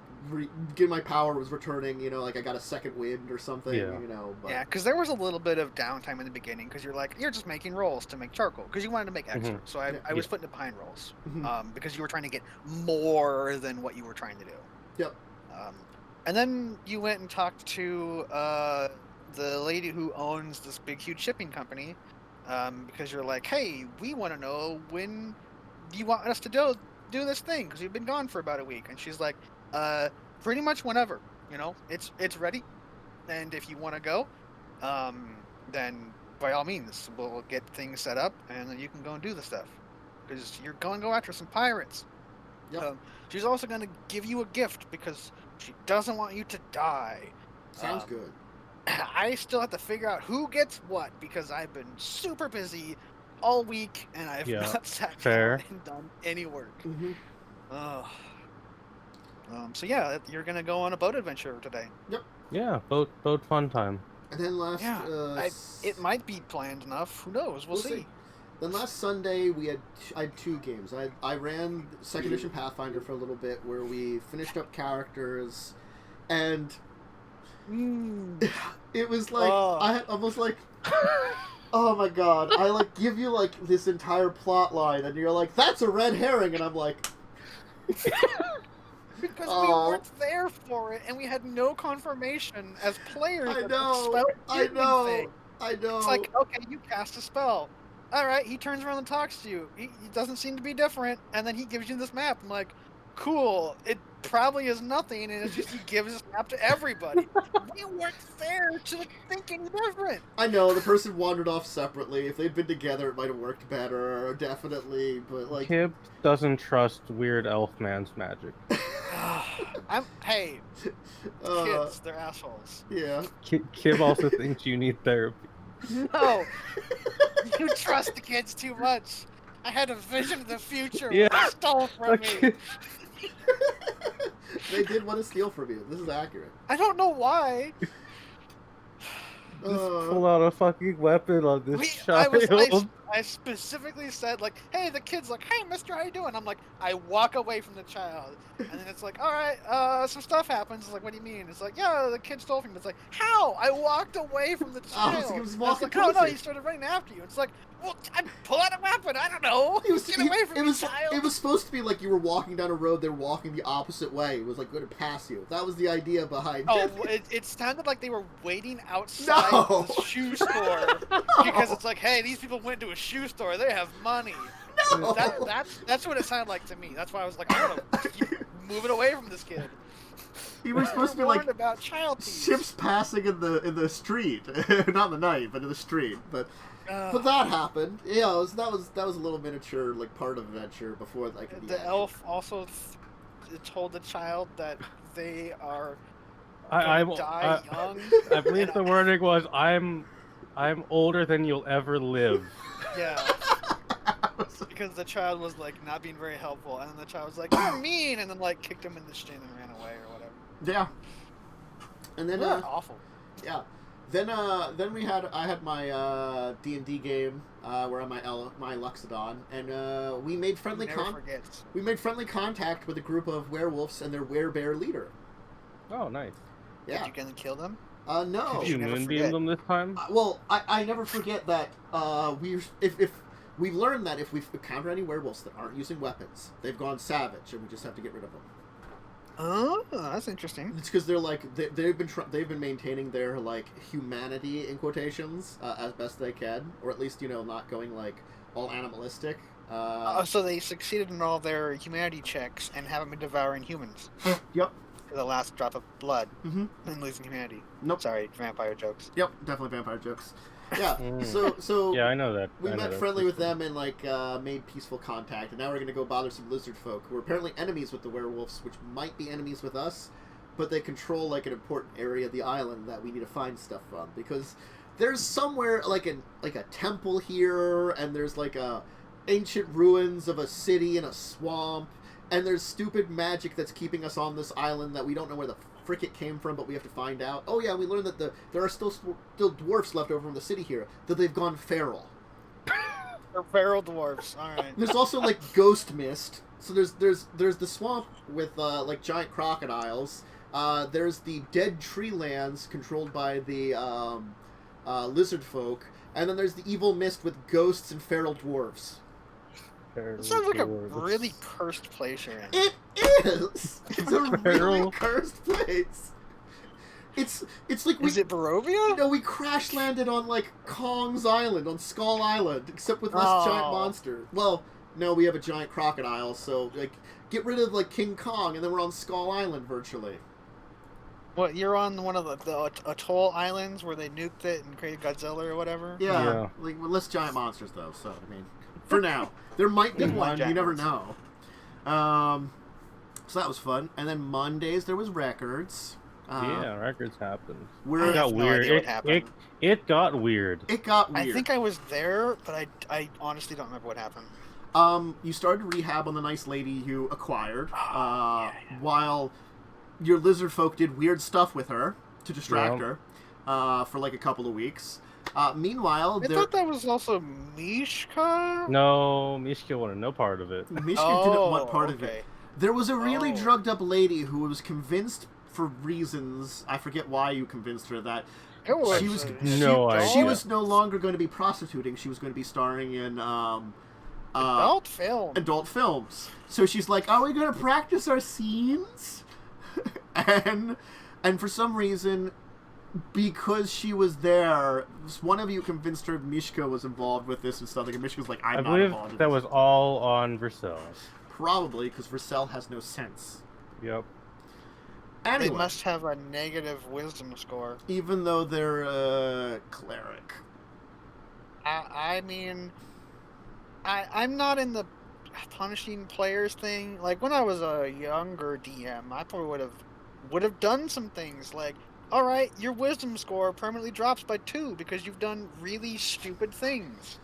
my power was returning. You know, like I got a second wind or something. Yeah. You know. But... Yeah, because there was a little bit of downtime in the beginning because you're just making rolls to make charcoal because you wanted to make extra. So I was putting it behind rolls because you were trying to get more than what you were trying to do. Yep. And then you went and talked to the lady who owns this big, huge shipping company because you're like, hey, we want to know when you want us to do this thing because we've been gone for about a week. And she's like, pretty much whenever, you know, it's ready. And if you want to go, then by all means, we'll get things set up and then you can go and do the stuff. because you're going to go after some pirates. Yep. She's also going to give you a gift because she doesn't want you to die. Sounds good. I still have to figure out who gets what because I've been super busy all week and I've not sat down and done any work. Mm-hmm. So yeah, you're gonna go on a boat adventure today. Yep. Yeah, boat fun time. And then it might be planned enough. Who knows? We'll see. Then last Sunday I had 2 games. I ran 2nd edition Pathfinder for a little bit where we finished up characters, and it was like I almost like. Oh my god! I like give you like this entire plot line, and you're like, "That's a red herring," and I'm like, because we weren't there for it, and we had no confirmation as players. I that know. the spell I know. thing. I know. It's like, okay, you cast a spell. All right, he turns around and talks to you. He doesn't seem to be different, and then he gives you this map. I'm like, cool. It probably is nothing, and it's just he gives this map to everybody. We weren't there to think any different. I know, the person wandered off separately. If they'd been together, it might have worked better, definitely, but like... Kib doesn't trust weird elf man's magic. Hey, kids, they're assholes. Yeah. Kib also thinks you need therapy. No! You trust the kids too much. I had a vision of the future. Yeah. They stole from me. They did want to steal from you. This is accurate. I don't know why. Just pull out a fucking weapon on this child. I specifically said, like, hey, the kid's like, hey, mister, how you doing? I'm like, I walk away from the child. And then it's like, all right, some stuff happens. It's like, what do you mean? It's like, yeah, the kid stole from me. It's like, how? I walked away from the child. He was it's walking like, oh, no, he started running after you. It's like, well, I pull out a weapon. I don't know. Get away from the child. It was supposed to be like you were walking down a road, they were walking the opposite way. It was like going to pass you. That was the idea behind it. Oh, it sounded like they were waiting outside the shoe store because it's like, hey, these people went to a shoe store. They have money. No. That's what it sounded like to me. That's why I was like, I want to keep moving away from this kid. You were supposed to be like about child ships passing in the street, not in the night, but in the street. But that happened. Yeah, that was a little miniature like part of adventure before like the elf also told the child that they are die young. I believe the wording was, I'm older than you'll ever live. Yeah. Because the child was like not being very helpful, and then the child was like, "You're mean," and then like kicked him in the shin and ran away or whatever. Yeah. And then awful. Yeah. Then I had my D&D game where I'm my Luxodon, and we made friendly contact with a group of werewolves and their werebear leader. Oh, nice. Yeah. Did you gonna kill them? No. Did you moonbeam them this time? Well, I never forget that if we've learned that if we encounter any werewolves that aren't using weapons, they've gone savage, and we just have to get rid of them. Oh, that's interesting. It's because they're like they've been maintaining their like humanity in quotations as best they can, or at least not going like all animalistic. So they succeeded in all their humanity checks and haven't been devouring humans. Yep. To the last drop of blood and losing humanity. Nope. Sorry, vampire jokes. Yep, definitely vampire jokes. Yeah. So yeah, I know that. We met friendly with them and like made peaceful contact, and now we're gonna go bother some lizard folk who are apparently enemies with the werewolves, which might be enemies with us, but they control like an important area of the island that we need to find stuff from, because there's somewhere like a temple here, and there's like ancient ruins of a city in a swamp, and there's stupid magic that's keeping us on this island that we don't know where the frick it came from, but we have to find out. Oh yeah, we learned that there are still dwarfs left over from the city here, that they've gone feral. They're feral dwarfs. All right. There's also like ghost mist. So there's the swamp with like giant crocodiles. There's the dead tree lands controlled by the lizard folk, and then there's the evil mist with ghosts and feral dwarves. It sounds like a really cursed place you're in. It is! It's a really cursed place. It's like Is it Barovia? No, we crash landed on like Kong's Island, on Skull Island, except with less giant monsters. Well, no, we have a giant crocodile, so like get rid of like King Kong, and then we're on Skull Island virtually. What, you're on one of the atoll islands where they nuked it and created Godzilla or whatever? Yeah. Like with less giant monsters though. So I mean. For now. There might be Good one, one, you never Jackals. know. So that was fun. And then Mondays there was records. Yeah, records happened. I Where It got have no weird. idea what It, happened. it got weird. it got weird. I think I was there, but I honestly don't remember what happened. You started rehab on the nice lady you acquired, Yeah. while your lizard folk did weird stuff with her to distract Yeah. her for like a couple of weeks. Meanwhile, I thought that was also Mishka. No, Mishka wanted no part of it. Michigan didn't want part of it. okay. There was a really Oh. drugged up lady who was convinced, for reasons I forget why you convinced her, that It was She was- No idea. she was no longer going to be prostituting. She was going to be starring in adult film. adult films. So she's like, "Are we going to practice our scenes?" and for some reason, because she was there, one of you convinced her Mishka was involved with this and stuff. Like, and Mishka was like, "I'm I not believe involved." in that this." was all on Versailles. Probably because Vercel has no sense. Yep. Anyway, They must have a negative wisdom score. even though they're a cleric. I mean, I'm not in the punishing players thing. Like when I was a younger DM, I probably would have done some things like, all right, your wisdom score permanently drops by 2 because you've done really stupid things.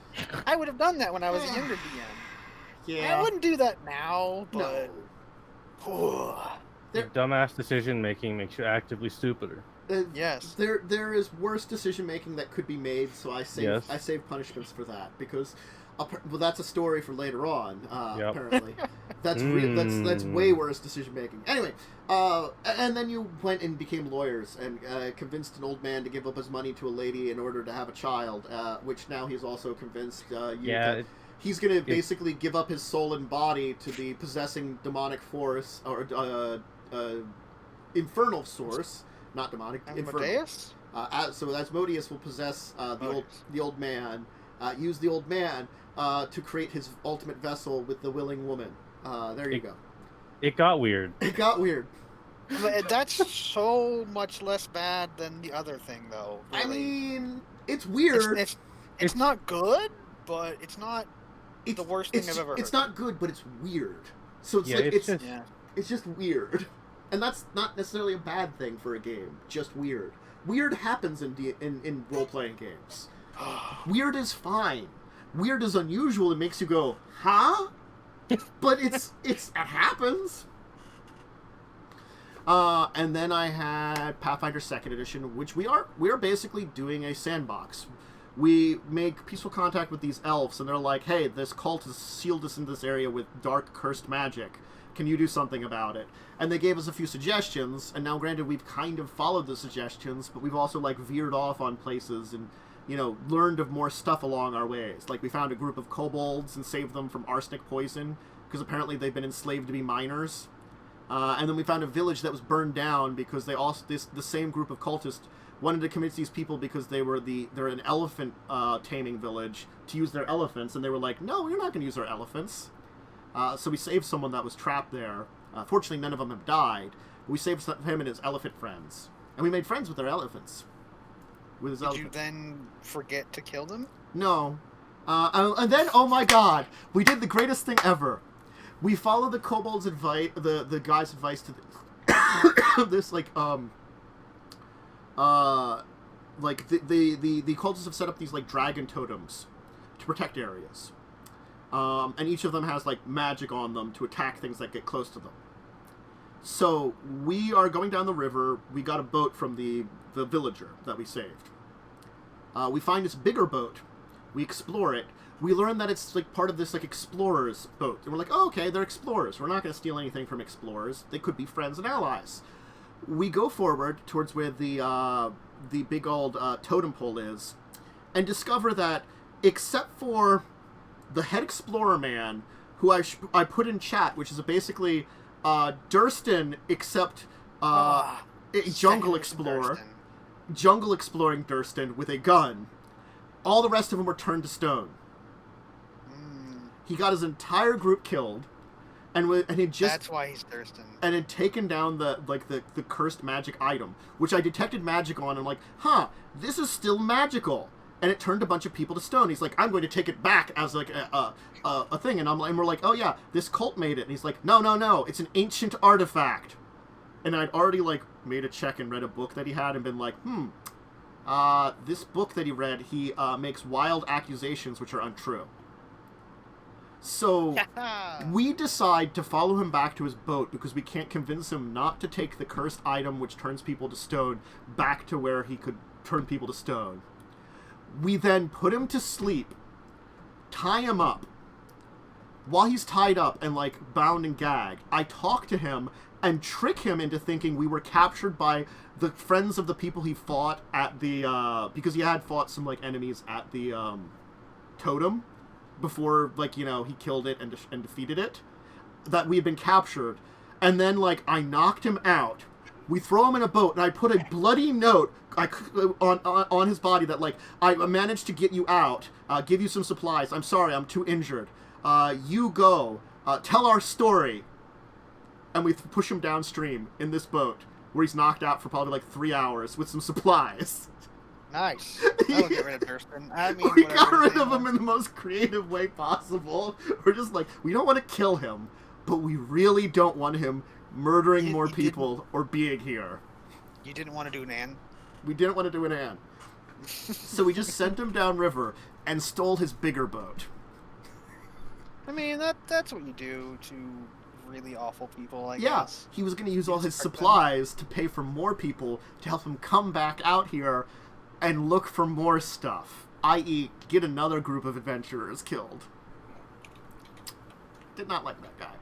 I would have done that when I was a younger DM. I wouldn't do that now, but There- Your dumbass decision making makes you actively stupider. yes. There is worse decision making that could be made, so I save Yes. I save punishments for that because, well, that's a story for later on. Yep. Apparently, that's way worse decision making. Anyway, and then you went and became lawyers and convinced an old man to give up his money to a lady in order to have a child, which now he's also convinced you. Yeah. that he's going to basically give up his soul and body to the possessing demonic force or infernal source. Not demonic. Infernal. Amadeus? So Asmodeus will possess Asmodeus. the old man, use the old man to create his ultimate vessel with the willing woman. There you go. It got weird. It got weird. But that's so much less bad than the other thing, though. I Really. mean, it's weird. It's not good, but it's not the worst thing I've ever heard. It's not good, but it's weird. So it's Yeah, like it's it's just- Yeah. it's just weird, and that's not necessarily a bad thing for a game. Just weird. Weird happens in role playing games. Weird is fine. Weird is unusual. It makes you go, huh? But it happens. And then I had Pathfinder 2nd Edition, which we are basically doing a sandbox. We make peaceful contact with these elves, and they're like, "Hey, this cult has sealed us in this area with dark, cursed magic. Can you do something about it?" And they gave us a few suggestions, and now granted we've kind of followed the suggestions, but we've also like veered off on places and, you know, learned of more stuff along our ways. Like we found a group of kobolds and saved them from arsenic poison, because apparently they've been enslaved to be miners. And then we found a village that was burned down because the same group of cultists wanted to convince these people, because they're an elephant taming village, to use their elephants, and they were like, "No, you're not going to use our elephants." So we saved someone that was trapped there. Fortunately, none of them have died. But we saved him and his elephant friends, and we made friends with their elephants. With his Did you elephant. then forget to kill them? No. And then, oh my god, we did the greatest thing ever. We followed the kobold's advice, the guy's advice to this, the cultists have set up these, like, dragon totems to protect areas. And each of them has, like, magic on them to attack things that get close to them. So, we are going down the river. We got a boat from the villager that we saved. We find this bigger boat. We explore it. We learn that it's like part of this like explorers boat. And we're like, oh, okay, they're explorers. We're not going to steal anything from explorers. They could be friends and allies. We go forward towards where the big old totem pole is, and discover that except for the head explorer man, who I put in chat, which is basically Durston except a jungle explorer. Durston. Jungle exploring Durston with a gun. All the rest of them were turned to stone. He got his entire group killed, and he just That's why he's Durston. and had taken down the cursed magic item, which I detected magic on. And I'm like, huh, this is still magical. and it turned a bunch of people to stone. He's like, I'm going to take it back as like a thing, and we're like, oh yeah, this cult made it. And he's like, no, it's an ancient artifact. And I'd already like made a check and read a book that he had and been like, this book that he read, he makes wild accusations which are untrue. So we decide to follow him back to his boat because we can't convince him not to take the cursed item which turns people to stone back to where he could turn people to stone. We then put him to sleep, tie him up. While he's tied up and like bound and gagged, I talk to him and trick him into thinking we were captured by the friends of the people he fought at the because he had fought some like enemies at the totem before, like, you know, he killed it and defeated it, that we had been captured. And then, like, I knocked him out. We throw him in a boat, and I put a bloody note on his body that, like, I managed to get you out, give you some supplies. I'm sorry, I'm too injured. You go, tell our story. And we push him downstream in this boat, where he's knocked out for probably, like, 3 hours with some supplies. Nice. That'll get rid of Durston. I mean, we got rid of him in the most creative way possible. We're just like, we don't want to kill him, but we really don't want him murdering more people or being here. You didn't want to do an Ann? We didn't want to do an Ann. So we just sent him downriver and stole his bigger boat. I mean, that's what you do to really awful people, I yeah, guess. He was going to use all his supplies to pay for more people to help him come back out here and look for more stuff, i.e. get another group of adventurers killed. Did not like that guy.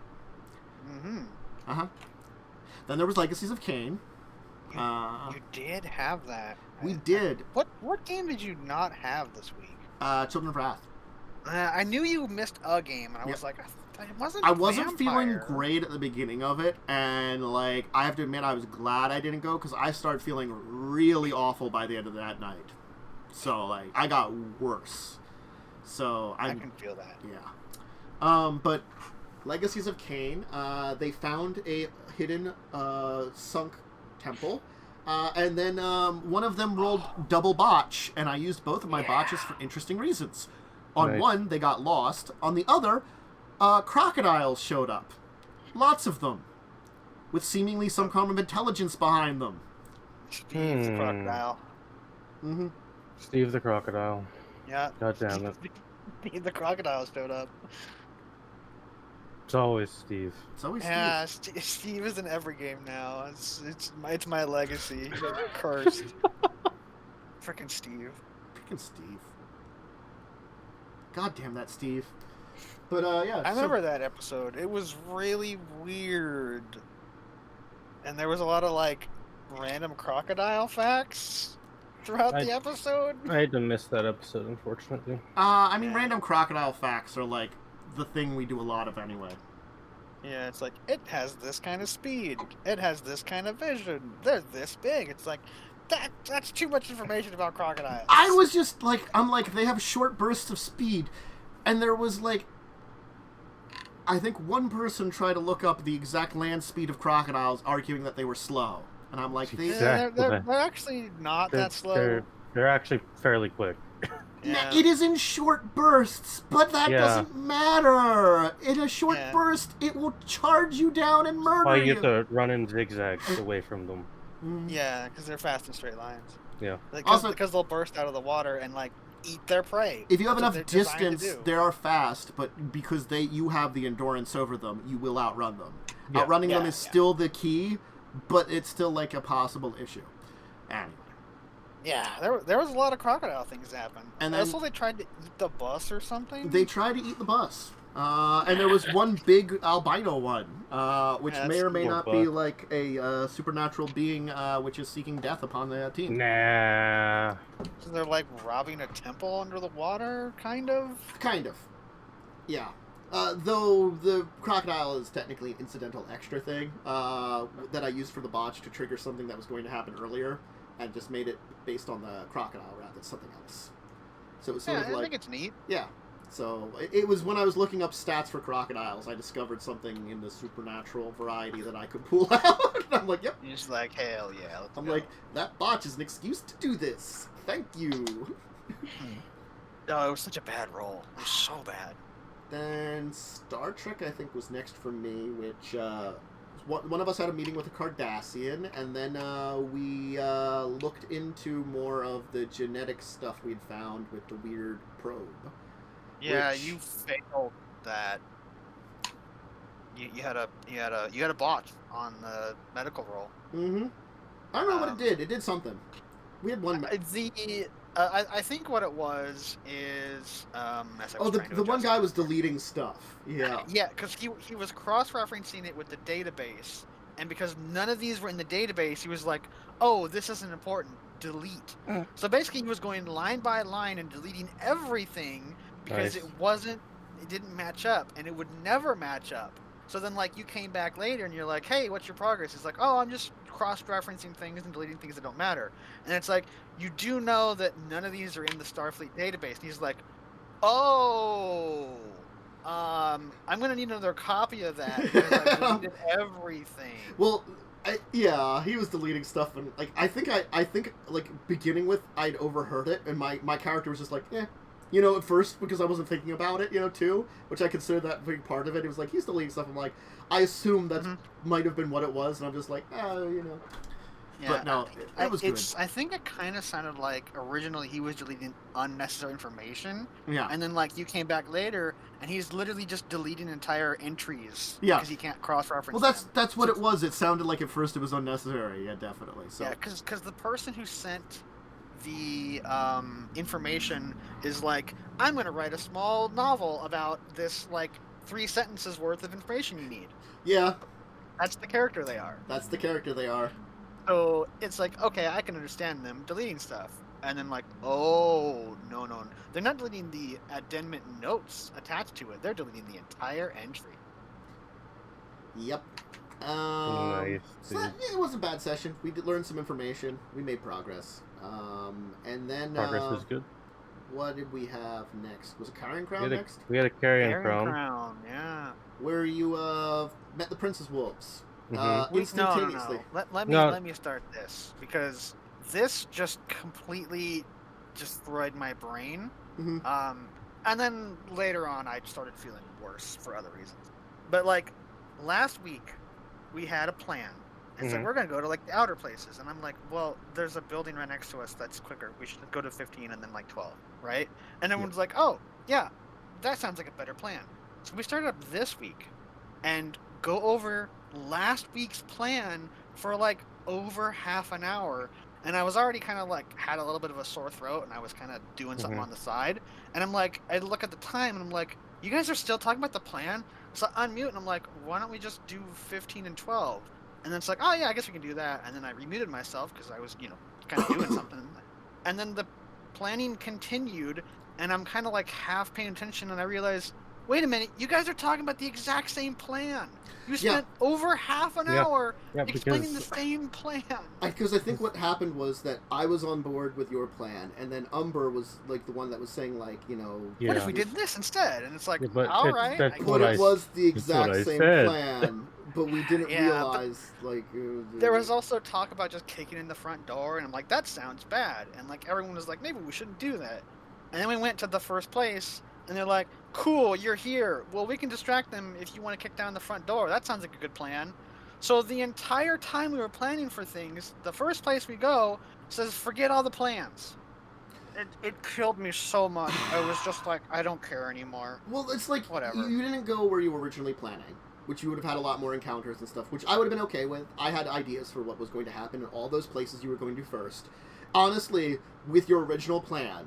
Mm-hmm. Uh-huh. Then there was Legacies of Kain. You did have that. We did. What game did you not have this week? Children of Wrath. I knew you missed a game, and I was like, I wasn't feeling great at the beginning of it, and, like, I have to admit I was glad I didn't go, because I started feeling really awful by the end of that night. So, like, I got worse. So, I can feel that. Yeah. But Legacies of Kain, they found a hidden, sunk temple, and then one of them rolled double botch, and I used both of my botches for interesting reasons. On one, they got lost. On the other, crocodiles showed up. Lots of them. With seemingly some kind of intelligence behind them. Steve the crocodile. Mm-hmm. Steve the crocodile. Yeah. God damn it. Steve the crocodile showed up. It's always Steve. It's always Steve. Yeah, Steve is in every game now. It's my legacy. Cursed. Frickin' Steve. Frickin' Steve. God damn that Steve. But, yeah. I remember that episode. It was really weird. And there was a lot of, like, random crocodile facts throughout the episode. I had to miss that episode, unfortunately. I mean, random crocodile facts are, like, the thing we do a lot of anyway. Yeah, it's like, it has this kind of speed. It has this kind of vision. They're this big. It's like, that's too much information about crocodiles. I was just like, I'm like, they have short bursts of speed. And there was like, I think one person tried to look up the exact land speed of crocodiles, arguing that they were slow. And I'm like, they're actually not that slow. They're actually fairly quick. Yeah. It is in short bursts, but that doesn't matter. In a short burst, it will charge you down and murder you. Why you have to run in zigzags away from them. Yeah, because they're fast in straight lines. Yeah. Because they'll burst out of the water and, like, eat their prey. If you have enough distance, they are fast, but because you have the endurance over them, you will outrun them. Yeah. Outrunning them is still the key, but it's still, like, a possible issue. Anyway. Yeah, there was a lot of crocodile things happen. And then, also, they tried to eat the bus or something? They tried to eat the bus. And there was one big albino one, which may or may not be like a supernatural being which is seeking death upon the team. Nah. So they're like robbing a temple under the water, kind of? Kind of. Yeah. Though the crocodile is technically an incidental extra thing that I used for the botch to trigger something that was going to happen earlier, and just made it based on the crocodile rather than something else. So it was sort of like... I think it's neat. Yeah. So it was when I was looking up stats for crocodiles, I discovered something in the supernatural variety that I could pull out. And I'm like, yep. You're just like, hell yeah. I'm like, that botch is an excuse to do this. Thank you. No, it was such a bad roll. It was so bad. Then Star Trek, I think, was next for me, which one of us had a meeting with a Cardassian, and then we looked into more of the genetic stuff we'd found with the weird probe. Yeah, Which- you failed that. You had a botch on the medical roll. Mm-hmm. I don't know what it did. It did something. We had one. I think what it was is as I was trying to the one adjust guy it. was deleting stuff. Yeah. Yeah, because he was cross-referencing it with the database, and because none of these were in the database, he was like, "Oh, this isn't important. Delete." So basically, he was going line by line and deleting everything because Nice. it didn't match up, and it would never match up. So then, like, you came back later and you're like, "Hey, what's your progress?" He's like, "Oh, I'm just cross-referencing things and deleting things that don't matter." And it's like, you do know that none of these are in the Starfleet database. And he's like, "Oh, I'm gonna need another copy of that because I deleted everything." Well, yeah, he was deleting stuff, and like I think like beginning with I'd overheard it, and my character was just like, eh. You know, at first, because I wasn't thinking about it, too, which I considered that big part of it. It was like, he's deleting stuff. I'm like, I assume that might have been what it was, and I'm just like, Yeah, But no, it was good. I think it kind of sounded like originally he was deleting unnecessary information, Yeah. and then like you came back later, and he's literally just deleting entire entries. Yeah. Because he can't cross-reference. Well, them. that's what it was. It sounded like at first it was unnecessary. Yeah, definitely. So. Yeah, because the person who sent the information is like, "I'm going to write a small novel about this, like 3 sentences worth of information you need." Yeah, That's the character they are. that's the character they are. So it's like, okay, I can understand them deleting stuff. And then like, oh, no. They're not deleting the addendum notes attached to it. They're deleting the entire entry. Yep. Nice. So it was a bad session. We did learn some information. We made progress. And then Progress was good. what did we have next? Was it Carrion Crown next? We had a carrion Iron crown. yeah. Where you met the Princess Wolves. Mhm. Instantaneously. No. Let me start this because this just completely destroyed my brain. Mhm. And then later on, I started feeling worse for other reasons. But like last week, we had a plan. It's like, Mhm. we're gonna go to like the outer places, and I'm like, well, there's a building right next to us that's quicker. We should go to 15 and then like 12, right? And everyone's like, oh yeah, that sounds like a better plan. So we started up this week, and go over last week's plan for like over half an hour. And I was already kind of like had a little bit of a sore throat, and I was kind of doing something Mhm. on the side. And I'm like, I look at the time, and I'm like, you guys are still talking about the plan? So I unmute, and I'm like, why don't we just do 15 and 12? And then it's like, oh yeah, I guess we can do that. And then I remuted myself because I was, kind of doing something. And then the planning continued, and I'm kind of like half paying attention, and I realized, wait a minute, you guys are talking about the exact same plan. You Yeah. spent over half an Yeah. hour Yeah, explaining the because same plan. Because I think what happened was that I was on board with your plan, and then Umber was like the one that was saying like, What if we did this instead? And it's like, Yeah, but all that's- right. that's I But what it I- was the that's what exact I same said. plan, but we didn't Yeah, but realize like it was, There was also talk about just kicking in the front door, and I'm like, that sounds bad. And like everyone was like, maybe we shouldn't do that. And then we went to the first place, and they're like, cool, you're here. Well, we can distract them if you want to kick down the front door. That sounds like a good plan. So the entire time we were planning for things, the first place we go says, forget all the plans. It killed me so much. I was just like, I don't care anymore. Well, it's like Whatever. you didn't go where you were originally planning, which you would have had a lot more encounters and stuff, which I would have been okay with. I had ideas for what was going to happen in all those places you were going to first. Honestly, with your original plan,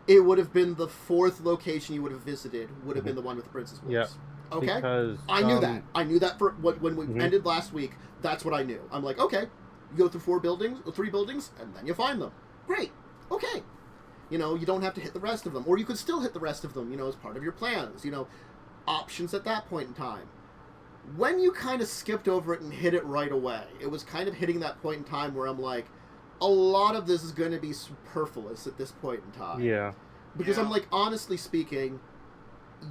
it would have been the 4th location you would have visited would have been the one with the Princess Wolves. Yeah. Okay? Because I knew that. I knew that for when we Mhm. ended last week. That's what I knew. I'm like, okay, you go through 3 buildings, and then you find them. Great. Okay. You don't have to hit the rest of them. Or you could still hit the rest of them, as part of your plans. Options at that point in time. When you kind of skipped over it and hit it right away, it was kind of hitting that point in time where I'm like, a lot of this is going to be superfluous at this point in time. Yeah. Because Yeah. I'm like, honestly speaking,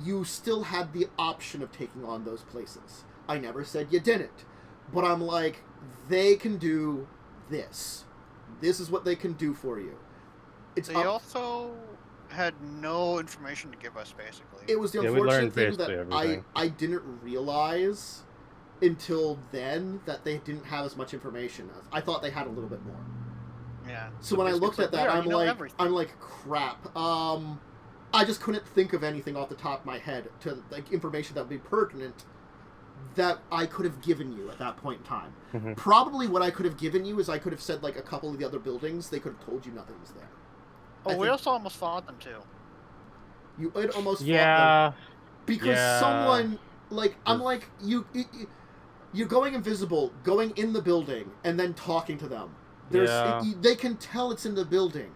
you still had the option of taking on those places. I never said you didn't. But I'm like, they can do this. This is what they can do for you. It's They also had no information to give us, basically. It was the Yeah, we unfortunate learned thing basically that everything. I didn't realize until then that they didn't have as much information as I thought they had a little bit more. Yeah. So when I looked at that, I'm everything. like, crap. I just couldn't think of anything off the top of my head to like information that would be pertinent that I could have given you at that point in time. Mm-hmm. Probably what I could have given you is I could have said like a couple of the other buildings. They could have told you nothing was there. Oh, we also almost fought them too. You had almost fought them Yeah. because Yeah. someone like I'm like you're going invisible, going in the building, and then talking to them. They can tell it's in the building.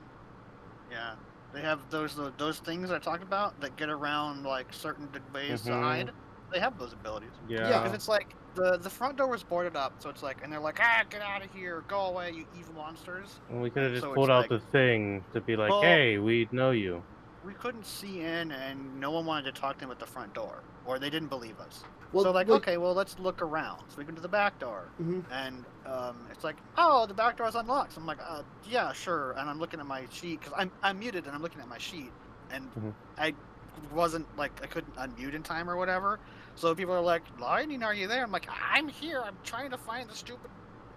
Yeah. They have those things I talked about that get around like certain ways to hide. They have those abilities. Yeah. Because it's like the front door was boarded up, so it's like, and they're like, get out of here, go away, you evil monsters. And we could have just So pulled it's out like- the thing to be like, Well- hey, we know you. We couldn't see in, and no one wanted to talk to them at the front door, or they didn't believe us. Well, So like, okay, well, let's look around. So we went to the back door, Mhm. and it's like, oh, the back door is unlocked. So I'm like, yeah, sure. And I'm looking at my sheet because I'm muted, and I'm looking at my sheet, and I wasn't like I couldn't unmute in time or whatever. So people are like, Lightning, are you there? I'm like, I'm here. I'm trying to find the stupid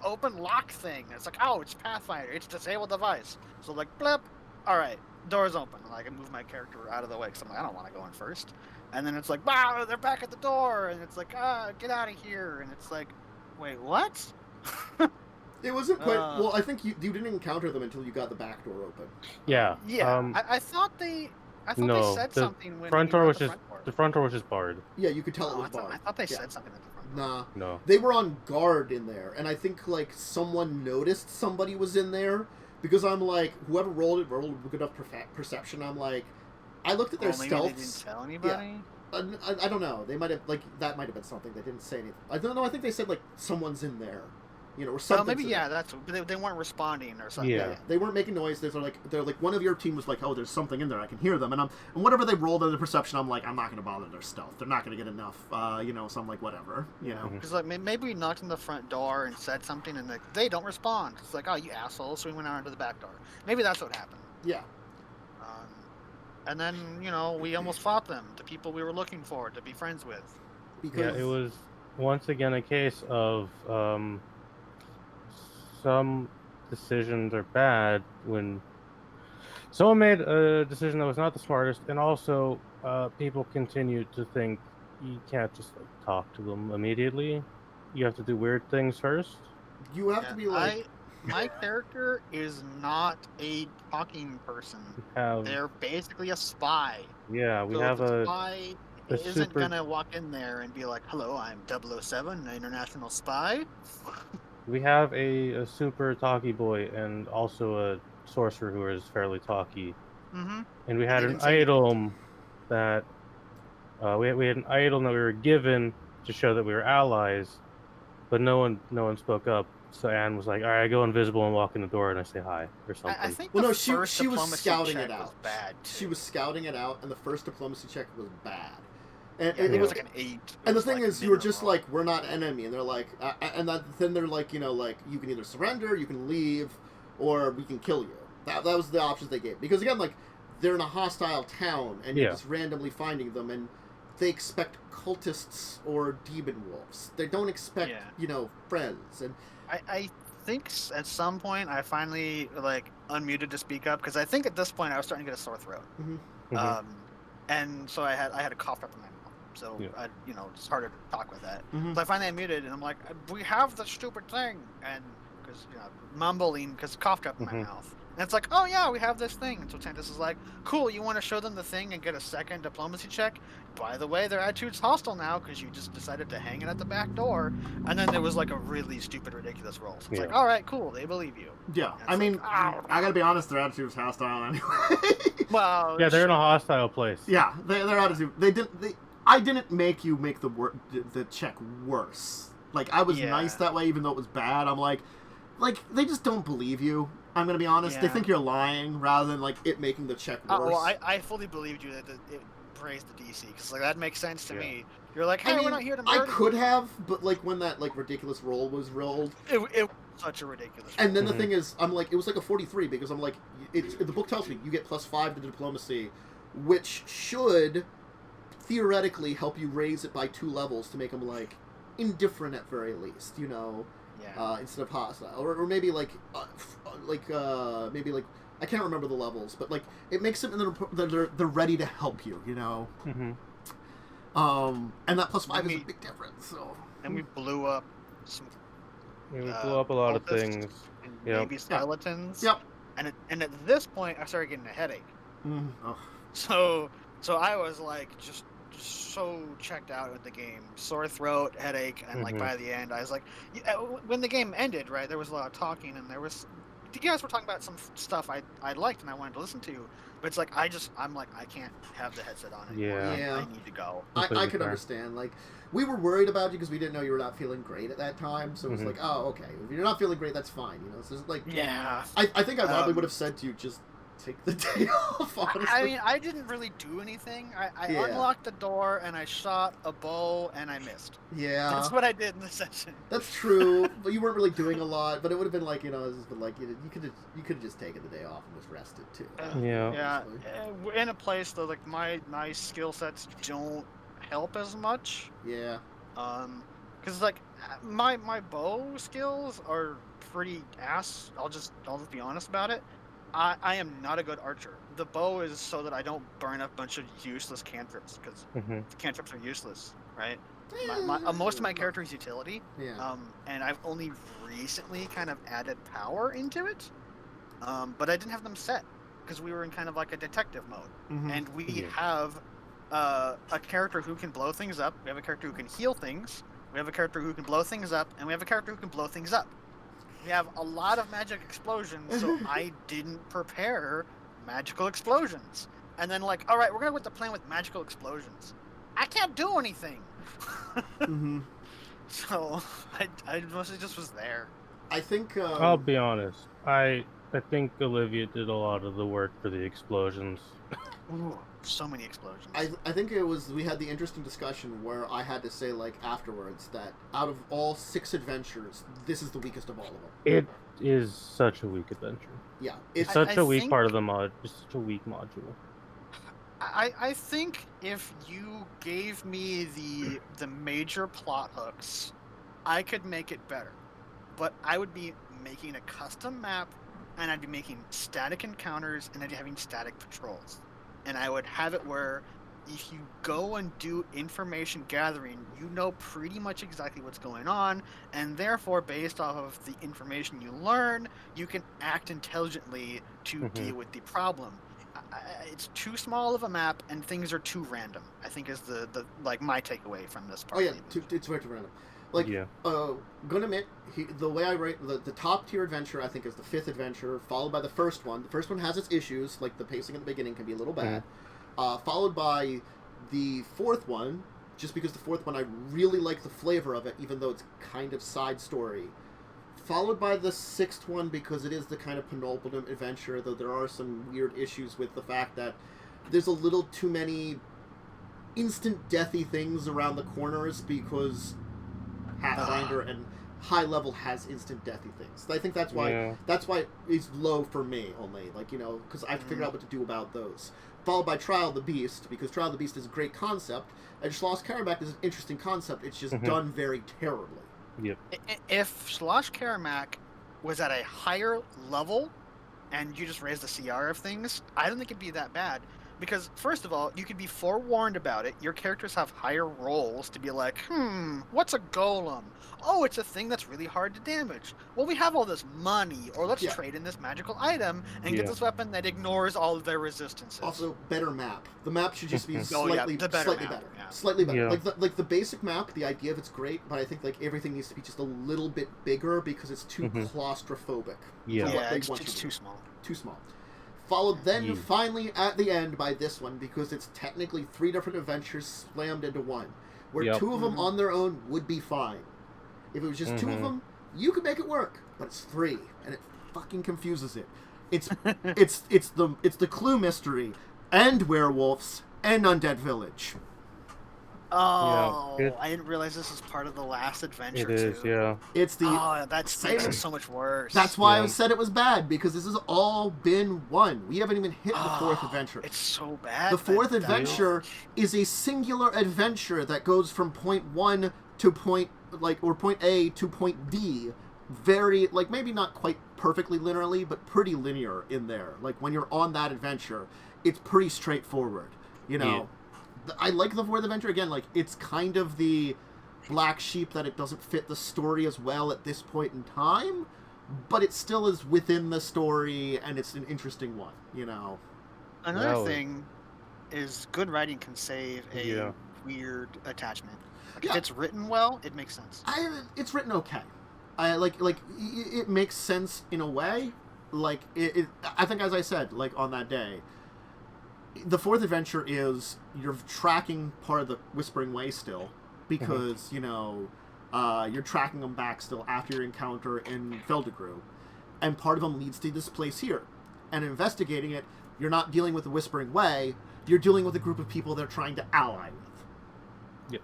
open lock thing. And it's like, oh, it's Pathfinder. It's disabled device. So like, blip. All right, door's open. And I can move my character out of the way because I'm like, I don't want to go in first. And then it's like, wow, they're back at the door. And it's like, get out of here. And it's like, wait, what? It wasn't quite. Well, I think you didn't encounter them until you got the back door open. Yeah. Yeah, I thought they said something when front we were door at was the just front door. the front door was just barred. Yeah, you could tell it Oh, was barred. I thought they Yeah. said something at the front door. Nah. No. They were on guard in there, and I think like someone noticed somebody was in there because I'm like, whoever rolled good enough perception. I'm like, I looked at their Maybe they stealths. didn't tell anybody. I don't know. They might have that might have been something. They didn't say anything. I don't know. I think they said like someone's in there, or something. Oh, maybe to yeah. that. That's they weren't responding or something. Yeah. They weren't making noise. They're like one of your team was like, oh, there's something in there. I can hear them, and whatever they rolled in the perception, I'm like, I'm not gonna bother their stealth. They're not gonna get enough. So I'm like, whatever. Because like maybe we knocked on the front door and said something, and like they don't respond. It's like, oh, you assholes! So we went out into the back door. Maybe that's what happened. Yeah. And then we almost fought them, the people we were looking for to be friends with. Because Yeah, it was once again a case of some decisions are bad when someone made a decision that was not the smartest, and also people continue to think you can't just talk to them immediately. You have to do weird things first. you have to be like. My character is not a talking person. They're basically a spy. Yeah, we So have if a a spy a isn't super- gonna walk in there and be like, "Hello, I'm 007, an international spy." We have a super talky boy and also a sorcerer who is fairly talky. Mm-hmm. And we had They an didn't say item that we had an item that we were given to show that we were allies, but no one spoke up. So Anne was like, "All right, I go invisible and walk in the door and I say hi or something." I think Well, the no, she first was diplomacy scouting check it out. was bad. She too. was scouting it out, and the first diplomacy check was bad. And Yeah, it it was was. like an 8. And the was, thing like, is, you were just minimal. like, we're not enemy, and they're like, then they're like, like you can either surrender, you can leave, or we can kill you. That was the options they gave. Because again, like they're in a hostile town, and you're just randomly finding them, and they expect cultists or demon wolves. They don't expect, friends. And I think at some point I finally unmuted to speak up because I think at this point I was starting to get a sore throat. Mhm. And so I had a cough up in my mouth. So it's harder to talk with that. Mhm. So I finally unmuted and I'm like, we have the stupid thing, and because mumbling because coughed up in my mouth. And it's like, oh yeah, we have this thing. And so Tantus is like, cool, you want to show them the thing and get a second diplomacy check? By the way, their attitude's hostile now because you just decided to hang it at the back door. And then there was like a really stupid, ridiculous roll. So it's like, all right, cool, they believe you. yeah, And I it's mean, like, "Ow." I gotta be honest, their attitude was hostile anyway. Well, Yeah, they're in a hostile place. Yeah, their attitude. I didn't make you make the check worse. Like I was nice that way, even though it was bad. I'm like they just don't believe you. I'm gonna be honest. They think you're lying rather than like it making the check worse. Well, I fully believed you that it raised the DC because that makes sense to me. You're like, hey, I mean, we're not here to I murder could you. have, but when that ridiculous roll was rolled, It such a ridiculous. And then Mhm. the thing is, I'm like, it was like a 43 because I'm like, the book tells me you get +5 to diplomacy, which should theoretically help you raise it by 2 levels to make them like indifferent at very least, you know, Yeah. instead of hostile, or maybe like maybe like I can't remember the levels, but like it makes it that they're ready to help you, you know. Mhm. And that +5 is a Me- big difference. So And we blew up some We blew up a lot of cultists things. and Yep. maybe skeletons. Yep. And at this point, I started getting a headache. oh. So I was like just so checked out with the game, sore throat, headache, and like Mhm. by the end, I was like, when the game ended, right? There was a lot of talking, and there was you guys were talking about some stuff I liked and I wanted to listen to, but it's like I'm like I can't have the headset on anymore. Yeah. I need to go. I Completely could fair. understand. Like, we were worried about you because we didn't know you were not feeling great at that time. So it was Mhm. like, oh, okay. If you're not feeling great, that's fine. You know, so it's like, Yeah. I think I probably Um, would have said to you, just take the day off. Honestly. I mean, I didn't really do anything. I Yeah. unlocked the door and I shot a bow and I missed. yeah, That's what I did in the session. that's true. But you weren't really doing a lot. But it would have been like, you know, it's just been like you could have just taken the day off and just rested too. Yeah. Yeah, honestly. in a place though, like my skill sets don't help as much. Yeah. Because like my bow skills are pretty ass. I'll just be honest about it. I am not a good archer. The bow is so that I don't burn a bunch of useless cantrips because Mhm. cantrips are useless, right? Most of my character is utility. Yeah. And I've only recently kind of added power into it. But I didn't have them set because we were in kind of like a detective mode. Mhm. And we Yeah. have a character who can blow things up. We have a character who can heal things. We have a character who can blow things up, and we have a character who can blow things up. We have a lot of magic explosions, so I didn't prepare magical explosions. And then like, all right, we're gonna go with the plan with magical explosions. I can't do anything. Mhm. So I mostly just was there. I think. I'll be honest. I think Olivia did a lot of the work for the explosions. Ooh, so many explosions. I think it was we had the interesting discussion where I had to say like afterwards that out of all 6 adventures, this is the weakest of all of them. It is such a weak adventure. Yeah, It's it's such I a weak think- part of the mod. It's such a weak module. I think if you gave me the major plot hooks, I could make it better. But I would be making a custom map, and I'd be making static encounters, and I'd be having static patrols. And I would have it where if you go and do information gathering, you know pretty much exactly what's going on, and therefore, based off of the information you learn, you can act intelligently to Mhm. deal with the problem. It's too small of a map, and things are too random. I think is the like my takeaway from this oh part. yeah, it's way too random. Like, Yeah. gonna admit, the way I rate the top tier adventure, I think is the 5th adventure, followed by the first one. The first one has its issues, like the pacing at the beginning can be a little bad. Followed by the 4th one, just because the 4th one I really like the flavor of it, even though it's kind of side story. Followed by the 6th one because it is the kind of penultimate adventure, though there are some weird issues with the fact that there's a little too many instant deathy things around the corners because Pathfinder and high level has instant deathy things. I think that's why it's low for me only. Like, you know, because I have to figure out what to do about those. Followed by Trial of the Beast, because Trial of the Beast is a great concept, and Schloss Karamak is an interesting concept. It's just done very terribly. Yep. If Slosh Karamak was at a higher level, and you just raised the CR of things, I don't think it'd be that bad. Because, first of all, you could be forewarned about it. Your characters have higher rolls to be like, what's a golem? Oh, it's a thing that's really hard to damage. Well, we have all this money, or let's trade in this magical item and get this weapon that ignores all of their resistances. Also, better map. The map should just be Oh, yeah, slightly, the better slightly map, better. yeah. Slightly better. Yeah. Like the basic map, the idea of it's great, but I think like everything needs to be just a little bit bigger because it's too claustrophobic. Yeah. for what Yeah, they it's want you to too do. small. Too small. Followed then Yeah. finally at the end by this one because it's technically 3 different adventures slammed into one, where 2 of them on their own would be fine. If it was just 2 of them, you could make it work, but it's 3, and it fucking confuses it. It's it's the clue mystery and werewolves and undead village. Oh, it- I didn't realize this was part of the last adventure It is, too. yeah. It's the Oh, that makes same. it so much worse. That's why I Yeah. said it was bad, because this has all been one. We haven't even hit the fourth adventure. It's so bad. The fourth that- adventure is a singular adventure that goes from point 1 to point A to point D. Very, maybe not quite perfectly linearly, but pretty linear in there. Like, when you're on that adventure, it's pretty straightforward. You know? Yeah. I like the fourth adventure. Again, it's kind of the black sheep that it doesn't fit the story as well at this point in time, but it still is within the story, and it's an interesting one, you know? Another thing is good writing can save a Yeah. weird attachment. Yeah. If it's written well, it makes sense. It's written okay. It makes sense in a way. I think, as I said, on that day, the fourth adventure is you're tracking part of the Whispering Way still, because, you're tracking them back still after your encounter in Feldegru, and part of them leads to this place here. And investigating it, you're not dealing with the Whispering Way, you're dealing with a group of people they're trying to ally with. Yep.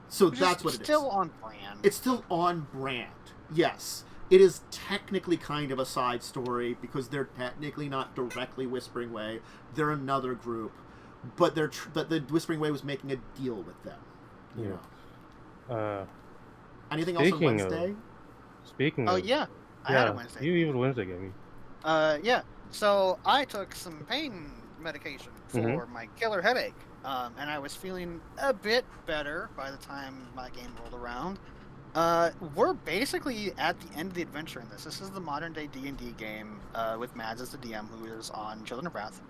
So Which that's is what it is. Still on brand. It's still on brand, yes. It is technically kind of a side story, because they're technically not directly Whispering Way. They're another group, but the Whispering Way was making a deal with them. You know. Anything else on Wednesday? Speaking Oh of... yeah, I had a Wednesday. You even Wednesday game. Yeah. So I took some pain medication for my killer headache, and I was feeling a bit better by the time my game rolled around. We're basically at the end of the adventure in this. This is the modern day D&D game with Mads as the DM, who is on Children of Wrath,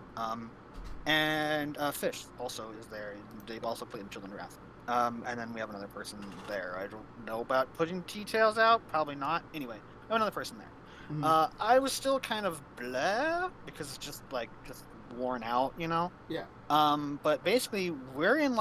and Fish also is there. They've also played in Children of Wrath. And then we have another person there. I don't know about putting details out. Probably not. Anyway, we have another person there. Mhm. I was still kind of blah because it's just worn out, you know. Yeah. But basically, we're in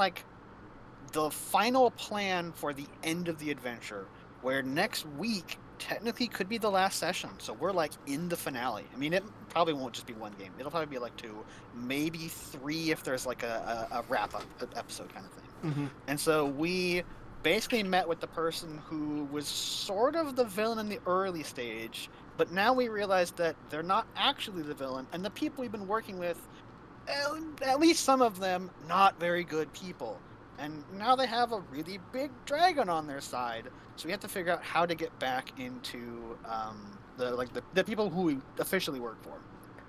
the final plan for the end of the adventure, where next week technically could be the last session. So we're in the finale. I mean, it probably won't just be one game. It'll probably be 2, maybe 3 if there's a wrap up episode kind of thing. Mm-hmm. And so we basically met with the person who was sort of the villain in the early stage, but now we realize that they're not actually the villain, and the people we've been working with, at least some of them, not very good people. And now they have a really big dragon on their side, so we have to figure out how to get back into the people who we officially work for.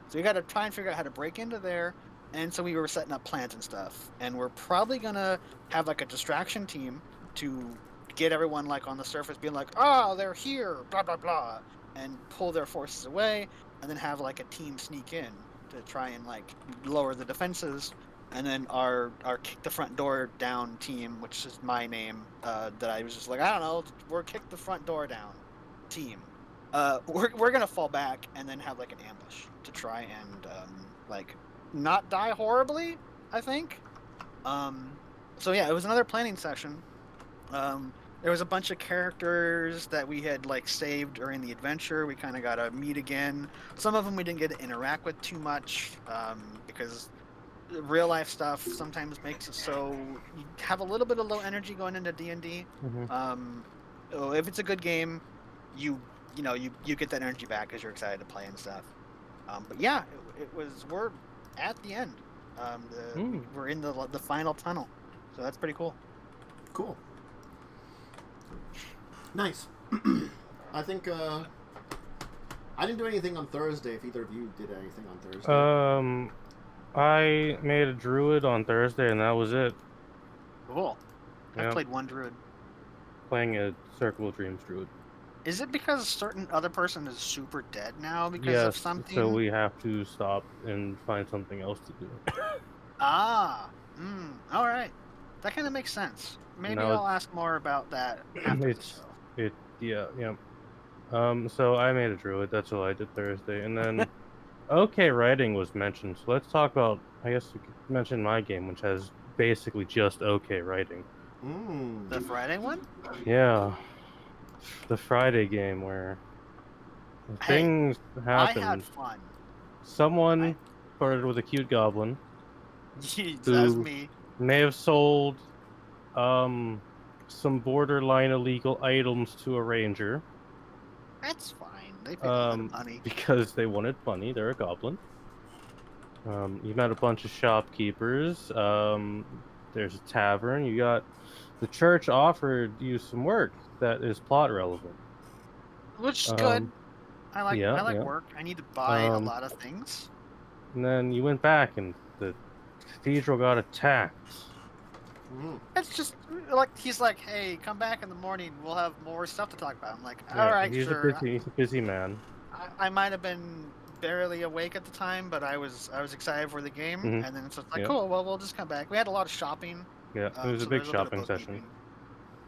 So we got to try and figure out how to break into there. And so we were setting up plans and stuff, and we're probably gonna have a distraction team to get everyone on the surface being oh, they're here, blah blah blah, and pull their forces away, and then have a team sneak in to try and lower the defenses. And then our kick the front door down team, which is my name, that I was just I don't know, we're kick the front door down team. We're gonna fall back and then have an ambush to try and not die horribly, I think. So yeah, it was another planning session. There was a bunch of characters that we had saved during the adventure. We kind of got to meet again. Some of them we didn't get to interact with too much, because real life stuff sometimes makes it so you have a little bit of low energy going into D&D. If it's a good game, you get that energy back because you're excited to play and stuff. But yeah, we're at the end. We're in the final tunnel, so that's pretty cool. Cool. Nice. I think I didn't do anything on Thursday. If either of you did anything on Thursday. I made a druid on Thursday, and that was it. Cool. Yeah. I played one druid. Playing a Circle of Dreams druid. Is it because a certain other person is super dead now because Yes, of something? so we have to stop and find something else to do. All right. That kind of makes sense. Maybe No, I'll ask more about that after the show. Yeah. So I made a druid. That's all I did Thursday, and then okay writing was mentioned. So let's talk about. I guess we could mention my game, which has basically just okay writing. The Friday one? Yeah, the Friday game where things happen. I had fun. Someone started with a cute goblin That's Who- me. may have sold some borderline illegal items to a ranger. That's fine. They paid a lot of money. Because they wanted money. They're a goblin. You met a bunch of shopkeepers. There's a tavern. You got the church offered you some work that is plot relevant, Which is good. I like yeah. work. I need to buy a lot of things. And then you went back, and the cathedral got attacked. It's just like he's like, "Hey, come back in the morning. We'll have more stuff to talk about." I'm like, "All right, sure." He's a busy man. I might have been barely awake at the time, but I was excited for the game, and then it's just like, cool. Well, we'll just come back. We had a lot of shopping. Yeah, it was a big shopping session.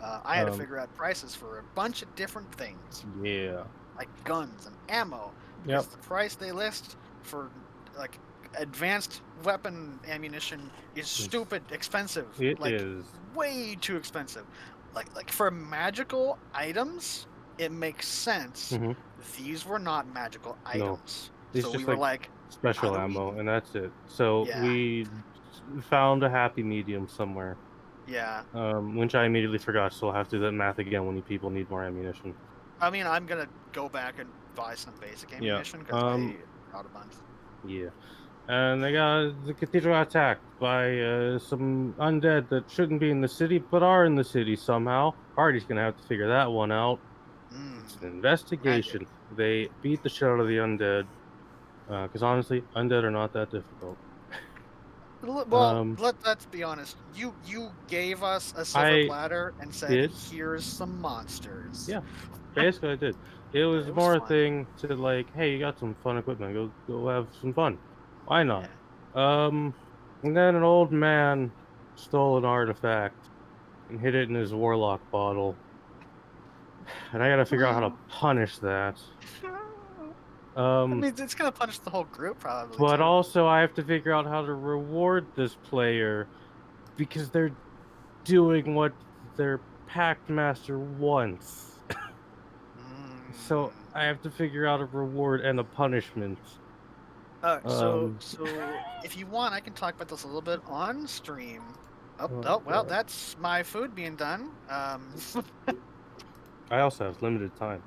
I had to figure out prices for a bunch of different things. Yeah. Like guns and ammo. Yep. The price they list for like advanced weapon ammunition is stupid expensive. It like, is way too expensive. Like for magical items, it makes sense. These were not magical items. It's so just we were like special ammo, and that's it. So we found a happy medium somewhere. Yeah. Which I immediately forgot, so I'll have to do that math again when you people need more ammunition. I mean, I'm gonna go back and buy some basic ammunition because I got a bunch. Yeah. And the cathedral got attacked by some undead that shouldn't be in the city, but are in the city somehow. Party's gonna have to figure that one out. It's an investigation. They beat the shit out of the undead. Because honestly, undead are not that difficult. Well, let's be honest. You gave us a silver platter and said, "Here's some monsters." Yeah, basically I did. It was more a thing to like, hey, you got some fun equipment. Go have some fun. Why not? Yeah. And then an old man stole an artifact and hid it in his warlock bottle. And I gotta figure out how to punish that. I mean, it's gonna punish the whole group probably. But also, I have to figure out how to reward this player because they're doing what their pact master wants. So I have to figure out a reward and a punishment. So if you want, I can talk about this a little bit on stream. Well, that's my food being done. I also have limited time.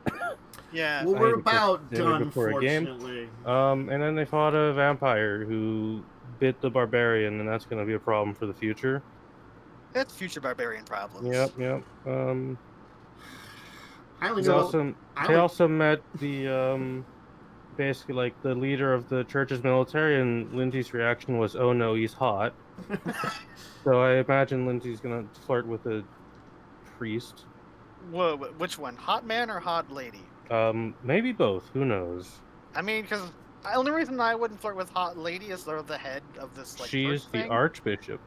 Yeah. Well, we're about done, fortunately. And then they fought a vampire who bit the barbarian, and that's going to be a problem for the future. That's future barbarian problems. Yep. They also met the basically like the leader of the church's military, and Lindsay's reaction was, "Oh no, he's hot." So I imagine Lindsay's going to flirt with a priest. Whoa, which one? Hot man or hot lady? Maybe both. Who knows? I mean, because the only reason I wouldn't flirt with hot lady is they're the head of this like. She is the archbishop.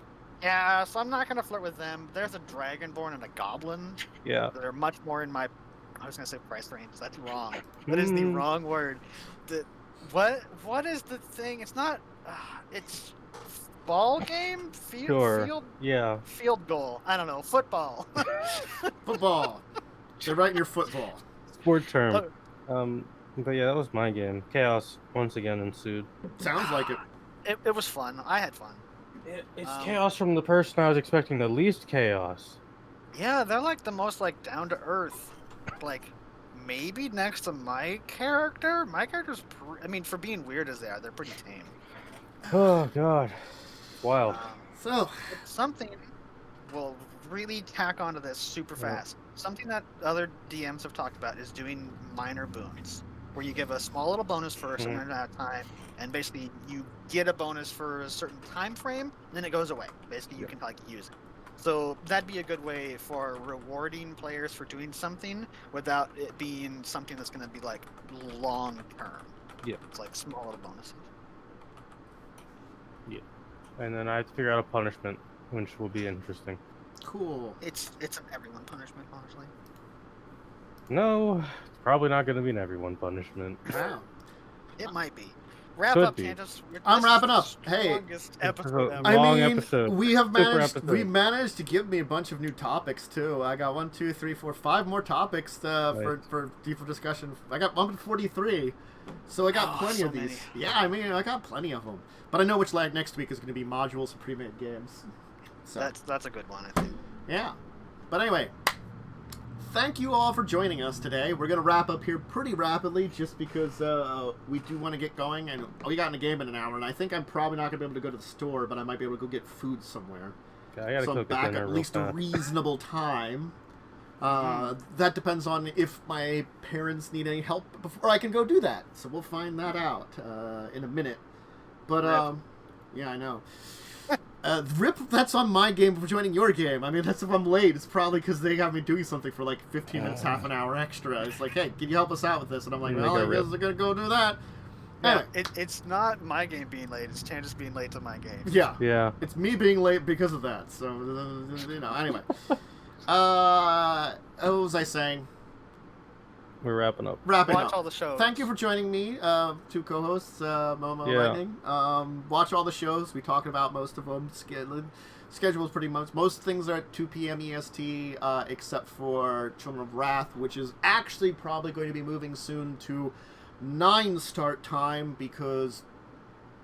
Yeah, so I'm not gonna flirt with them. There's a dragonborn and a goblin. Yeah. They're much more in my. I was gonna say price range. That's wrong. That is the wrong word. What is the thing? It's not. It's ball game. Field. Yeah. Field goal. I don't know. Football. Football. They're right in your football. Sport term. But yeah, that was my game. Chaos once again ensued. Sounds like it. It was fun. I had fun. It's chaos from the person I was expecting the least chaos. Yeah, they're like the most like down to earth. Like maybe next to my character. My character's. I mean, for being weird as they are, they're pretty tame. Oh god, wild. So something will really tack onto this super fast. Something that other DMs have talked about is doing minor boons, where you give a small little bonus for a certain amount of time, and basically you get a bonus for a certain time frame, then it goes away. Basically, you can like use it. So that'd be a good way for rewarding players for doing something without it being something that's going to be like long term. Yeah, it's like small little bonuses. Yeah, and then I have to figure out a punishment, which will be interesting. Cool. It's an everyone punishment, honestly. No, it's probably not going to be an everyone punishment. Wow. It might be. Wrap up, Candace. I'm wrapping up. Hey, episode we managed to give me a bunch of new topics too. I got 1, 2, 3, 4, 5 more topics for deeper discussion. I got 143, so I got plenty of these. Many. Yeah, I mean, I got plenty of them. But I know which next week is going to be modules and pre-made games. So that's a good one, I think. Yeah. But anyway, thank you all for joining us today. We're going to wrap up here pretty rapidly just because we do want to get going. And we got in a game in an hour, and I think I'm probably not going to be able to go to the store, but I might be able to go get food somewhere. Okay, I gotta So I'm cook back dinner at real least a fast. reasonable time. That depends on if my parents need any help before I can go do that. So we'll find that out in a minute. But, yeah, I know. Rip, that's on my game for joining your game. I mean, that's if I'm late. It's probably because they have me doing something for like 15 minutes, half an hour extra. It's like, hey, can you help us out with this? And I'm like, well, I guess I'm going to go do that. Yeah, Anyway. it's not my game being late. It's Tannis being late to my game. Yeah. Yeah. It's me being late because of that. So, you know, anyway. What was I saying? We're wrapping up. Wrapping Watch up. all the shows. Thank you for joining me, two co-hosts, Momo, Yeah. Lightning. Watch all the shows. We talked about most of them. Schedule is pretty much... Most things are at 2 p.m. EST, except for Children of Wrath, which is actually probably going to be moving soon to 9 start time because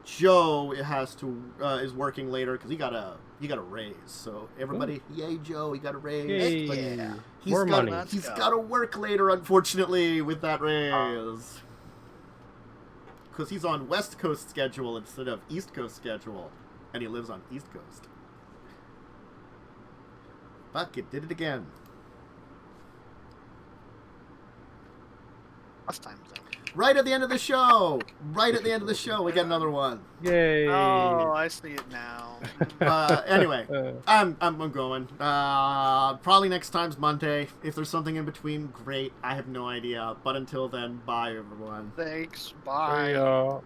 Joe is working later because he got a raise. So everybody, yay Joe, he got a raise. Yay. But Yeah. More money. He's got to work later, unfortunately, with that raise. Because he's on West Coast schedule instead of East Coast schedule. And he lives on East Coast. Fuck, it did it again. Last time thing. Right at the end of the show! Right at the end of the show, we get another one. Yay! Oh, I see it now. Anyway, I'm going. Probably next time's Monday. If there's something in between, great. I have no idea. But until then, bye everyone. Thanks. Bye. Hey,